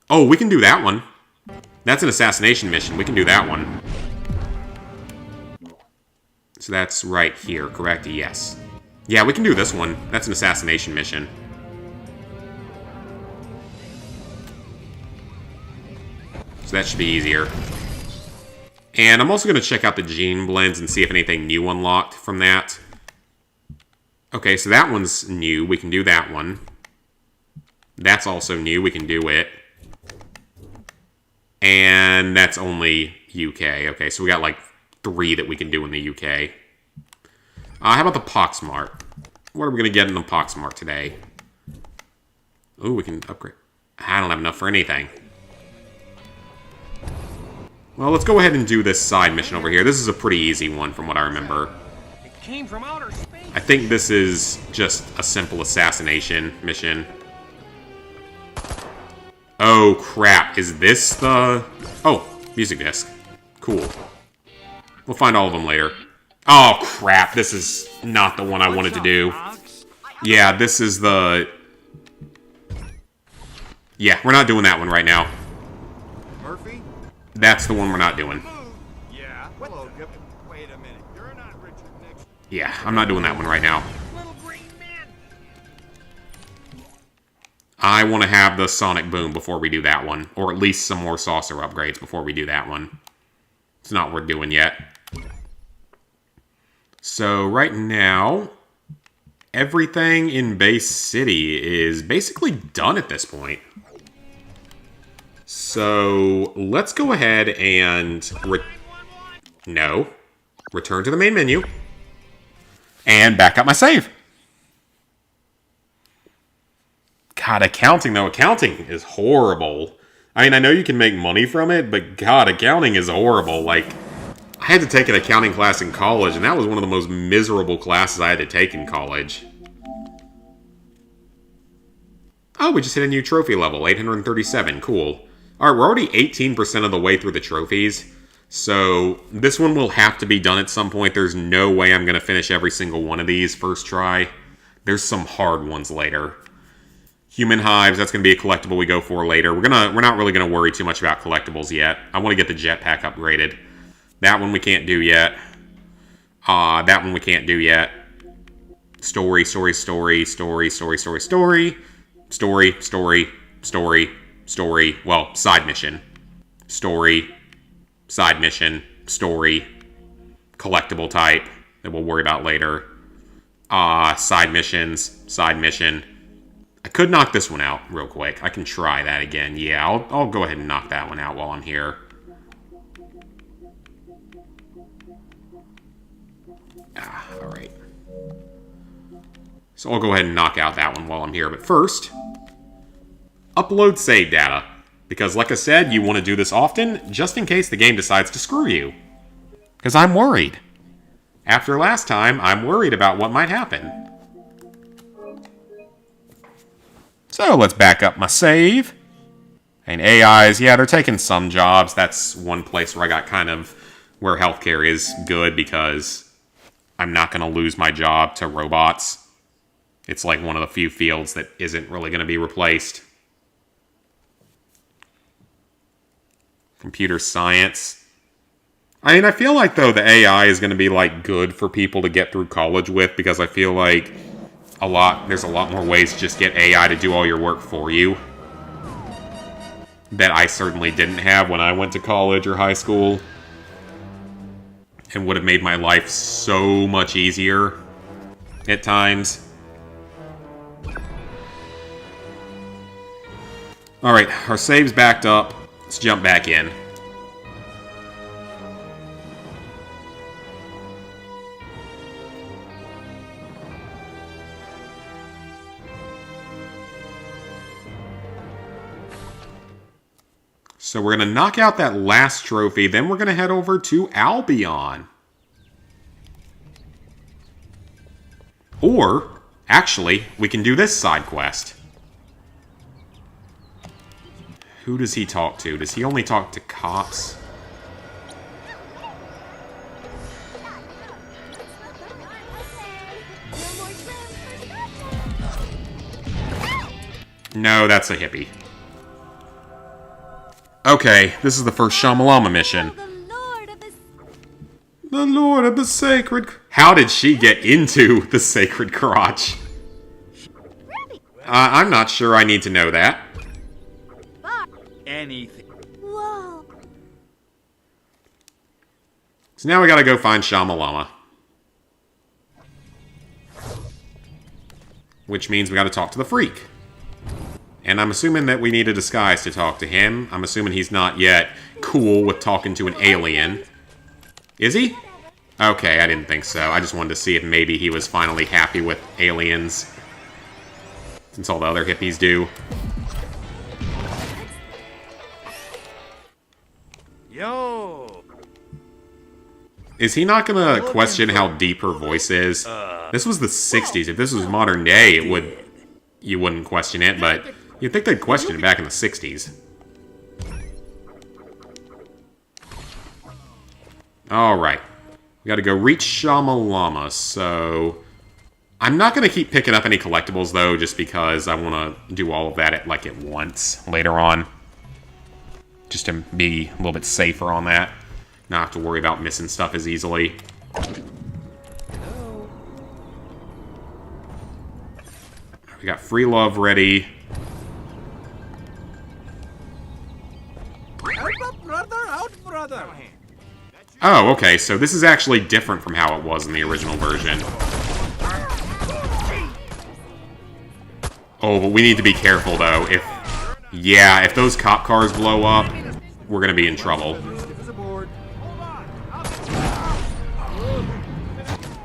Oh, we can do that one. That's an assassination mission. We can do that one. So that's right here, correct? Yes. Yeah, we can do this one. That's an assassination mission. So that should be easier. And I'm also going to check out the gene blends and see if anything new unlocked from that. Okay, so that one's new. We can do that one. That's also new. We can do it. And that's only UK. Okay, so we got like 3 that we can do in the UK. How about the Poxmart? What are we going to get in the Poxmart today? Ooh, we can upgrade. I don't have enough for anything. Well, let's go ahead and do this side mission over here. This is a pretty easy one from what I remember. It came from outer space. I think this is just a simple assassination mission. Oh, crap. Is this the... Oh, music disc. Cool. We'll find all of them later. Oh, crap. This is not the one I wanted to do. Yeah, this is the... Yeah, we're not doing that one right now. Murphy? That's the one we're not doing. Yeah. Hello. Wait a minute. You're not Richard Nixon. Yeah, I'm not doing that one right now. Little green man. I want to have the Sonic Boom before we do that one. Or at least some more saucer upgrades before we do that one. It's not worth doing yet. So right now, everything in Base City is basically done at this point. So let's go ahead and... Return to the main menu. And back up my save. God, accounting though. Accounting is horrible. I mean, I know you can make money from it, but God, accounting is horrible. Like, I had to take an accounting class in college, and that was one of the most miserable classes I had to take in college. Oh, we just hit a new trophy level, 837. Cool. Alright, we're already 18% of the way through the trophies. So, this one will have to be done at some point. There's no way I'm going to finish every single one of these first try. There's some hard ones later. Human Hives, that's going to be a collectible we go for later. We're not really going to worry too much about collectibles yet. I want to get the jetpack upgraded. That one we can't do yet. That one we can't do yet. Story. Well, side mission. Story. Side mission. Story. Collectible type that we'll worry about later. Side missions. Side mission. I could knock this one out real quick. I can try that again. Yeah, I'll go ahead and knock that one out while I'm here. Alright. So I'll go ahead and knock out that one while I'm here. But first, upload save data. Because like I said, you want to do this often, just in case the game decides to screw you. Because I'm worried. After last time, I'm worried about what might happen. So let's back up my save. And AIs, yeah, they're taking some jobs. That's one place where I got kind of where healthcare is good because I'm not going to lose my job to robots. It's like one of the few fields that isn't really going to be replaced. Computer science. I mean, I feel like, though, the AI is going to be, like, good for people to get through college with because I feel like there's a lot more ways to just get AI to do all your work for you that I certainly didn't have when I went to college or high school. And would have made my life so much easier at times. Alright, our save's backed up. Let's jump back in. So we're going to knock out that last trophy, then we're going to head over to Albion. Or, actually, we can do this side quest. Who does he talk to? Does he only talk to cops? No, that's a hippie. Okay, this is the first Shamalama mission. The Lord of the Sacred... How did she get into the Sacred Crotch? I'm not sure I need to know that. Anything. Whoa. So now we gotta go find Shamalama. Which means we gotta talk to the freak. And I'm assuming that we need a disguise to talk to him. I'm assuming he's not yet cool with talking to an alien. Is he? Okay, I didn't think so. I just wanted to see if maybe he was finally happy with aliens. Since all the other hippies do. Yo! Is he not gonna question how deep her voice is? This was the 60s. If this was modern day, you wouldn't question it, but you'd think they'd question it back in the 60s. Alright. We gotta go reach Shamalama, so... I'm not gonna keep picking up any collectibles, though, just because I want to do all of that at once later on. Just to be a little bit safer on that. Not have to worry about missing stuff as easily. We got free love ready. Oh, okay, so this is actually different from how it was in the original version. Oh, but we need to be careful, though. If those cop cars blow up, we're gonna be in trouble.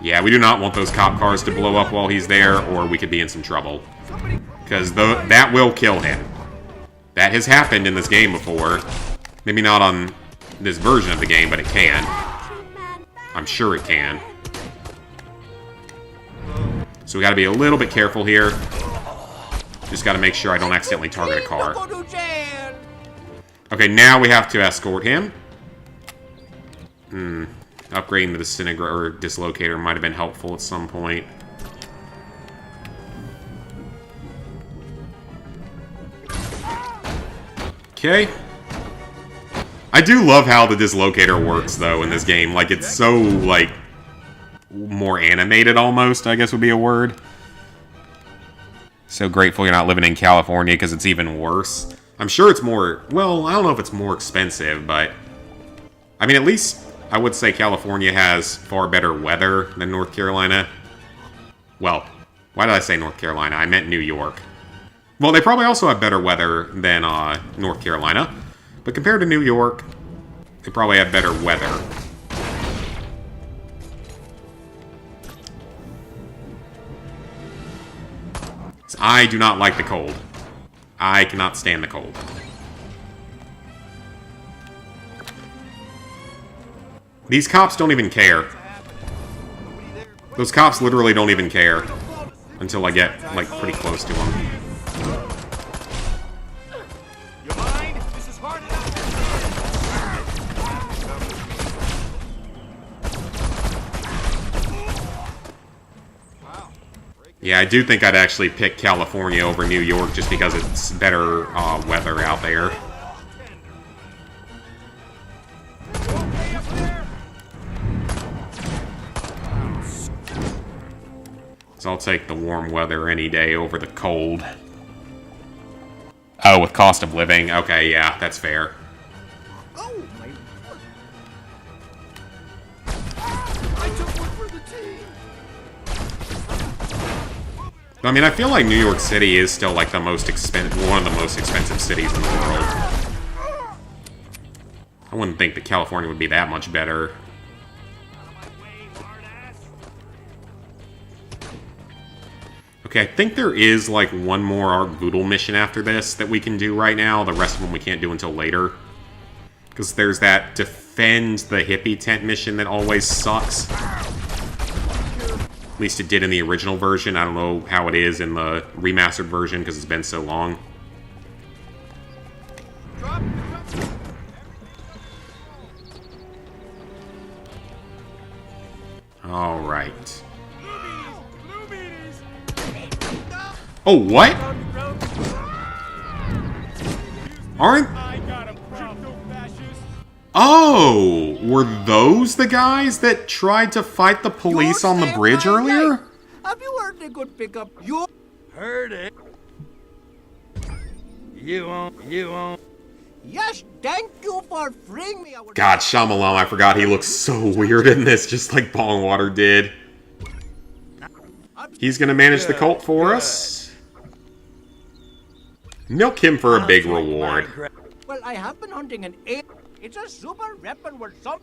Yeah, we do not want those cop cars to blow up while he's there, or we could be in some trouble. Because that will kill him. That has happened in this game before. Maybe not on this version of the game, but it can. I'm sure it can. So we gotta be a little bit careful here. Just gotta make sure I don't accidentally target a car. Okay, now we have to escort him. Upgrading the disintegrator or dislocator might have been helpful at some point. Okay. I do love how the dislocator works, though, in this game. Like, it's so, like, more animated, almost, I guess would be a word. So grateful you're not living in California, because it's even worse. I'm sure it's more... Well, I don't know if it's more expensive, but... I mean, at least I would say California has far better weather than North Carolina. Well, why did I say North Carolina? I meant New York. Well, they probably also have better weather than North Carolina. But compared to New York, they probably have better weather. I do not like the cold. I cannot stand the cold. These cops don't even care. Those cops literally don't even care. Until I get, like, pretty close to them. Yeah, I do think I'd actually pick California over New York just because it's better weather out there. So I'll take the warm weather any day over the cold. Oh, with cost of living? Okay, yeah, that's fair. I mean, I feel like New York City is still like the most one of the most expensive cities in the world. I wouldn't think that California would be that much better. Okay, I think there is like one more Art Boodle mission after this that we can do right now. The rest of them we can't do until later. Because there's that defend the hippie tent mission that always sucks. At least it did in the original version. I don't know how it is in the remastered version because it's been so long. Oh, what? Aren't... Oh, were those the guys that tried to fight the police on the bridge earlier? Have you heard a good pickup? You Heard it. You won't. Yes, thank you for freeing me. God, Shyamalan, I forgot he looks so weird in this, just like Bongwater did. He's gonna manage the cult for us. Milk him for a big reward. Well, I have been hunting an ape. It's a super weapon with some.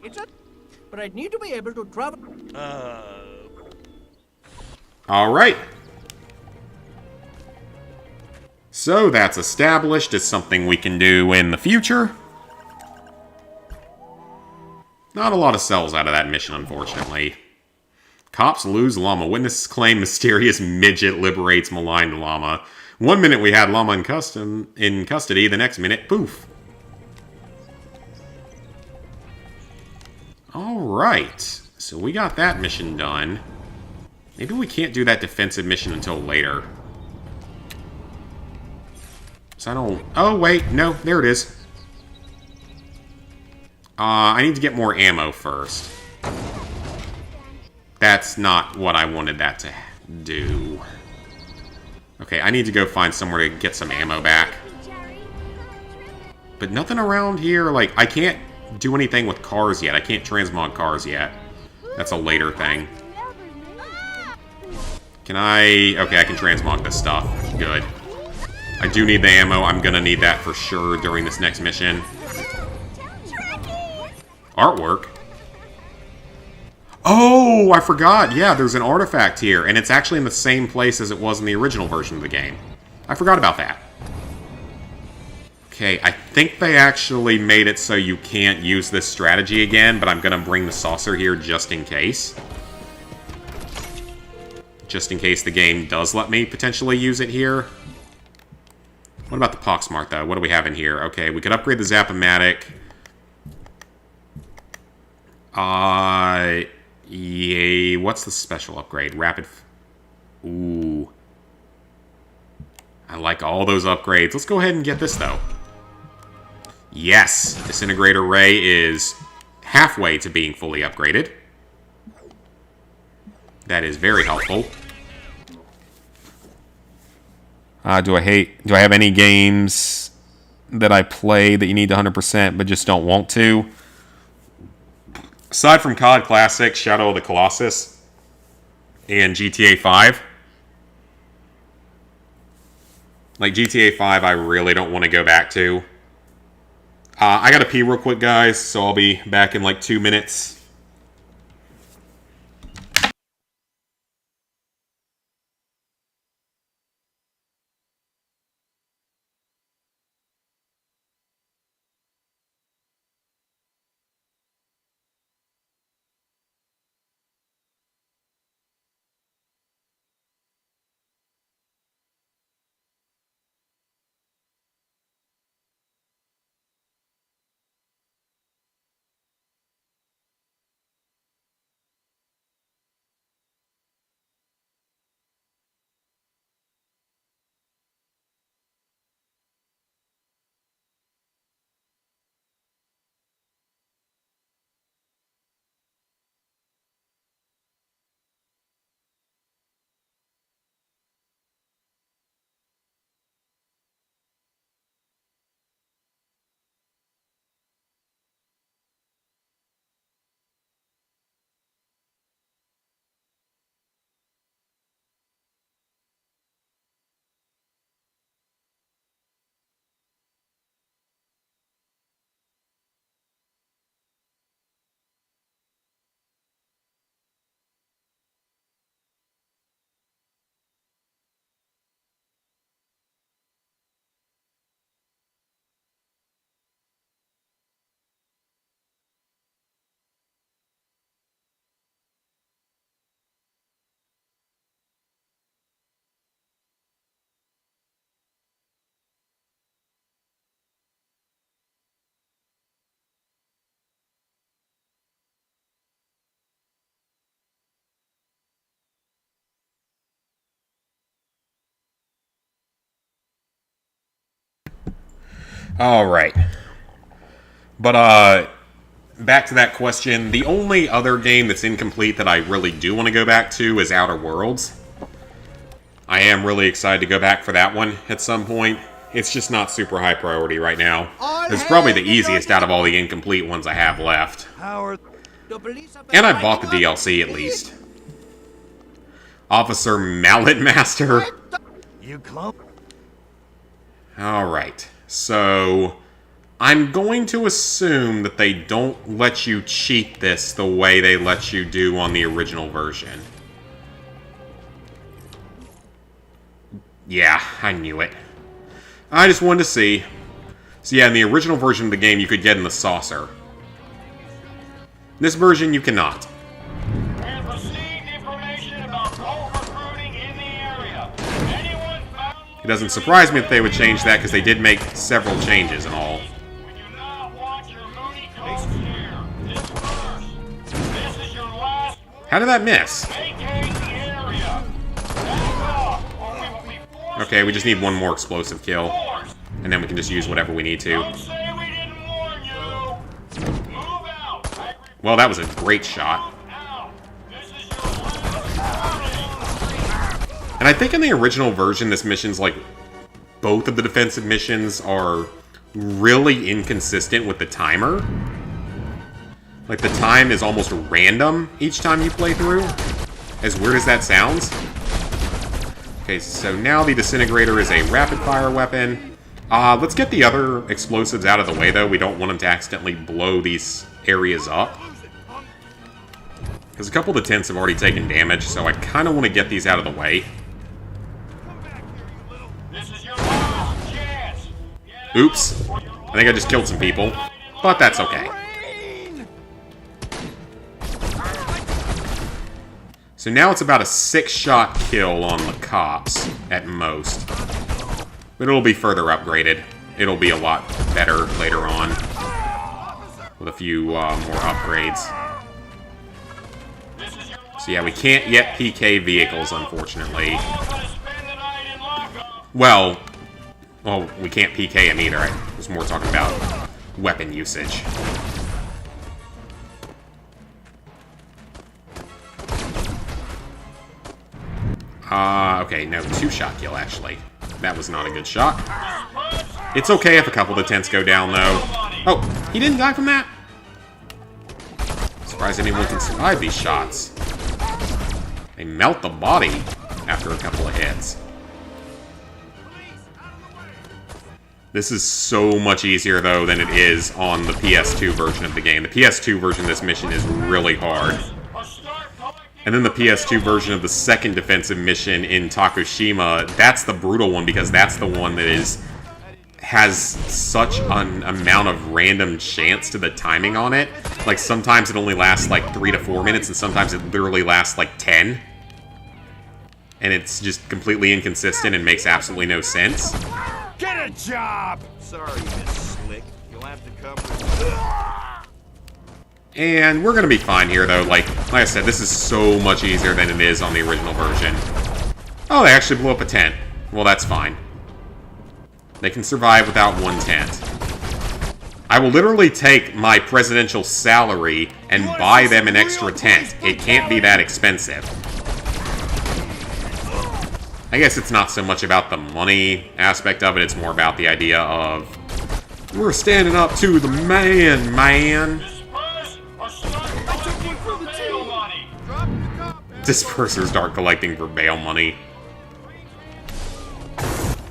But I need to be able to travel. Alright. So that's established as something we can do in the future. Not a lot of cells out of that mission, unfortunately. Cops lose llama. Witnesses claim mysterious midget liberates maligned llama. 1 minute we had llama in custody, the next minute, poof. Alright, so we got that mission done. Maybe we can't do that defensive mission until later. So I don't... Oh, wait, no, there it is. I need to get more ammo first. That's not what I wanted that to do. Okay, I need to go find somewhere to get some ammo back. But nothing around here, like, I can't do anything with cars yet. I can't transmog cars yet. That's a later thing. Can I... Okay, I can transmog this stuff. Good. I do need the ammo. I'm gonna need that for sure during this next mission. Artwork? Oh, I forgot. Yeah, there's an artifact here, and it's actually in the same place as it was in the original version of the game. I forgot about that. Okay, I think they actually made it so you can't use this strategy again, but I'm gonna bring the saucer here just in case. Just in case the game does let me potentially use it here. What about the Poxmart, though? What do we have in here? Okay, we could upgrade the Zap-O-Matic. Yay. What's the special upgrade? Ooh. I like all those upgrades. Let's go ahead and get this, though. Yes! Disintegrator Ray is halfway to being fully upgraded. That is very helpful. Do I have any games that I play that you need 100% but just don't want to? Aside from COD Classic, Shadow of the Colossus, and GTA 5. Like, GTA 5 I really don't want to go back to. I gotta pee real quick, guys, so I'll be back in like 2 minutes. Alright. But, back to that question. The only other game that's incomplete that I really do want to go back to is Outer Worlds. I am really excited to go back for that one at some point. It's just not super high priority right now. It's probably the easiest out of all the incomplete ones I have left. And I bought the DLC at least. Officer Mallet Master. You close. Alright, so I'm going to assume that they don't let you cheat this the way they let you do on the original version. Yeah, I knew it. I just wanted to see. So yeah, in the original version of the game, you could get in the saucer. This version, you cannot. It doesn't surprise me that they would change that, because they did make several changes and all. How did that miss? Okay, we just need one more explosive kill. And then we can just use whatever we need to. Well, that was a great shot. And I think in the original version, this mission's like... both of the defensive missions are really inconsistent with the timer. Like, the time is almost random each time you play through. As weird as that sounds. Okay, so now the disintegrator is a rapid-fire weapon. Let's get the other explosives out of the way, though. We don't want them to accidentally blow these areas up. Because a couple of the tents have already taken damage, so I kind of want to get these out of the way. Oops. I think I just killed some people. But that's okay. So now it's about a 6-shot kill on the cops, at most. But it'll be further upgraded. It'll be a lot better later on. With a few more upgrades. So yeah, we can't yet PK vehicles, unfortunately. Well, we can't PK them either. I was more talking about weapon usage. Okay, no, 2-shot kill, actually. That was not a good shot. It's okay if a couple of the tents go down, though. Oh, he didn't die from that? Surprised anyone can survive these shots. They melt the body after a couple of hits. This is so much easier, though, than it is on the PS2 version of the game. The PS2 version of this mission is really hard. And then the PS2 version of the second defensive mission in Takushima, that's the brutal one, because that's the one that has such an amount of random chance to the timing on it. Like, sometimes it only lasts like 3 to 4 minutes, and sometimes it literally lasts like 10. And it's just completely inconsistent and makes absolutely no sense. Get a job! Sorry, Miss Slick. You'll have to cover. And we're gonna be fine here, though. Like I said, this is so much easier than it is on the original version. Oh, they actually blew up a tent. Well, that's fine. They can survive without one tent. I will literally take my presidential salary and buy them an extra tent. It can't be that expensive. I guess it's not so much about the money aspect of it, it's more about the idea of... we're standing up to the man, man! Dispersers start collecting for bail money.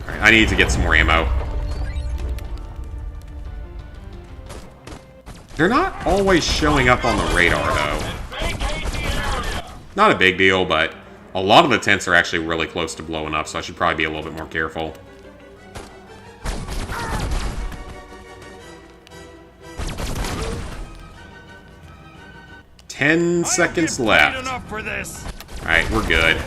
Alright, I need to get some more ammo. They're not always showing up on the radar, though. Not a big deal, but a lot of the tents are actually really close to blowing up, so I should probably be a little bit more careful. Ten seconds left. Alright, we're good.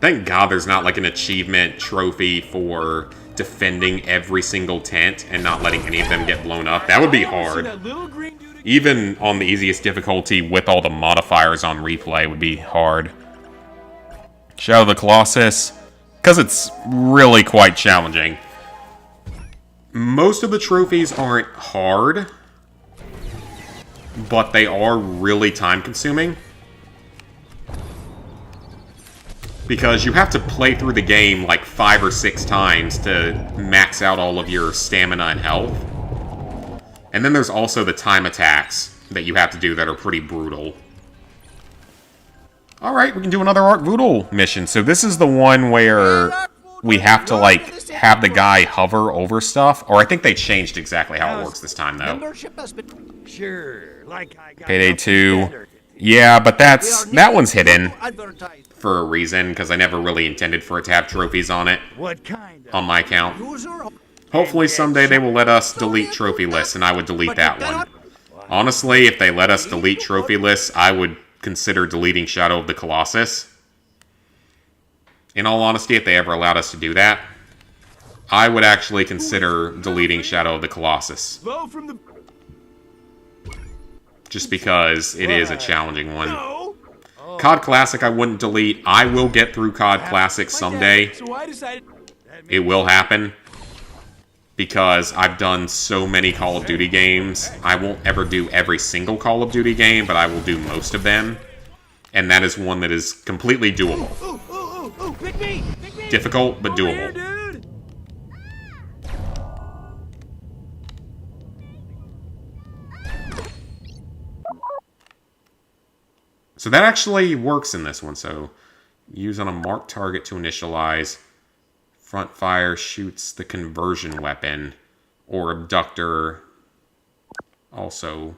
Thank God there's not like an achievement trophy for defending every single tent and not letting any of them get blown up. That would be hard. Even on the easiest difficulty with all the modifiers on replay would be hard. Shadow of the Colossus. because it's really quite challenging. Most of the trophies aren't hard, but they are really time-consuming. Because you have to play through the game like 5 or 6 times to max out all of your stamina and health. And then there's also the time attacks that you have to do that are pretty brutal. Alright, we can do another Art Voodoo mission. So this is the one where we have to, like, have the guy hover over stuff. Or I think they changed exactly how it works this time, though. Sure, like I got Payday 2. Yeah, but that one's hidden for a reason, because I never really intended for it to have trophies on it. What kind of on my account. Hopefully someday they will let us delete trophy lists, and I would delete that one. Honestly, if they let us delete trophy lists, I would consider deleting Shadow of the Colossus. In all honesty, if they ever allowed us to do that, I would actually consider deleting Shadow of the Colossus. Just because it is a challenging one. COD Classic I wouldn't delete. I will get through COD Classic someday. It will happen. Because I've done so many Call of Duty games. I won't ever do every single Call of Duty game, but I will do most of them. And that is one that is completely doable. Difficult, but doable. So that actually works in this one. So use on a marked target to initialize. Front fire shoots the conversion weapon. Or abductor also.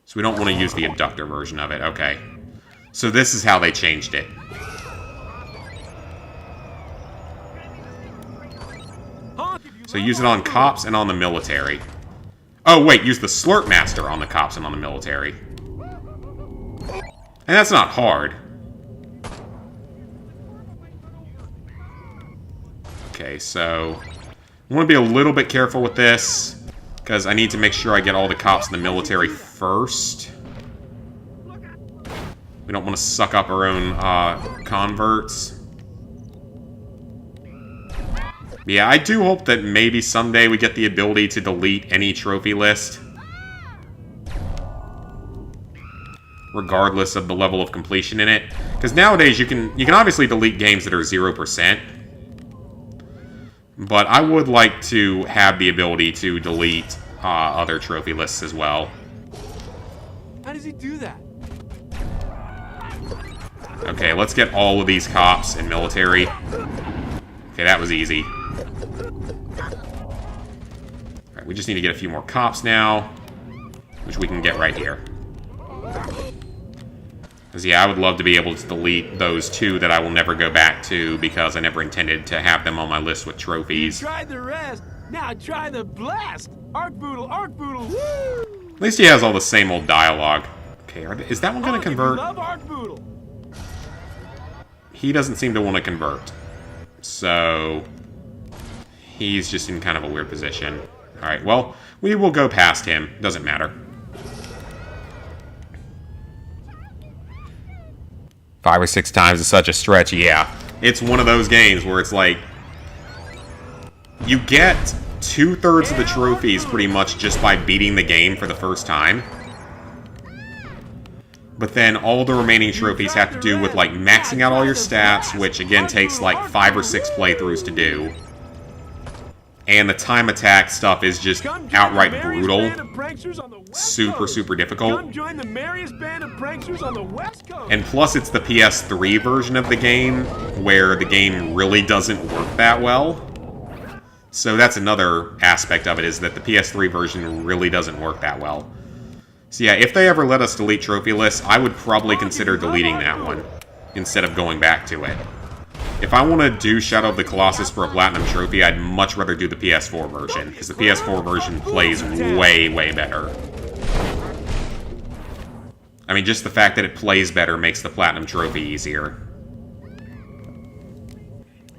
So we don't want to use the abductor version of it. Okay. So this is how they changed it. So use it on cops and on the military. Oh, wait, use the Slurp Master on the cops and on the military. And that's not hard. Okay, so I want to be a little bit careful with this, because I need to make sure I get all the cops in the military first. We don't want to suck up our own converts. But yeah, I do hope that maybe someday we get the ability to delete any trophy list. Regardless of the level of completion in it. Because nowadays you can obviously delete games that are 0%. But I would like to have the ability to delete other trophy lists as well. How does he do that? Okay, let's get all of these cops and military. Okay, that was easy. Alright, we just need to get a few more cops now, which we can get right here. Because, yeah, I would love to be able to delete those two that I will never go back to because I never intended to have them on my list with trophies. You tried the rest, now try the blast! Art Boodle, woo! At least he has all the same old dialogue. Okay, is that one going to convert? Love Art Boodle. He doesn't seem to want to convert. So, he's just in kind of a weird position. Alright, well, we will go past him. Doesn't matter. 5 or 6 times is such a stretch, yeah. It's one of those games where it's like, you get 2/3 of the trophies pretty much just by beating the game for the first time. But then all the remaining trophies have to do with like maxing out all your stats, which again takes like 5 or 6 playthroughs to do. And the time attack stuff is just outright brutal. Super, super difficult. And plus it's the PS3 version of the game, where the game really doesn't work that well. So that's another aspect of it, is that the PS3 version really doesn't work that well. So yeah, if they ever let us delete trophy lists, I would probably consider deleting that one, instead of going back to it. If I want to do Shadow of the Colossus for a Platinum Trophy, I'd much rather do the PS4 version, because the PS4 version plays way, way better. I mean, just the fact that it plays better makes the Platinum Trophy easier.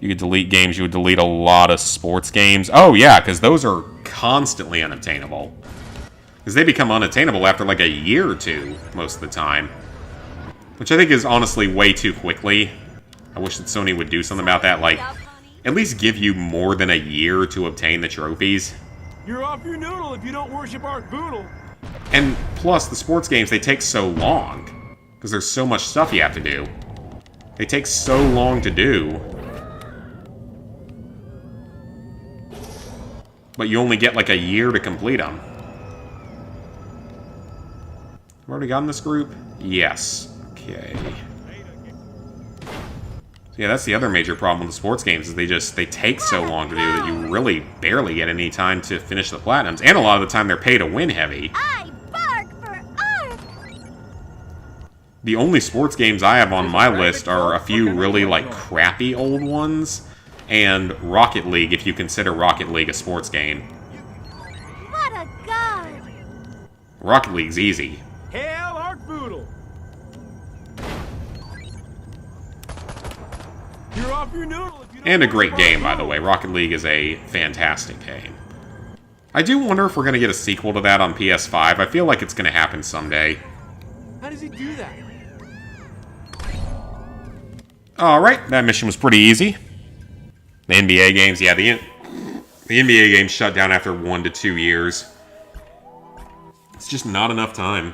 You could delete games, you would delete a lot of sports games. Oh yeah, because those are constantly unobtainable. Because they become unattainable after like a year or two, most of the time. Which I think is honestly way too quickly. I wish that Sony would do something about that, like, at least give you more than a year to obtain the trophies. You're off your noodle if you don't worship Art Boodle. And plus, the sports games, they take so long. Because there's so much stuff you have to do. They take so long to do. But you only get like a year to complete them. I've already gotten this group? Yes. Okay. Yeah, that's the other major problem with the sports games, is they take so long to do that you really barely get any time to finish the platinums. And a lot of the time they're pay to win heavy. I bark for art! The only sports games I have on my list are a few really, like, crappy old ones, and Rocket League, if you consider Rocket League a sports game. What a god! Rocket League's easy. Hail Art Boodle! You're off your noodle if you don't And a great worship Art game, by the Boodle. way. Rocket League is a fantastic game. I do wonder if we're going to get a sequel to that on PS5. I feel like it's going to happen someday. How does he do that? Alright, that mission was pretty easy. The NBA games, yeah, the NBA games shut down after 1 to 2 years. It's just not enough time.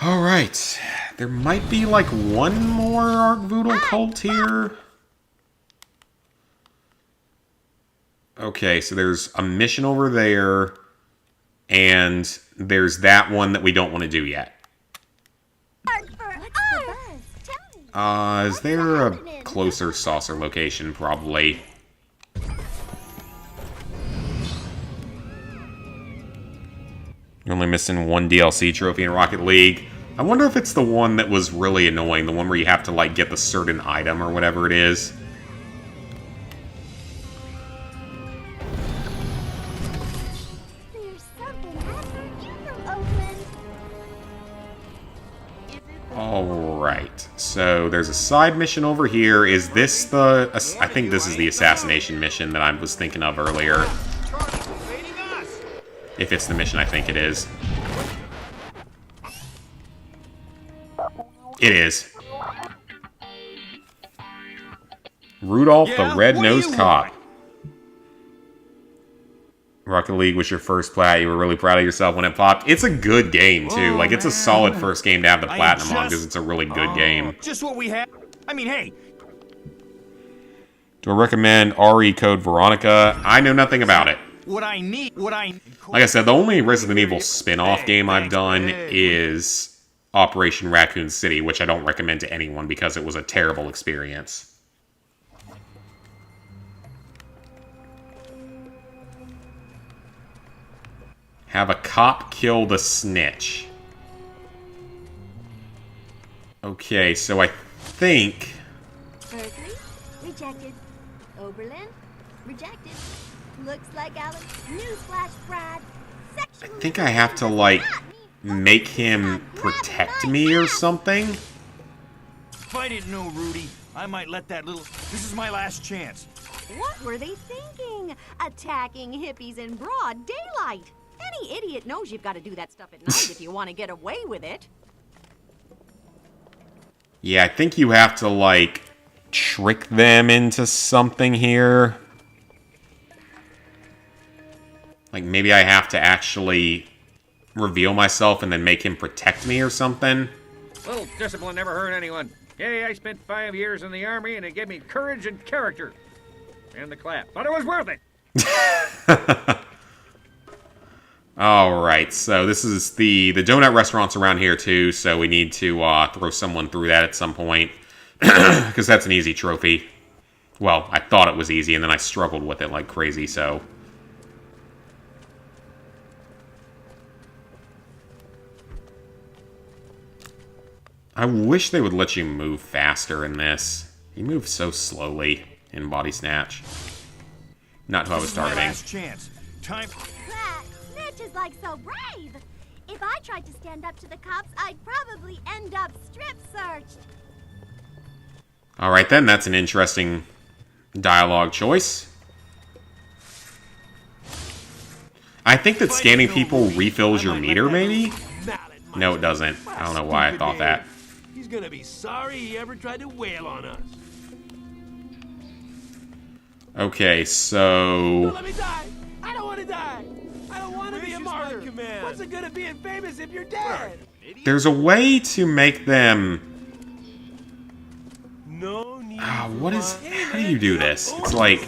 Alright. There might be like one more Art Voodoo cult here. Okay, so there's a mission over there. And there's that one that we don't want to do yet. Is there a closer saucer location? Probably. You're only missing one DLC trophy in Rocket League. I wonder if it's the one that was really annoying, the one where you have to, like, get the certain item or whatever it is. There's something after you from Oakland. Alright, so there's a side mission over here. Is this the... I think this is the assassination mission that I was thinking of earlier. If it's the mission I think it is. It is. Rudolph the Red-Nosed Cop. Rocket League was your first plat. You were really proud of yourself when it popped. It's a good game, too. Like, it's a solid first game to have the platinum on because it's a really good game. Just what we have. I mean, hey. Do I recommend RE Code Veronica? I know nothing about it. What I need. Like I said, the only Resident Evil spin-off game I've done is Operation Raccoon City, which I don't recommend to anyone because it was a terrible experience. Have a cop kill the snitch. Okay, so I think... Berkeley, rejected. Oberlin, rejected. Looks like Alex. Newsflash, Brad. I think I have to, like, make him protect me or something. If I didn't know Rudy, I might let that little... This is my last chance. What were they thinking? Attacking hippies in broad daylight. Any idiot knows you've got to do that stuff at night if you want to get away with it. Yeah, I think you have to, like, trick them into something here. Like, maybe I have to actually reveal myself and then make him protect me or something. Little discipline never hurt anyone. Yay, I spent 5 years in the army and it gave me courage and character. And the clap. But it was worth it. Alright, so this is the donut restaurant's around here too, so we need to throw someone through that at some point. Because that's an easy trophy. Well, I thought it was easy, and then I struggled with it like crazy, so... I wish they would let you move faster in this. You move so slowly in Body Snatch. Not who I was targeting. Last chance. Time. That snitch is like so brave. If I tried to stand up to the cops, I'd probably end up strip searched. Alright then, that's an interesting dialogue choice. I think that scanning people refills your meter, maybe? No, it doesn't. I don't know why I thought that. He's gonna be sorry he ever tried to wail on us. Okay, so... Don't let me die! I don't want to die! I don't want to be a martyr! What's it good of being famous if you're dead? There's a way to make them... No need what is... How do you do this? It's like...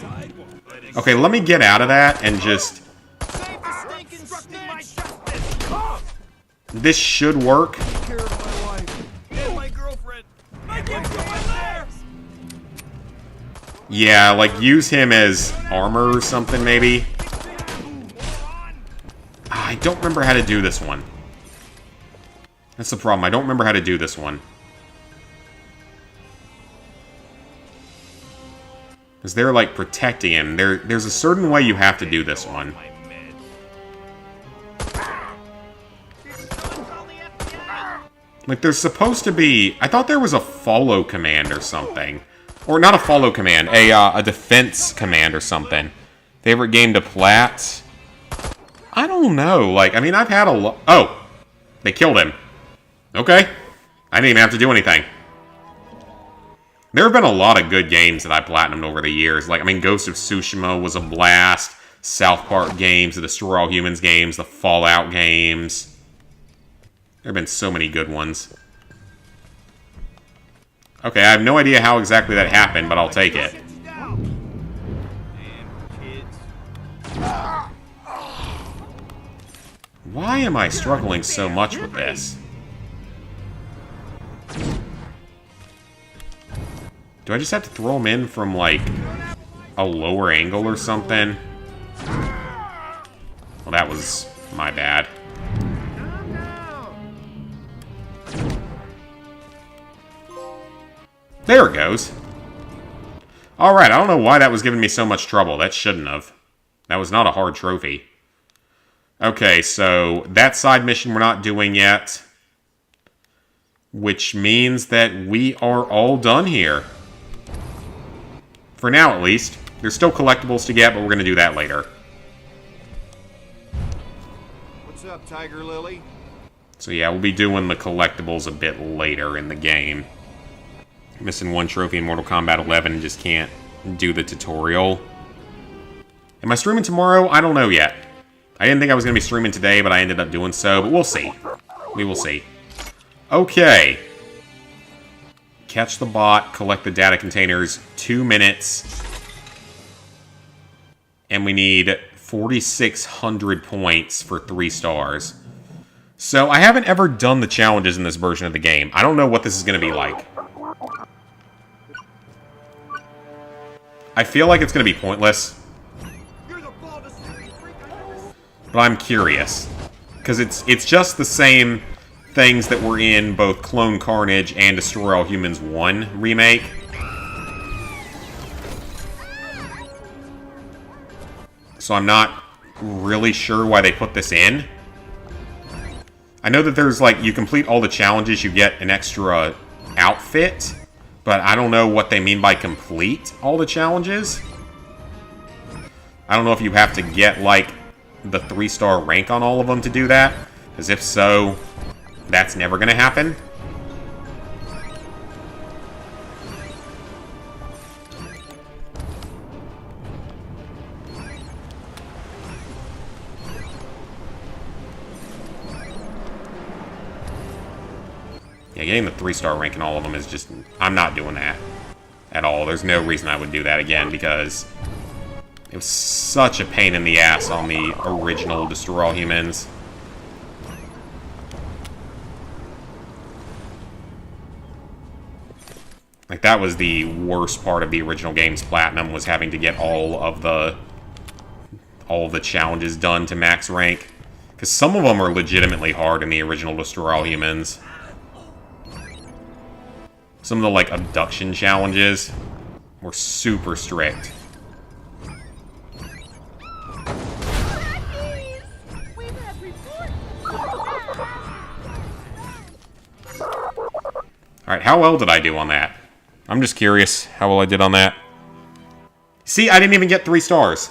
Okay, let me get out of that and just... This should work. Yeah, like use him as armor or something, maybe. I don't remember how to do this one. That's the problem. I don't remember how to do this one. Because they're, like, protecting him. There's a certain way you have to do this one. Like, there's supposed to be... I thought there was a follow command or something. Or not a follow command, a defense command or something. Favorite game to plat? I don't know. Like, I mean, I've had a lot... Oh! They killed him. Okay. I didn't even have to do anything. There have been a lot of good games that I platinumed over the years. Like, I mean, Ghost of Tsushima was a blast. South Park games, the Destroy All Humans games, the Fallout games. There have been so many good ones. Okay, I have no idea how exactly that happened, but I'll take it. Why am I struggling so much with this? Do I just have to throw them in from, like, a lower angle or something? Well, that was my bad. There it goes. Alright, I don't know why that was giving me so much trouble. That shouldn't have. That was not a hard trophy. Okay, so that side mission we're not doing yet. Which means that we are all done here. For now, at least. There's still collectibles to get, but we're going to do that later. What's up, Tiger Lily? So yeah, we'll be doing the collectibles a bit later in the game. Missing one trophy in Mortal Kombat 11 and just can't do the tutorial. Am I streaming tomorrow? I don't know yet. I didn't think I was going to be streaming today, but I ended up doing so, but we'll see. We will see. Okay. Catch the bot, collect the data containers, 2 minutes. And we need 4,600 points for 3 stars. So, I haven't ever done the challenges in this version of the game. I don't know what this is going to be like. I feel like it's going to be pointless. But I'm curious. Because it's just the same things that were in both Clone Carnage and Destroy All Humans 1 remake. So I'm not really sure why they put this in. I know that there's, like, you complete all the challenges, you get an extra outfit. But I don't know what they mean by complete all the challenges. I don't know if you have to get, like, the 3-star rank on all of them to do that. Because if so, that's never going to happen. Yeah, getting the 3-star rank in all of them is just... I'm not doing that at all. There's no reason I would do that again, because it was such a pain in the ass on the original Destroy All Humans. Like, that was the worst part of the original game's platinum, was having to get all of the challenges done to max rank. Because some of them are legitimately hard in the original Destroy All Humans. Some of the, like, abduction challenges were super strict. Alright, how well did I do on that? I'm just curious how well I did on that. See, I didn't even get 3 stars.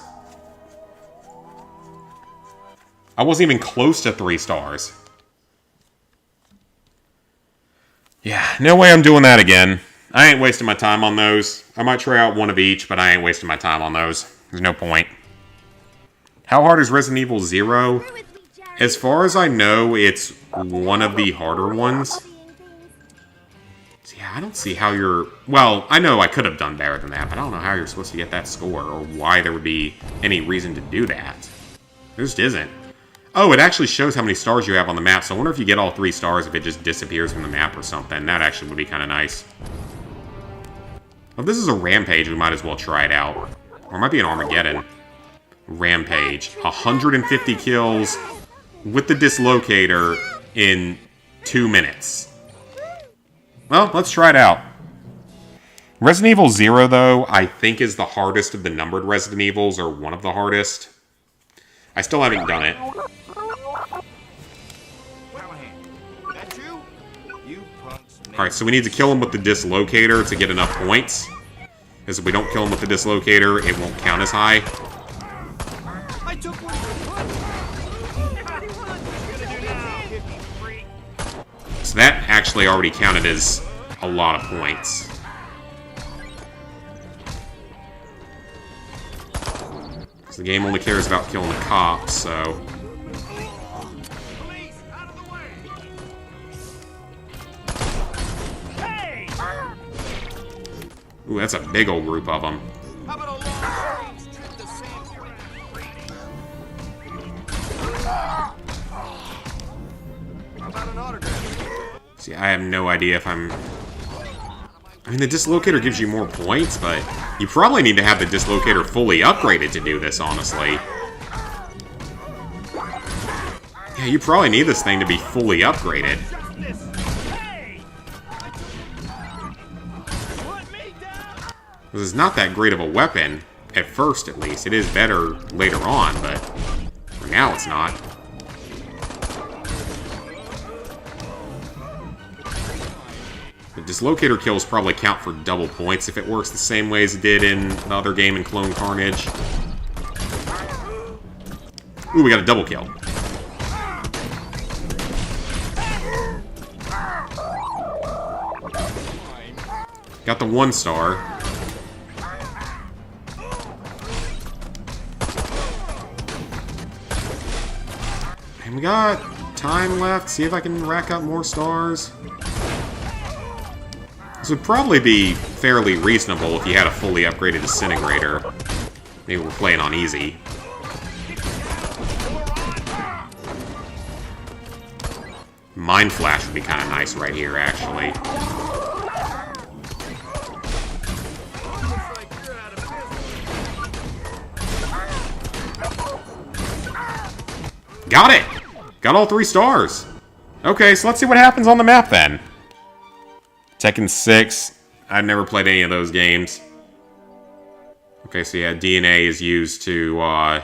I wasn't even close to 3 stars. Yeah, no way I'm doing that again. I ain't wasting my time on those. I might try out one of each, but I ain't wasting my time on those. There's no point. How hard is Resident Evil 0? As far as I know, it's one of the harder ones. Yeah, I don't see how you're... Well, I know I could have done better than that, but I don't know how you're supposed to get that score, or why there would be any reason to do that. There just isn't. Oh, it actually shows how many stars you have on the map, so I wonder if you get all 3 stars if it just disappears from the map or something. That actually would be kind of nice. If this is a Rampage, we might as well try it out. Or it might be an Armageddon. Rampage. 150 kills with the Dislocator in 2 minutes. Well, let's try it out. Resident Evil 0, though, I think is the hardest of the numbered Resident Evils, or one of the hardest. I still haven't done it. Alright, so we need to kill him with the Dislocator to get enough points. Because if we don't kill him with the Dislocator, it won't count as high. So that actually already counted as a lot of points. Because the game only cares about killing the cops, so... Ooh, that's a big old group of them. See, I have no idea if I'm... I mean, the Dislocator gives you more points, but you probably need to have the Dislocator fully upgraded to do this, honestly. Yeah, you probably need this thing to be fully upgraded. This is not that great of a weapon, at first at least. It is better later on, but for now it's not. The Dislocator kills probably count for double points if it works the same way as it did in the other game in Clone Carnage. Ooh, we got a double kill. Got the 1 star. And we got time left. See if I can rack up more stars. This would probably be fairly reasonable if you had a fully upgraded Disintegrator. Maybe we're playing on easy. Mind Flash would be kind of nice right here, actually. Got it! Got all 3 stars. Okay, so let's see what happens on the map then. Tekken 6. I've never played any of those games. Okay, so yeah, DNA is used to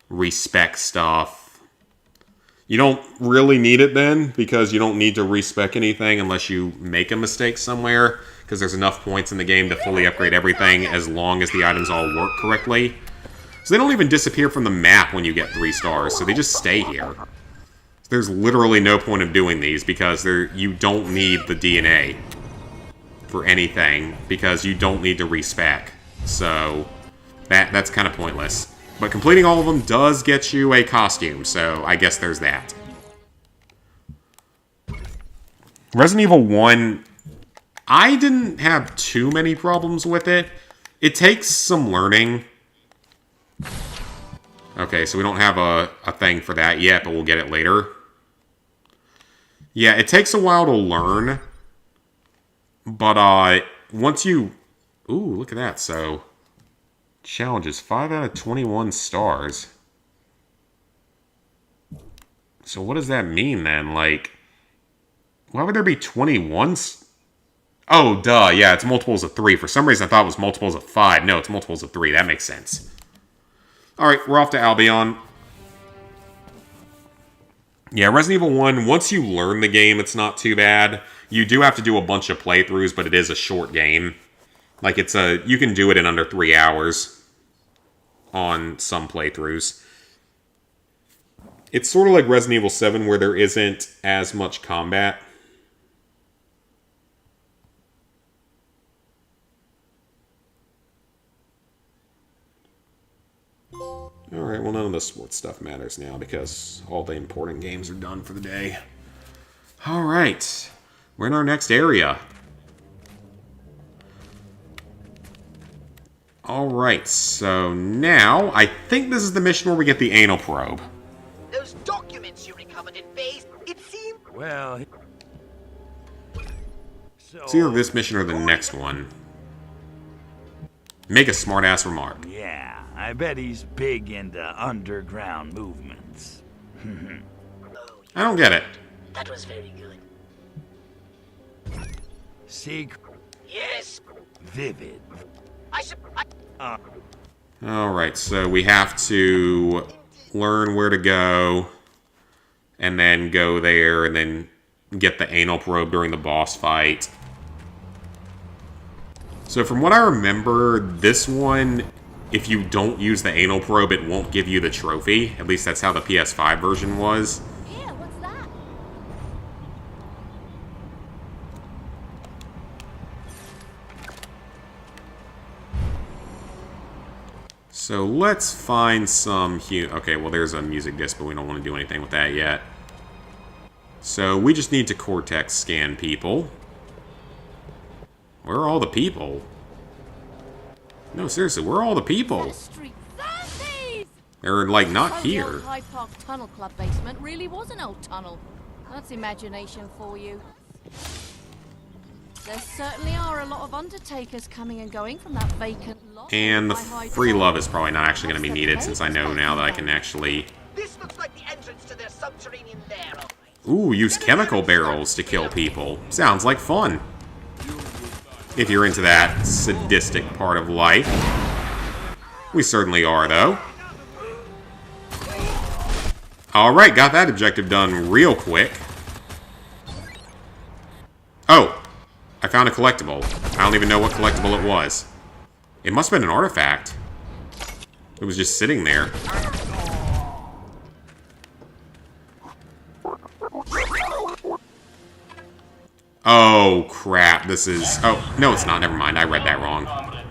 respec stuff. You don't really need it then, because you don't need to respec anything unless you make a mistake somewhere, because there's enough points in the game to fully upgrade everything as long as the items all work correctly. So they don't even disappear from the map when you get 3 stars, so they just stay here. There's literally no point of doing these, because you don't need the DNA for anything, because you don't need to respec. So that's kind of pointless. But completing all of them does get you a costume, so I guess there's that. Resident Evil 1, I didn't have too many problems with it. It takes some learning. Okay, so we don't have a thing for that yet, but we'll get it later. Yeah, it takes a while to learn. But, once you... Ooh, look at that. So, challenges. 5 out of 21 stars. So what does that mean, then? Like, why would there be 21? Oh, duh. Yeah, it's multiples of 3. For some reason, I thought it was multiples of 5. No, it's multiples of 3. That makes sense. Alright, we're off to Albion. Yeah, Resident Evil 1, once you learn the game, it's not too bad. You do have to do a bunch of playthroughs, but it is a short game. Like, you can do it in under 3 hours on some playthroughs. It's sort of like Resident Evil 7, where there isn't as much combat. Alright, well none of the sports stuff matters now because all the important games are done for the day. Alright, we're in our next area. Alright, so now I think this is the mission where we get the anal probe. Those documents you recovered in base, it seemed... Well... It's either this mission or the next one. Make a smartass remark. Yeah, I bet he's big into underground movements. I don't get it. That was very good. Secret. Yes. Vivid. Alright, so we have to learn where to go, and then go there, and then get the anal probe during the boss fight. So from what I remember, this one, if you don't use the anal probe, it won't give you the trophy. At least that's how the PS5 version was. Yeah, what's that? So let's find some... Okay, well there's a music disc, but we don't want to do anything with that yet. So we just need to Cortex scan people. Where are all the people? No, seriously, where are all the people? They're, like, not here. The Hyde Park Tunnel Club basement really was an old tunnel. That's imagination for you. There certainly are a lot of undertakers coming and going from that vacant lot. And the free love is probably not actually going to be needed, since I know now that I can actually... This looks like the entrance to their subterranean lair. Ooh, use chemical barrels to kill people. Sounds like fun. If you're into that sadistic part of life. We certainly are, though. Alright, got that objective done real quick. Oh, I found a collectible. I don't even know what collectible it was. It must have been an artifact. It was just sitting there. Oh, crap. This is... Oh, no, it's not. Never mind. I read that wrong. I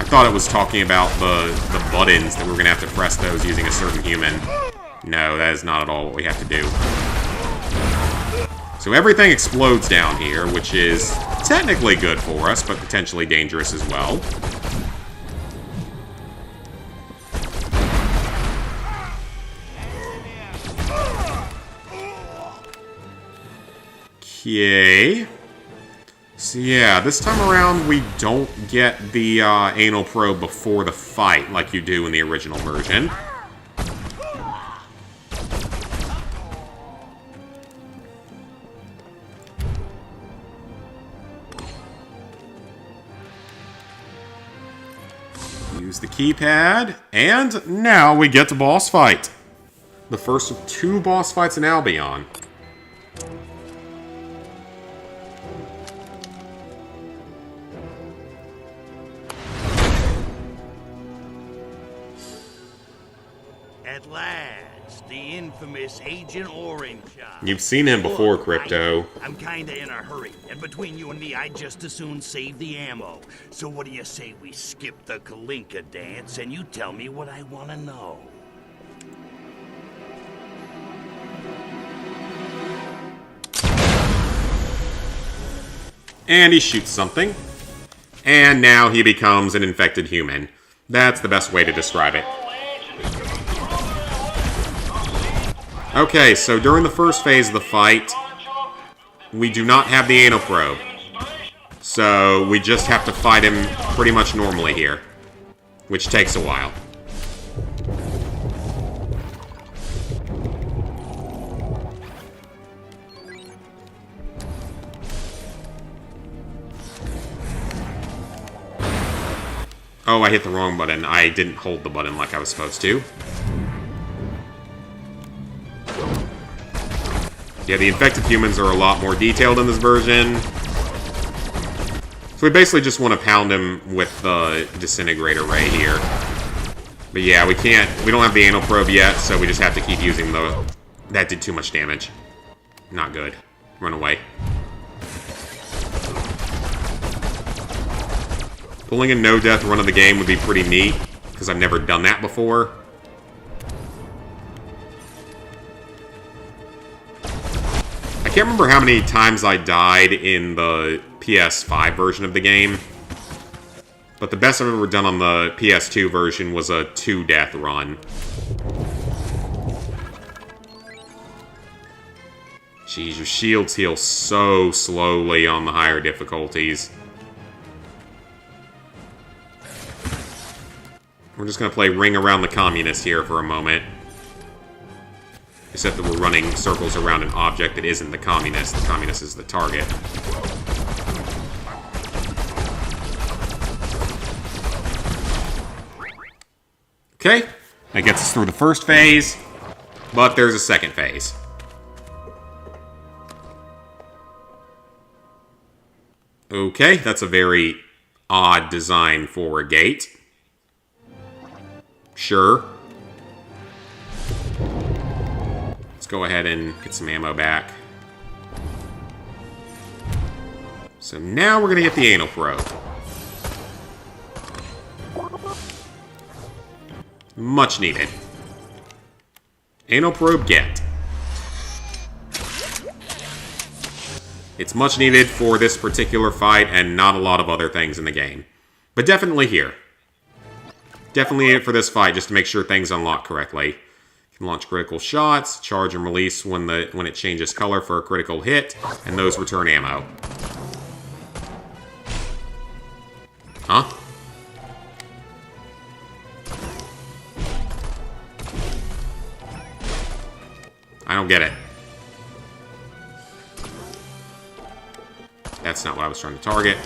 thought it was talking about the buttons that we're going to have to press those using a certain human. No, that is not at all what we have to do. So everything explodes down here, which is technically good for us, but potentially dangerous as well. Okay. So yeah, this time around we don't get the anal probe before the fight like you do in the original version. Use the keypad, and now we get to boss fight. The first of 2 boss fights in Albion. At last, the infamous Agent Orange. You've seen him before, Crypto. I'm kinda in a hurry, and between you and me, I'd just as soon save the ammo. So what do you say we skip the Kalinka dance, and you tell me what I want to know? And he shoots something. And now he becomes an infected human. That's the best way to describe it. Okay, so during the first phase of the fight, we do not have the anal probe. So we just have to fight him pretty much normally here, which takes a while. Oh, I hit the wrong button. I didn't hold the button like I was supposed to. Yeah, the infected humans are a lot more detailed in this version. So we basically just want to pound him with the disintegrator ray here. But yeah, we don't have the anal probe yet, so we just have to keep using the... That did too much damage. Not good. Run away. Pulling a no-death run of the game would be pretty neat. because I've never done that before. I can't remember how many times I died in the PS5 version of the game, but the best I've ever done on the PS2 version was a 2-death run. Jeez, your shields heal so slowly on the higher difficulties. We're just going to play Ring Around the Communist here for a moment. Except that we're running circles around an object that isn't the Communist. The Communist is the target. Okay, that gets us through the first phase, but there's a second phase. Okay, that's a very odd design for a gate. Sure. Let's go ahead and get some ammo back. So now we're going to get the anal probe. Much needed. Anal probe get. It's much needed for this particular fight and not a lot of other things in the game. But definitely here. Definitely need it for this fight just to make sure things unlock correctly. You can launch critical shots, charge and release when it changes color for a critical hit, and those return ammo. Huh? I don't get it. That's not what I was trying to target.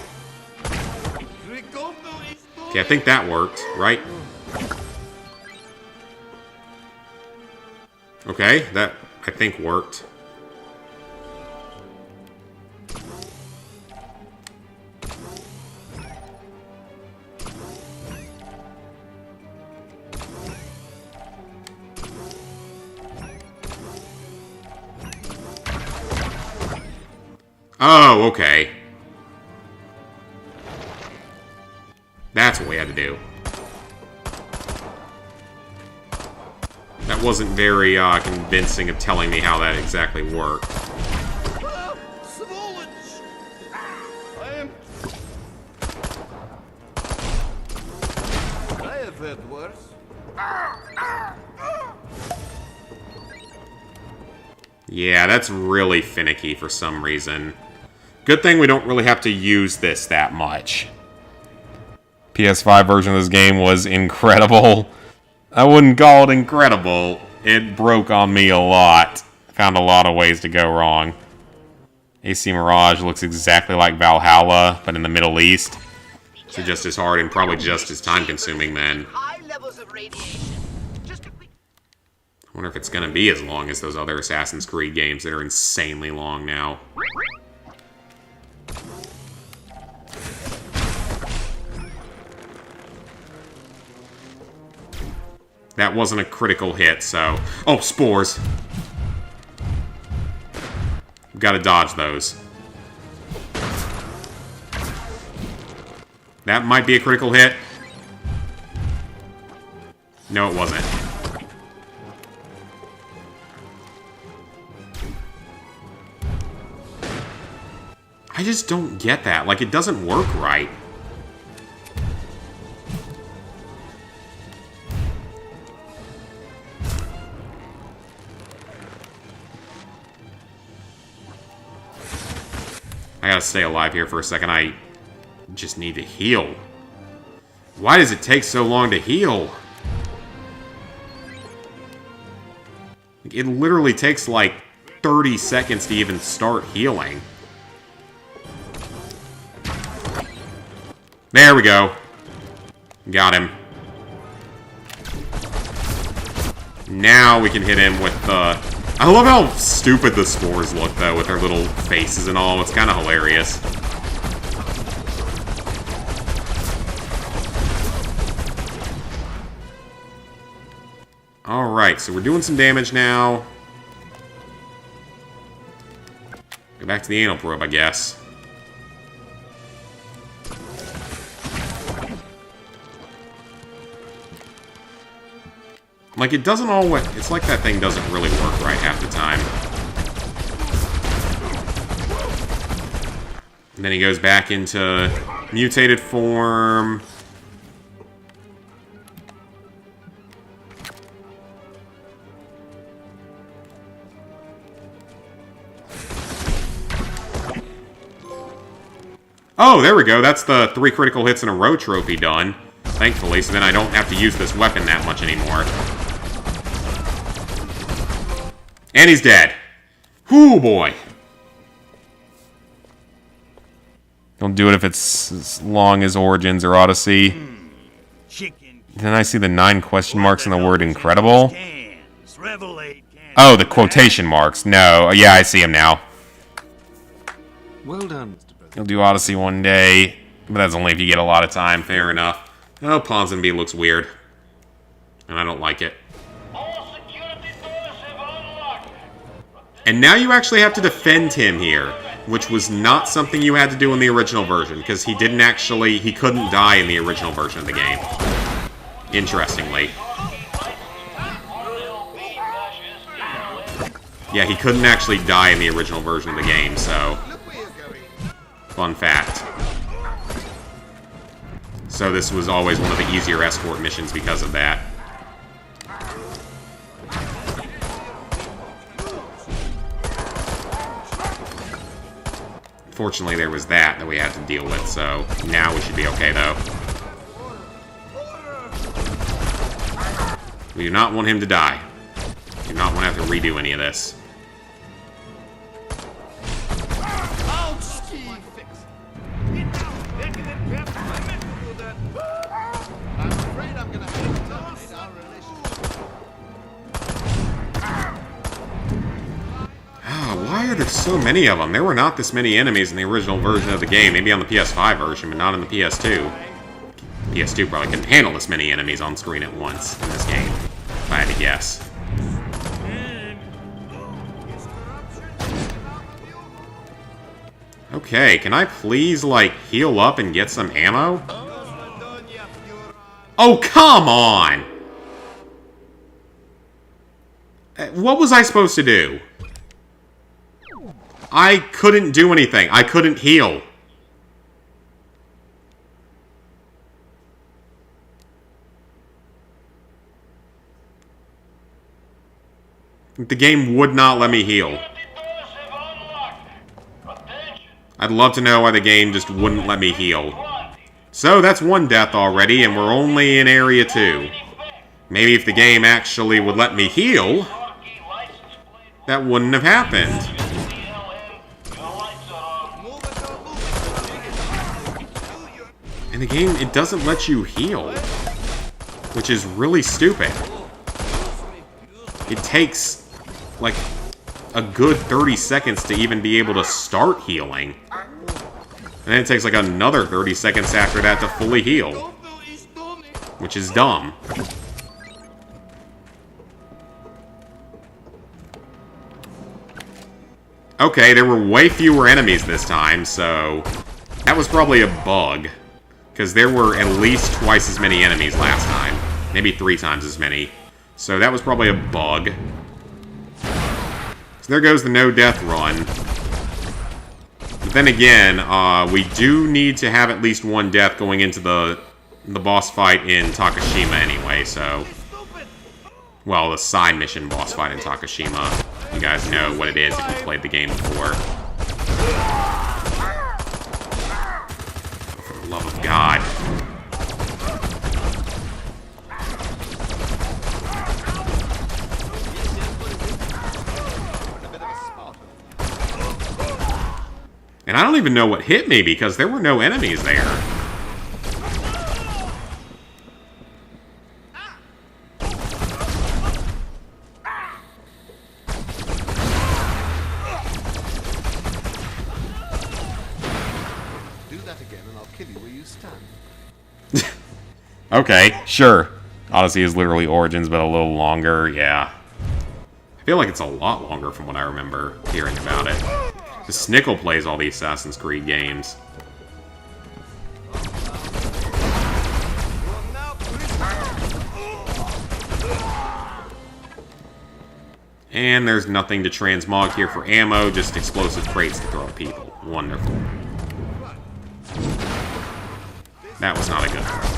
Okay, I think that worked, right? Okay, that, I think, worked. Oh, okay. That's what we had to do. That wasn't very convincing of telling me how that exactly worked. I have heard worse. Yeah, that's really finicky for some reason. Good thing we don't really have to use this that much. PS5 version of this game was incredible. I wouldn't call it incredible. It broke on me a lot. Found a lot of ways to go wrong. AC Mirage looks exactly like Valhalla, but in the Middle East. So just as hard and probably just as time-consuming then. I wonder if it's going to be as long as those other Assassin's Creed games that are insanely long now. That wasn't a critical hit, so... Oh, spores! We've got to dodge those. That might be a critical hit. No, it wasn't. I just don't get that. Like, it doesn't work right. I gotta stay alive here for a second. I just need to heal. Why does it take so long to heal? It literally takes like 30 seconds to even start healing. There we go. Got him. Now we can hit him with the... I love how stupid the spores look, though, with their little faces and all. It's kind of hilarious. Alright, so we're doing some damage now. Go back to the anal probe, I guess. Like, it doesn't always... It's like that thing doesn't really work right half the time. And then he goes back into mutated form. Oh, there we go. That's the 3 critical hits in a row trophy done. Thankfully, so then I don't have to use this weapon that much anymore. And he's dead. Whoo, boy. Don't do it if it's as long as Origins or Odyssey. Then I see the 9 question marks in the word incredible. Oh, the quotation marks. No. Yeah, I see them now. Well done. You'll do Odyssey one day, but that's only if you get a lot of time. Fair enough. Oh, Ponsonby looks weird. And I don't like it. And now you actually have to defend him here, which was not something you had to do in the original version, because he couldn't die in the original version of the game. Interestingly. Yeah, he couldn't actually die in the original version of the game, so... Fun fact. So this was always one of the easier escort missions because of that. Fortunately, there was that we had to deal with, so now we should be okay, though. We do not want him to die. We do not want to have to redo any of this. Why are there so many of them? There were not this many enemies in the original version of the game. Maybe on the PS5 version, but not in the PS2. PS2 probably couldn't handle this many enemies on screen at once in this game, if I had to guess. Okay, can I please, like, heal up and get some ammo? Oh, come on! What was I supposed to do? I couldn't do anything. I couldn't heal. The game would not let me heal. I'd love to know why the game just wouldn't let me heal. So that's 1 death already, and we're only in Area 2. Maybe if the game actually would let me heal, that wouldn't have happened. In the game, it doesn't let you heal, which is really stupid. It takes, like, a good 30 seconds to even be able to start healing. And then it takes, like, another 30 seconds after that to fully heal, which is dumb. Okay, there were way fewer enemies this time, so that was probably a bug. Because there were at least twice as many enemies last time. Maybe 3 times as many. So that was probably a bug. So there goes the no-death run. But then again, we do need to have at least 1 death going into the boss fight in Takashima anyway, so... Well, the side mission boss fight in Takashima. You guys know what it is if you've played the game before. Love of God. And I don't even know what hit me because there were no enemies there. Okay, sure. Odyssey is literally Origins, but a little longer, yeah. I feel like it's a lot longer from what I remember hearing about it. The Snickle plays all the Assassin's Creed games. And there's nothing to transmog here for ammo, just explosive crates to throw at people. Wonderful. That was not a good one.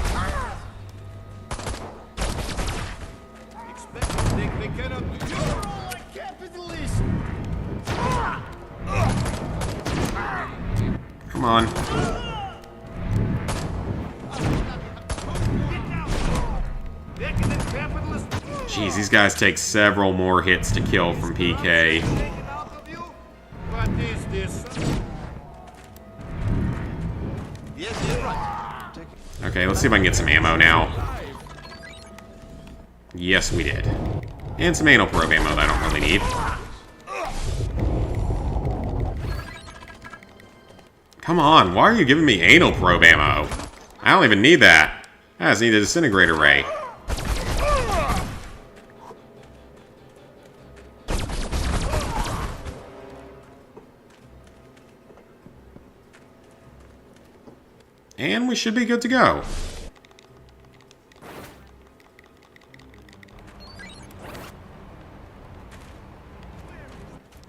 Come on. Jeez, these guys take several more hits to kill from PK. Okay, let's see if I can get some ammo now. Yes, we did. And some anal probe ammo that I don't really need. Come on, why are you giving me anal probe ammo? I don't even need that. I just need a disintegrator ray. And we should be good to go.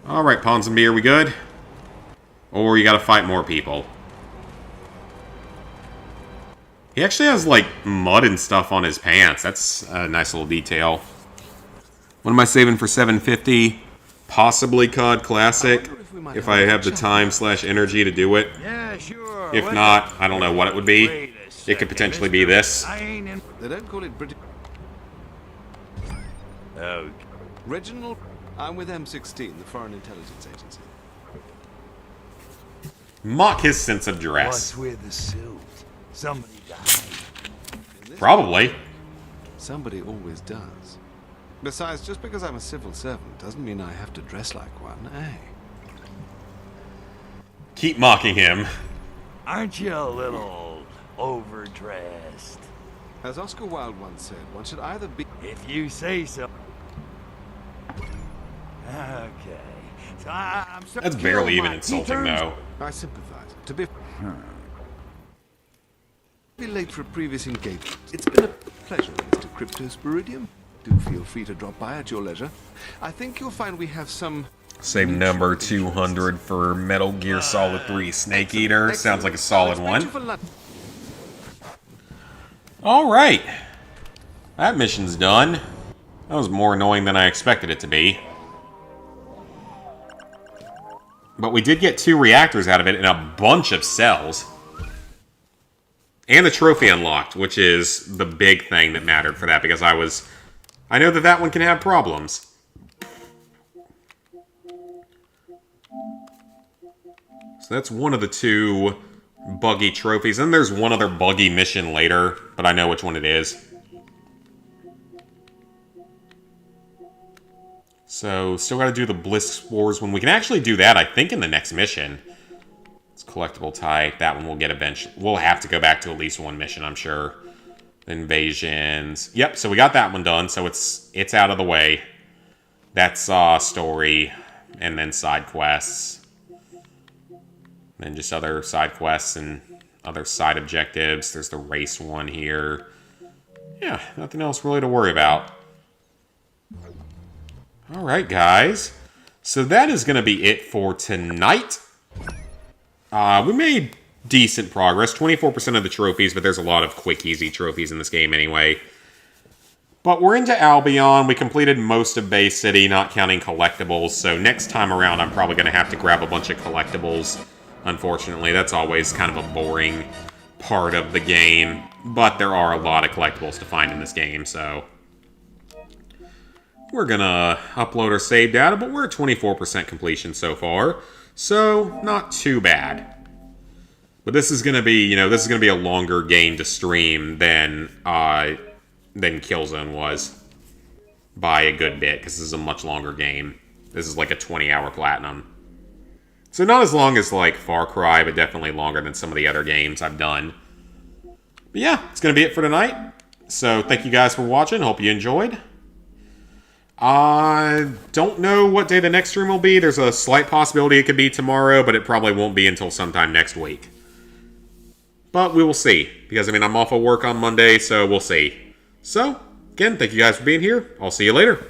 Alright, Ponsonby, are we good? Or you gotta fight more people. He actually has, like, mud and stuff on his pants. That's a nice little detail. What am I saving for 750? Possibly COD Classic, if I have the time/energy to do it. Yeah, sure. If not, I don't know what it would be. It could potentially be this. They don't call it British. Oh. Reginald, I'm with M16, the Foreign Intelligence Agency. Mock his sense of duress. What's with the suit? Somebody died. Probably. Somebody always does. Besides, just because I'm a civil servant doesn't mean I have to dress like one, eh? Keep mocking him. Aren't you a little overdressed? As Oscar Wilde once said, one should either be... If you say so. Okay. So I'm sorry. That's barely even insulting, though. I sympathize. To be late for a previous engagement. It's been a pleasure, Mr. Cryptosporidium. Do feel free to drop by at your leisure. I think you'll find we have some... Save number 200 for Metal Gear Solid 3 Snake Eater. Sounds like a solid one. Alright. That mission's done. That was more annoying than I expected it to be. But we did get 2 reactors out of it and a bunch of cells. And the trophy unlocked, which is the big thing that mattered for that, because I know that that one can have problems. So that's one of the 2 buggy trophies. And there's one other buggy mission later, but I know which one it is. So, still gotta do the Bliss Spores when we can actually do that, I think, in the next mission. It's collectible type. That one will get eventually. We'll have to go back to at least one mission, I'm sure. Invasions. Yep, so we got that one done, so it's out of the way. That's story, and then side quests. And just other side quests and other side objectives. There's the race one here. Yeah, nothing else really to worry about. Alright, guys. So that is going to be it for tonight. We made decent progress. 24% of the trophies, but there's a lot of quick, easy trophies in this game anyway. But we're into Albion. We completed most of Bay City, not counting collectibles. So next time around, I'm probably going to have to grab a bunch of collectibles. Unfortunately, that's always kind of a boring part of the game. But there are a lot of collectibles to find in this game, so... We're gonna upload our save data, but we're at 24% completion so far. So, not too bad. But this is gonna be, this is gonna be a longer game to stream than Killzone was. By a good bit, because this is a much longer game. This is like a 20-hour platinum. So not as long as, like, Far Cry, but definitely longer than some of the other games I've done. But yeah, it's gonna be it for tonight. So, thank you guys for watching. Hope you enjoyed. I don't know what day the next stream will be. There's a slight possibility it could be tomorrow, but it probably won't be until sometime next week. But we will see. Because, I'm off of work on Monday, so we'll see. So, again, thank you guys for being here. I'll see you later.